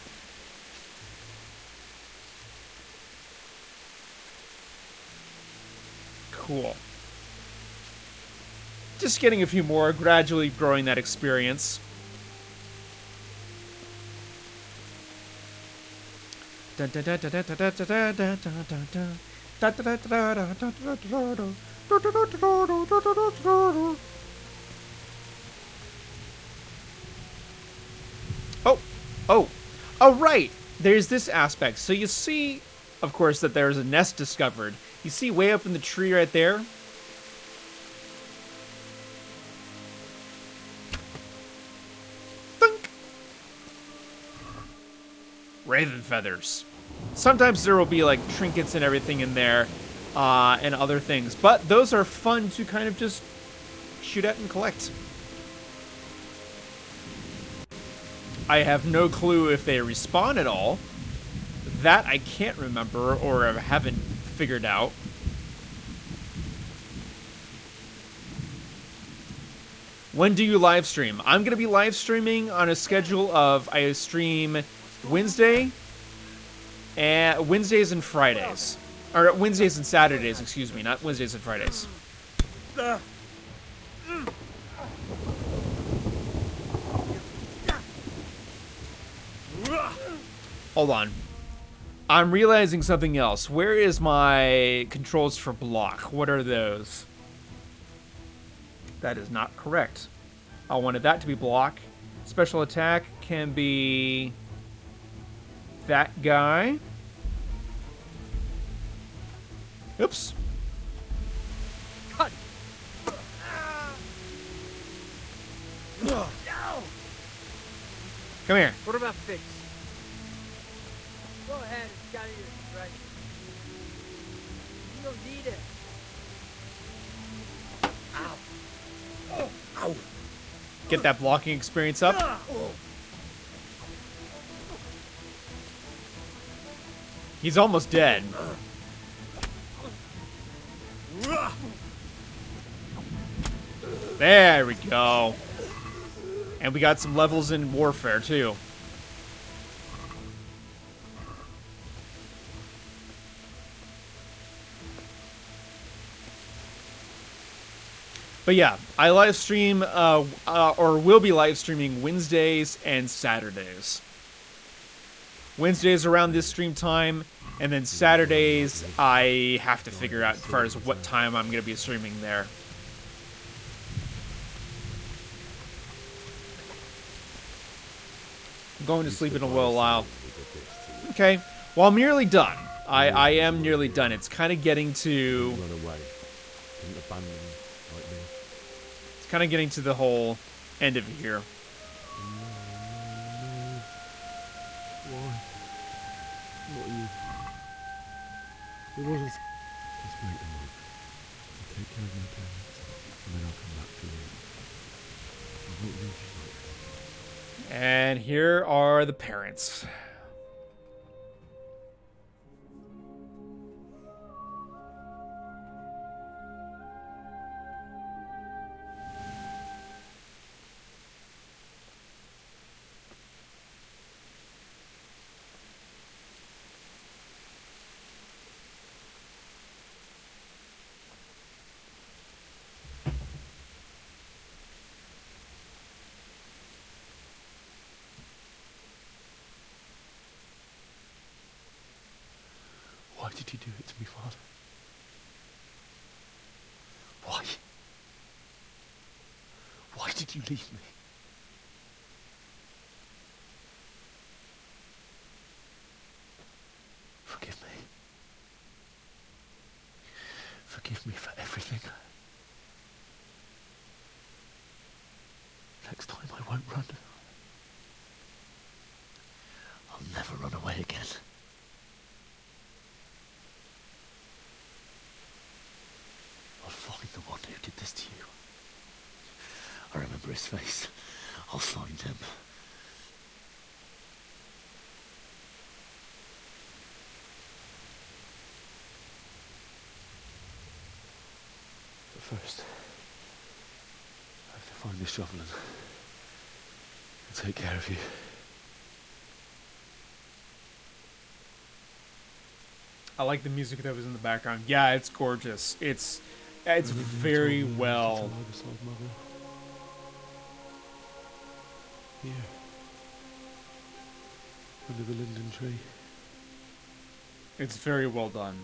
Cool. Just getting a few more, gradually growing that experience. Oh, right. There's this aspect. So you see, of course, that there's a nest discovered. You see way up in the tree right there? Thunk. Raven feathers. Sometimes there will be like trinkets and everything in there, and other things. But those are fun to kind of just shoot at and collect. I have no clue if they respawn at all. That I can't remember or haven't figured out. When do you live stream? I'm going to be live streaming on a schedule of I stream Wednesdays and Fridays. Or Wednesdays and Saturdays, excuse me, not Wednesdays and Fridays. Hold on. I'm realizing something else. Where is my controls for block? What are those? That is not correct. I wanted that to be block. Special attack can be that guy. Oops. Cut. No. Come here. What about fix? Go ahead and scatter your strength. You don't need it. Ow. Oh. Ow. Get that blocking experience up. He's almost dead. There we go. And we got some levels in warfare too. But yeah, I live stream, or will be live streaming Wednesdays and Saturdays. Wednesdays around this stream time, and then Saturdays I have to figure out as far as what time I'm going to be streaming there. I'm going to sleep in a little while. Okay, well I'm nearly done. I am nearly done. It's kind of getting to... Run away. Didn't abandon me like me. Kind of getting to the whole end of it here. Why? Not you. It wasn't. Just wait a moment. I'll take care of my parents, and then I'll come back for you. I won't leave you like this. And here are the parents. Why did you do it to me, Father? Why? Why did you leave me? Forgive me. Forgive me for everything. Next time I won't run. I'll never run away again. I'll find the one who did this to you. I remember his face. I'll find him. But first, I have to find this shovel and take care of you. I like the music that was in the background. Yeah, it's gorgeous. It's very well. Here. Under the linden tree. It's very well done.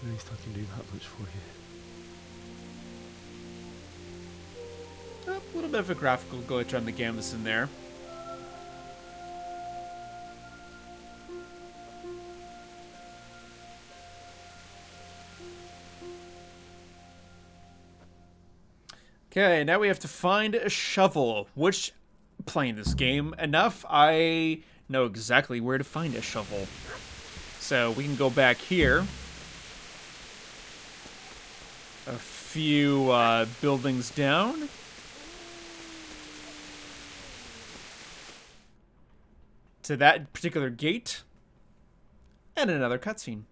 At least I can do that much for you. A little bit of a graphical glitch on the canvas in there. Okay, now we have to find a shovel, which, playing this game enough, I know exactly where to find a shovel. So we can go back here. A few buildings down. To that particular gate. And another cutscene.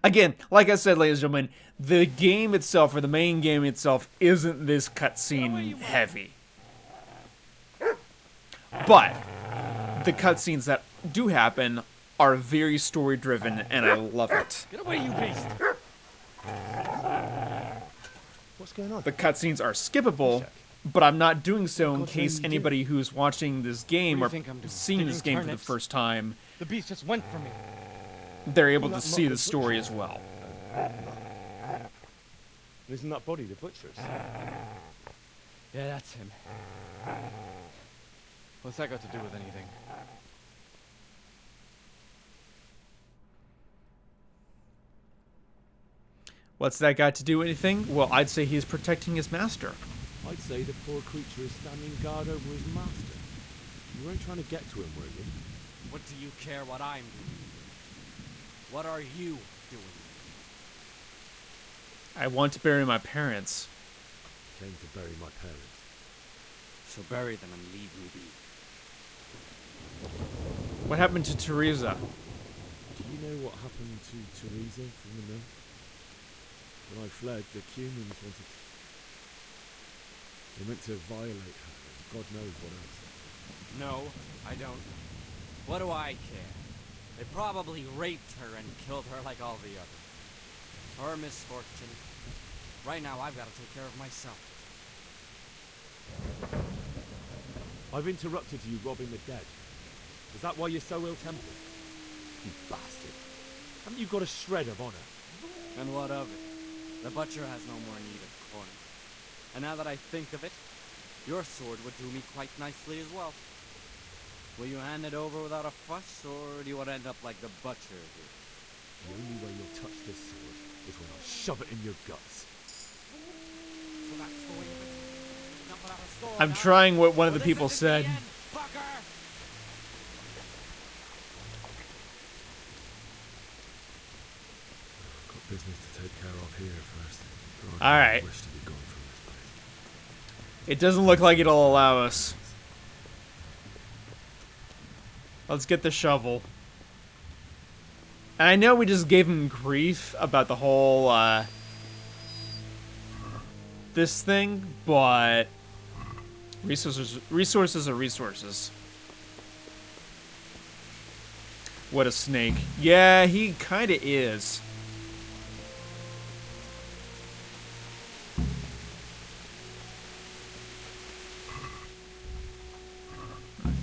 Again, like I said, ladies and gentlemen, the game itself, or the main game itself, isn't this cutscene heavy. But the cutscenes that do happen are very story driven, and I love it. Get away, you beast! What's going on? The cutscenes are skippable, but I'm not doing so in case anybody who's watching this game or seeing this game for the first time, The beast just went for me. they're able to see the story as well. Isn't that body the butcher's? Yeah, that's him. What's that got to do with anything? What's that got to do with anything? Well, I'd say he's protecting his master. I'd say the poor creature is standing guard over his master. You weren't trying to get to him, were you? What do you care what I'm doing? What are you doing? I want to bury my parents. Came to bury my parents. So bury them and leave me be. What happened to Teresa? Do you know what happened to Teresa from the mill? When I fled, the humans wanted to... They meant to violate her, and God knows what else. No, I don't. What do I care? They probably raped her and killed her like all the others. Her misfortune. Right now, I've got to take care of myself. I've interrupted you robbing the dead. Is that why you're so ill-tempered? You bastard. Haven't you got a shred of honor? And what of it? The butcher has no more need of corn. And now that I think of it, your sword would do me quite nicely as well. Will you hand it over without a fuss, or do you want to end up like the butcher did? The only way you'll touch this sword is when I shove it in your guts. I'm trying what one of the people said. Got business to take care of here first. All right. Wish to be gone from this place. It doesn't look like it'll allow us. Let's get the shovel. And I know we just gave him grief about the whole, this thing, but resources are resources. What a snake. Yeah, he kind of is.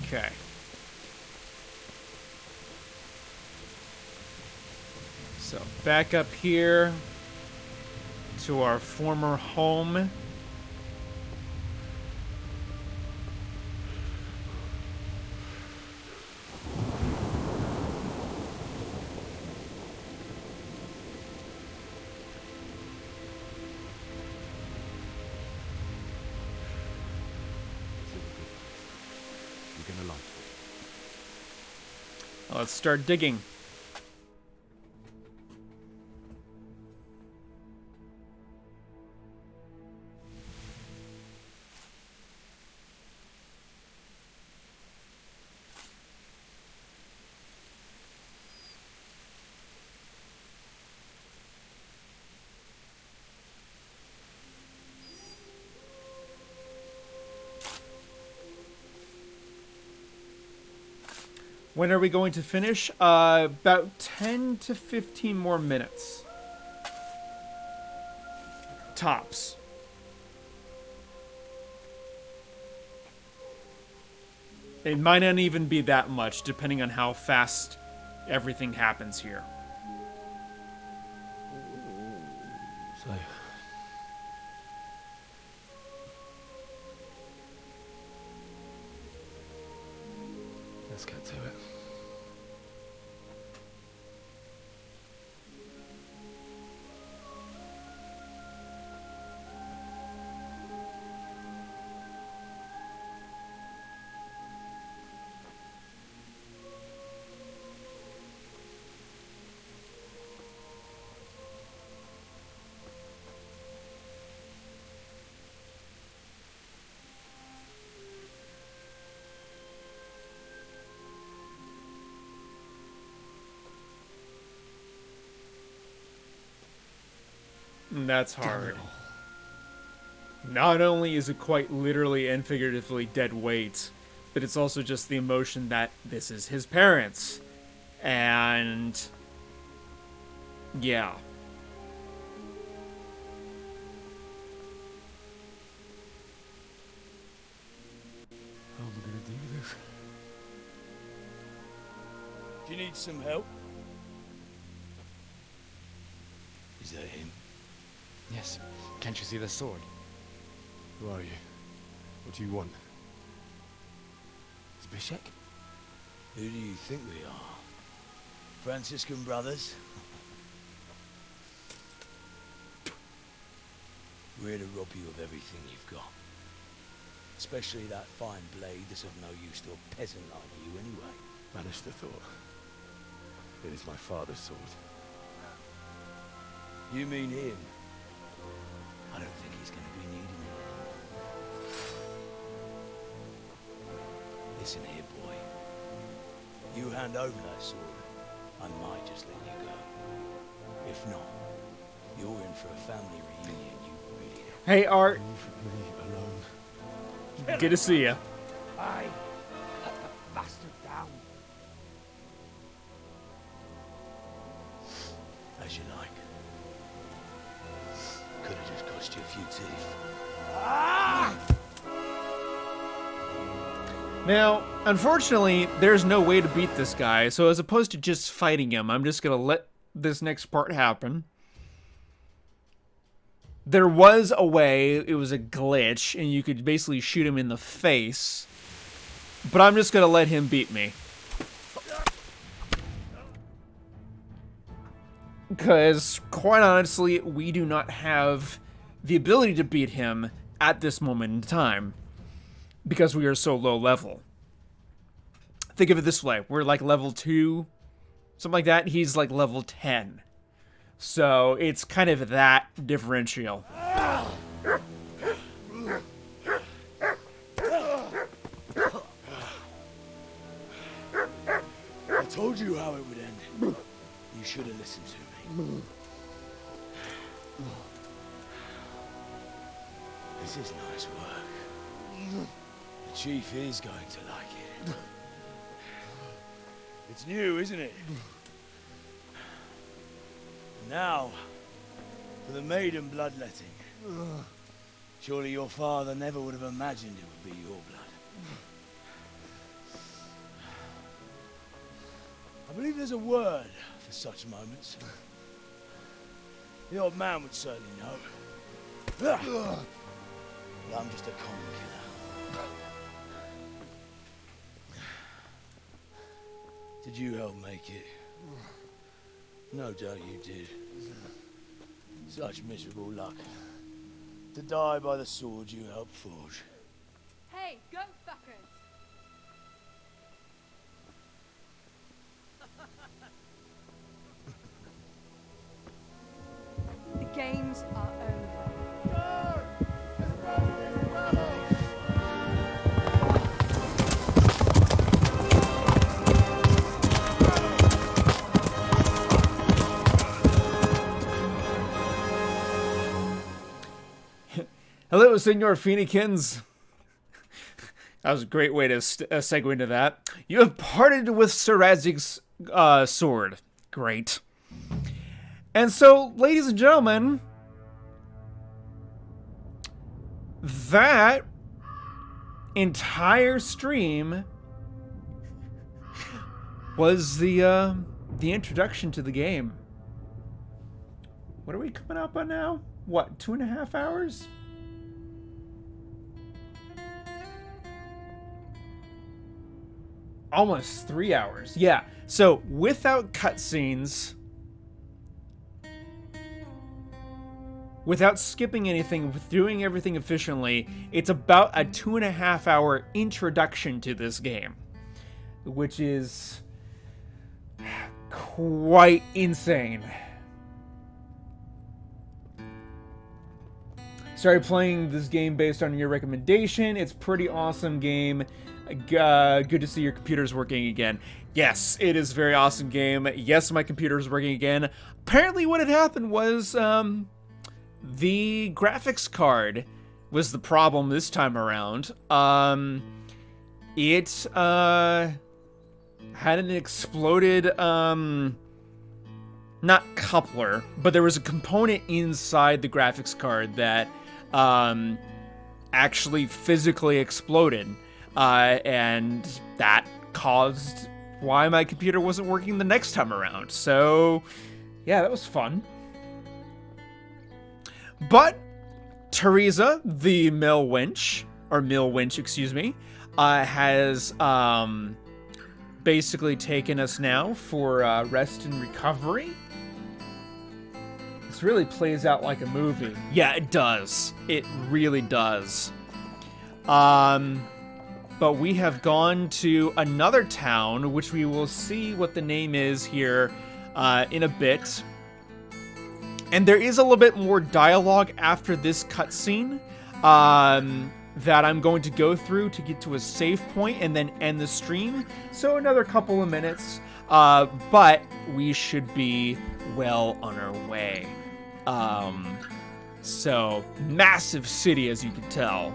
Okay. So, back up here to our former home. You're gonna like it. Let's start digging. When are we going to finish? About 10 to 15 more minutes. Tops. It might not even be that much, depending on how fast everything happens here. So, let's get to it. That's hard. Not only is it quite literally and figuratively dead weight, but it's also just the emotion that this is his parents. And yeah. How am I gonna do this? Do you need some help? Is that him? Yes. Can't you see the sword? Who are you? What do you want? Zbyszek? Who do you think we are? Franciscan brothers? We're here to rob you of everything you've got. Especially that fine blade that's of no use to a peasant like you anyway. Banish the thought. It is my father's sword. You mean him? I don't think he's going to be needing it. Listen here, boy. You hand over that sword, I might just let you go. If not, you're in for a family reunion you really don't. Hey, Art. Leave me alone. Good to see ya. Aye. Cut that bastard down. As you like. Could have just cost you a few teeth. Now, unfortunately, there's no way to beat this guy, so as opposed to just fighting him, I'm just gonna let this next part happen. There was a way, it was a glitch, and you could basically shoot him in the face, but I'm just gonna let him beat me. Because, quite honestly, we do not have the ability to beat him at this moment in time because we are so low level. Think of it this way. We're like level 2, something like that. He's like level 10. So it's kind of that differential. I told you how it would end. You should have listened to me. This is nice work. The chief is going to like it. It's new, isn't it? Now, for the maiden bloodletting. Surely your father never would have imagined it would be your blood. I believe there's a word for such moments. The old man would certainly know. But I'm just a common killer. Did you help make it? No doubt you did. Such miserable luck. To die by the sword you helped forge. Hey, go fuckers! The games are over. Hello, Senor Phoenikins. That was a great way to segue into that. You have parted with Sir Radzig's sword. Great. And so, ladies and gentlemen, that entire stream was the introduction to the game. What are we coming up on now? What, 2.5 hours? Almost 3 hours. Yeah. So without cutscenes, without skipping anything, with doing everything efficiently, it's about a 2.5 hour introduction to this game, which is quite insane. Started playing this game based on your recommendation. It's a pretty awesome game. Good to see your computer's working again. Yes, it is a very awesome game. Yes, my computer's working again. Apparently what had happened was the graphics card was the problem this time around. It had an exploded not coupler, but there was a component inside the graphics card that actually physically exploded. And that caused why my computer wasn't working the next time around. So, yeah, that was fun. But Teresa, the mill winch, excuse me, has basically taken us now for rest and recovery. This really plays out like a movie. Yeah, it does. It really does. But we have gone to another town, which we will see what the name is here in a bit. And there is a little bit more dialogue after this cutscene that I'm going to go through to get to a save point and then end the stream. So another couple of minutes, but we should be well on our way. So, massive city, as you can tell.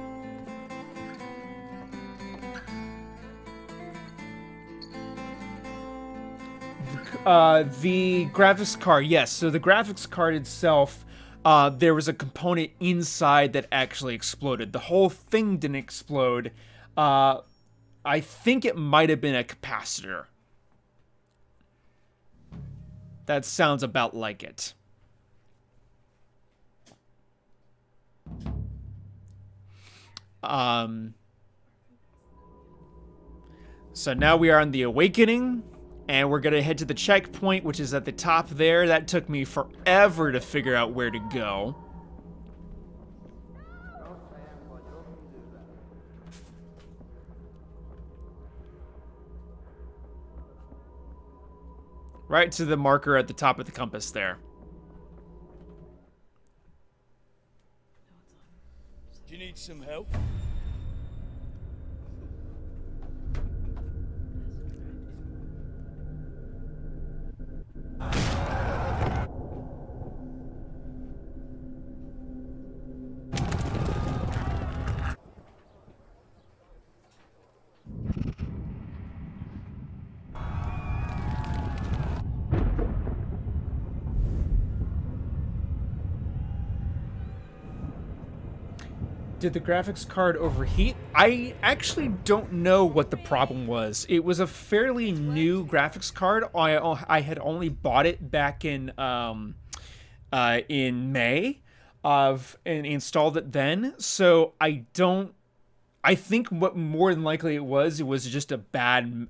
The graphics card, yes. So the graphics card itself, there was a component inside that actually exploded. The whole thing didn't explode. I think it might have been a capacitor. That sounds about like it. So now we are on the Awakening. And we're going to head to the checkpoint, which is at the top there. That took me forever to figure out where to go. Right to the marker at the top of the compass there. Do you need some help? Did the graphics card overheat? I actually don't know what the problem was. It was a fairly new graphics card. I had only bought it back in May and installed it then. So I think what more than likely it was just a bad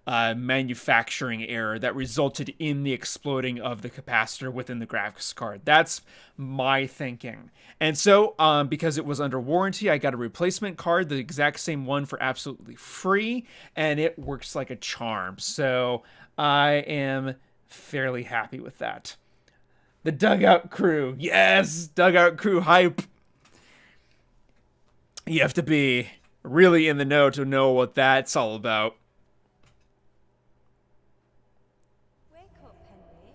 manufacturing error that resulted in the exploding of the capacitor within the graphics card. That's my thinking. And so, because it was under warranty, I got a replacement card, the exact same one for absolutely free, and it works like a charm. So I am fairly happy with that. The Dugout Crew. Yes, Dugout Crew hype. You have to be really in the know to know what that's all about. Wake up, Henry.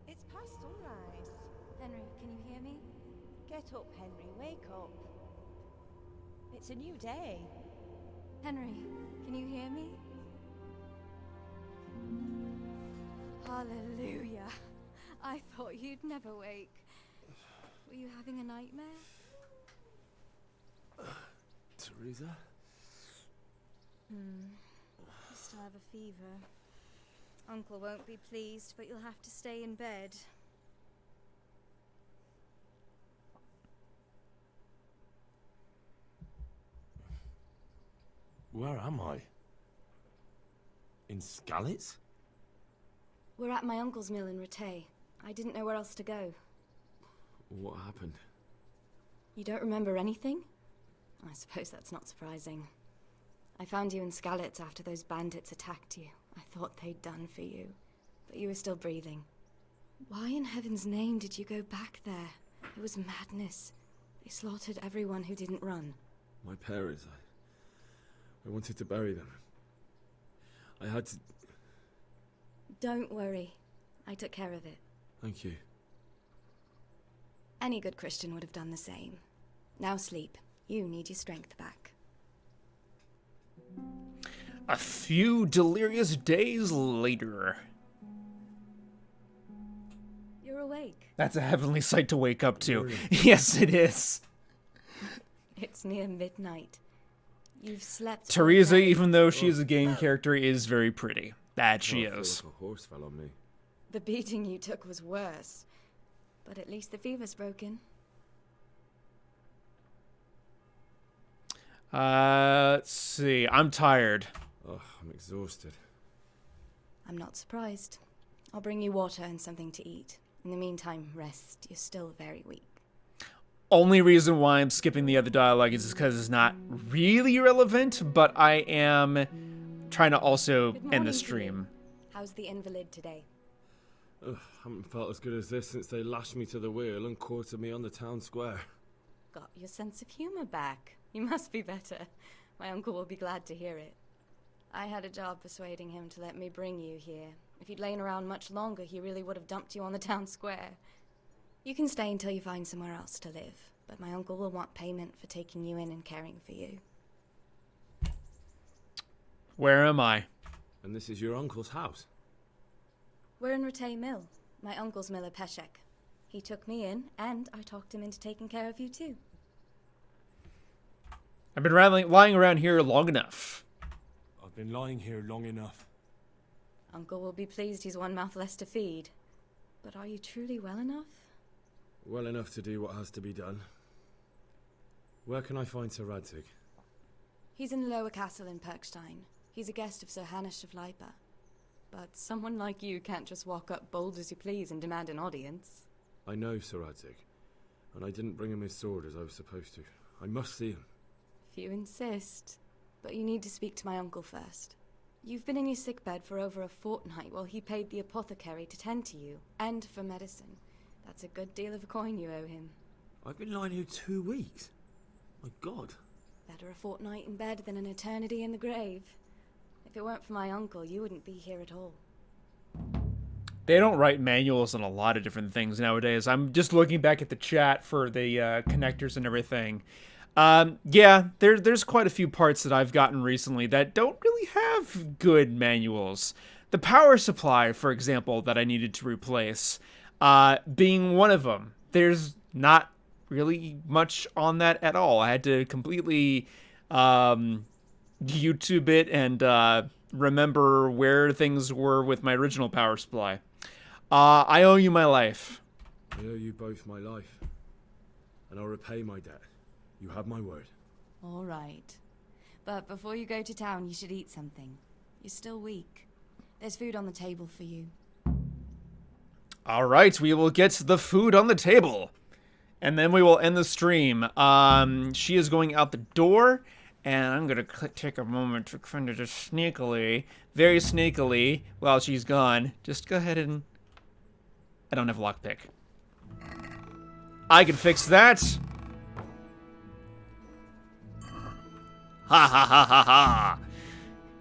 It's past sunrise. Henry, can you hear me? Get up, Henry. Wake up. It's a new day. Henry, can you hear me? Hallelujah. I thought you'd never wake. Were you having a nightmare? Teresa? You still have a fever. Uncle won't be pleased, but you'll have to stay in bed. Where am I? In Skalitz? We're at my uncle's mill in Rattay. I didn't know where else to go. What happened? You don't remember anything? I suppose that's not surprising. I found you in Skalitz after those bandits attacked you. I thought they'd done for you, but you were still breathing. Why in heaven's name did you go back there? It was madness. They slaughtered everyone who didn't run. My parents, I wanted to bury them. I had to... Don't worry. I took care of it. Thank you. Any good Christian would have done the same. Now sleep. You need your strength back. A few delirious days later. You're awake. That's a heavenly sight to wake up to. Yes, it is. It's near midnight. You've slept. Teresa, even though she is a game character, is very pretty. That she I feel is. like a horse fell on me. The beating you took was worse. But at least the fever's broken. Let's see. I'm tired. Oh, I'm exhausted. I'm not surprised. I'll bring you water and something to eat. In the meantime, rest. You're still very weak. Only reason why I'm skipping the other dialogue is because it's not really relevant, but I am trying to also end the stream. How's the invalid today? Ugh, haven't felt as good as this since they lashed me to the wheel and quartered me on the town square. Got your sense of humor back. You must be better. My uncle will be glad to hear it. I had a job persuading him to let me bring you here. If you'd lain around much longer, he really would have dumped you on the town square. You can stay until you find somewhere else to live, but my uncle will want payment for taking you in and caring for you. Where am I? And this is your uncle's house? We're in Rattay Mill, my uncle's mill at Peshek. He took me in, and I talked him into taking care of you too. I've been lying around here long enough. I've been lying here long enough. Uncle will be pleased he's one mouth less to feed. But are you truly well enough? Well enough to do what has to be done. Where can I find Sir Radzig? He's in the lower castle in Perkstein. He's a guest of Sir Hanush of Leipa. But someone like you can't just walk up bold as you please and demand an audience. I know Sir Radzig, and I didn't bring him his sword as I was supposed to. I must see him. If you insist. But you need to speak to my uncle first. You've been in your sickbed for over a fortnight while he paid the apothecary to tend to you, and for medicine. That's a good deal of coin you owe him. I've been lying here 2 weeks. My God. Better a fortnight in bed than an eternity in the grave. If it weren't for my uncle, you wouldn't be here at all. They don't write manuals on a lot of different things nowadays. I'm just looking back at the chat for the connectors and everything. Yeah, there's quite a few parts that I've gotten recently that don't really have good manuals. The power supply, for example, that I needed to replace, being one of them. There's not really much on that at all. I had to completely YouTube it and remember where things were with my original power supply. I owe you my life. I owe you both my life. And I'll repay my debt. You have my word. All right. But before you go to town, you should eat something. You're still weak. There's food on the table for you. All right, we will get the food on the table. And then we will end the stream. She is going out the door. And I'm going to take a moment to kind of just sneakily, very sneakily, while she's gone, just go ahead and... I don't have a lockpick. I can fix that. Ha ha ha ha ha.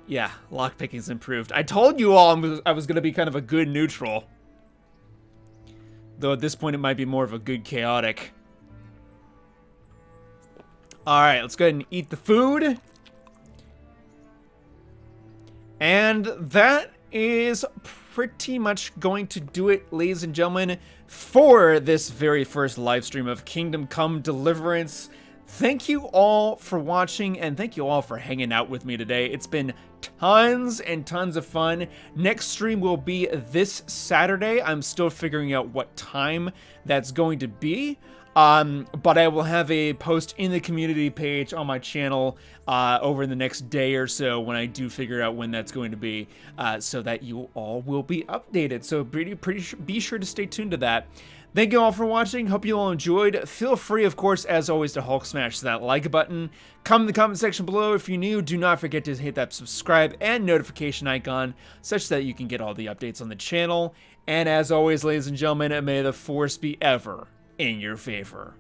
Yeah, lockpicking's improved. I told you all I was going to be kind of a good neutral. Though at this point it might be more of a good chaotic. Alright, let's go ahead and eat the food. And that is pretty much going to do it, ladies and gentlemen, for this very first live stream of Kingdom Come Deliverance. Thank you all for watching, and thank you all for hanging out with me today. It's been tons and tons of fun. Next stream will be this Saturday. I'm still figuring out what time that's going to be. But I will have a post in the community page on my channel over the next day or so when I do figure out when that's going to be, so that you all will be updated. So be sure to stay tuned to that. Thank you all for watching. Hope you all enjoyed. Feel free, of course, as always, to Hulk smash that like button. Comment in the comment section below if you're new. Do not forget to hit that subscribe and notification icon such that you can get all the updates on the channel. And as always, ladies and gentlemen, may the force be ever in your favor.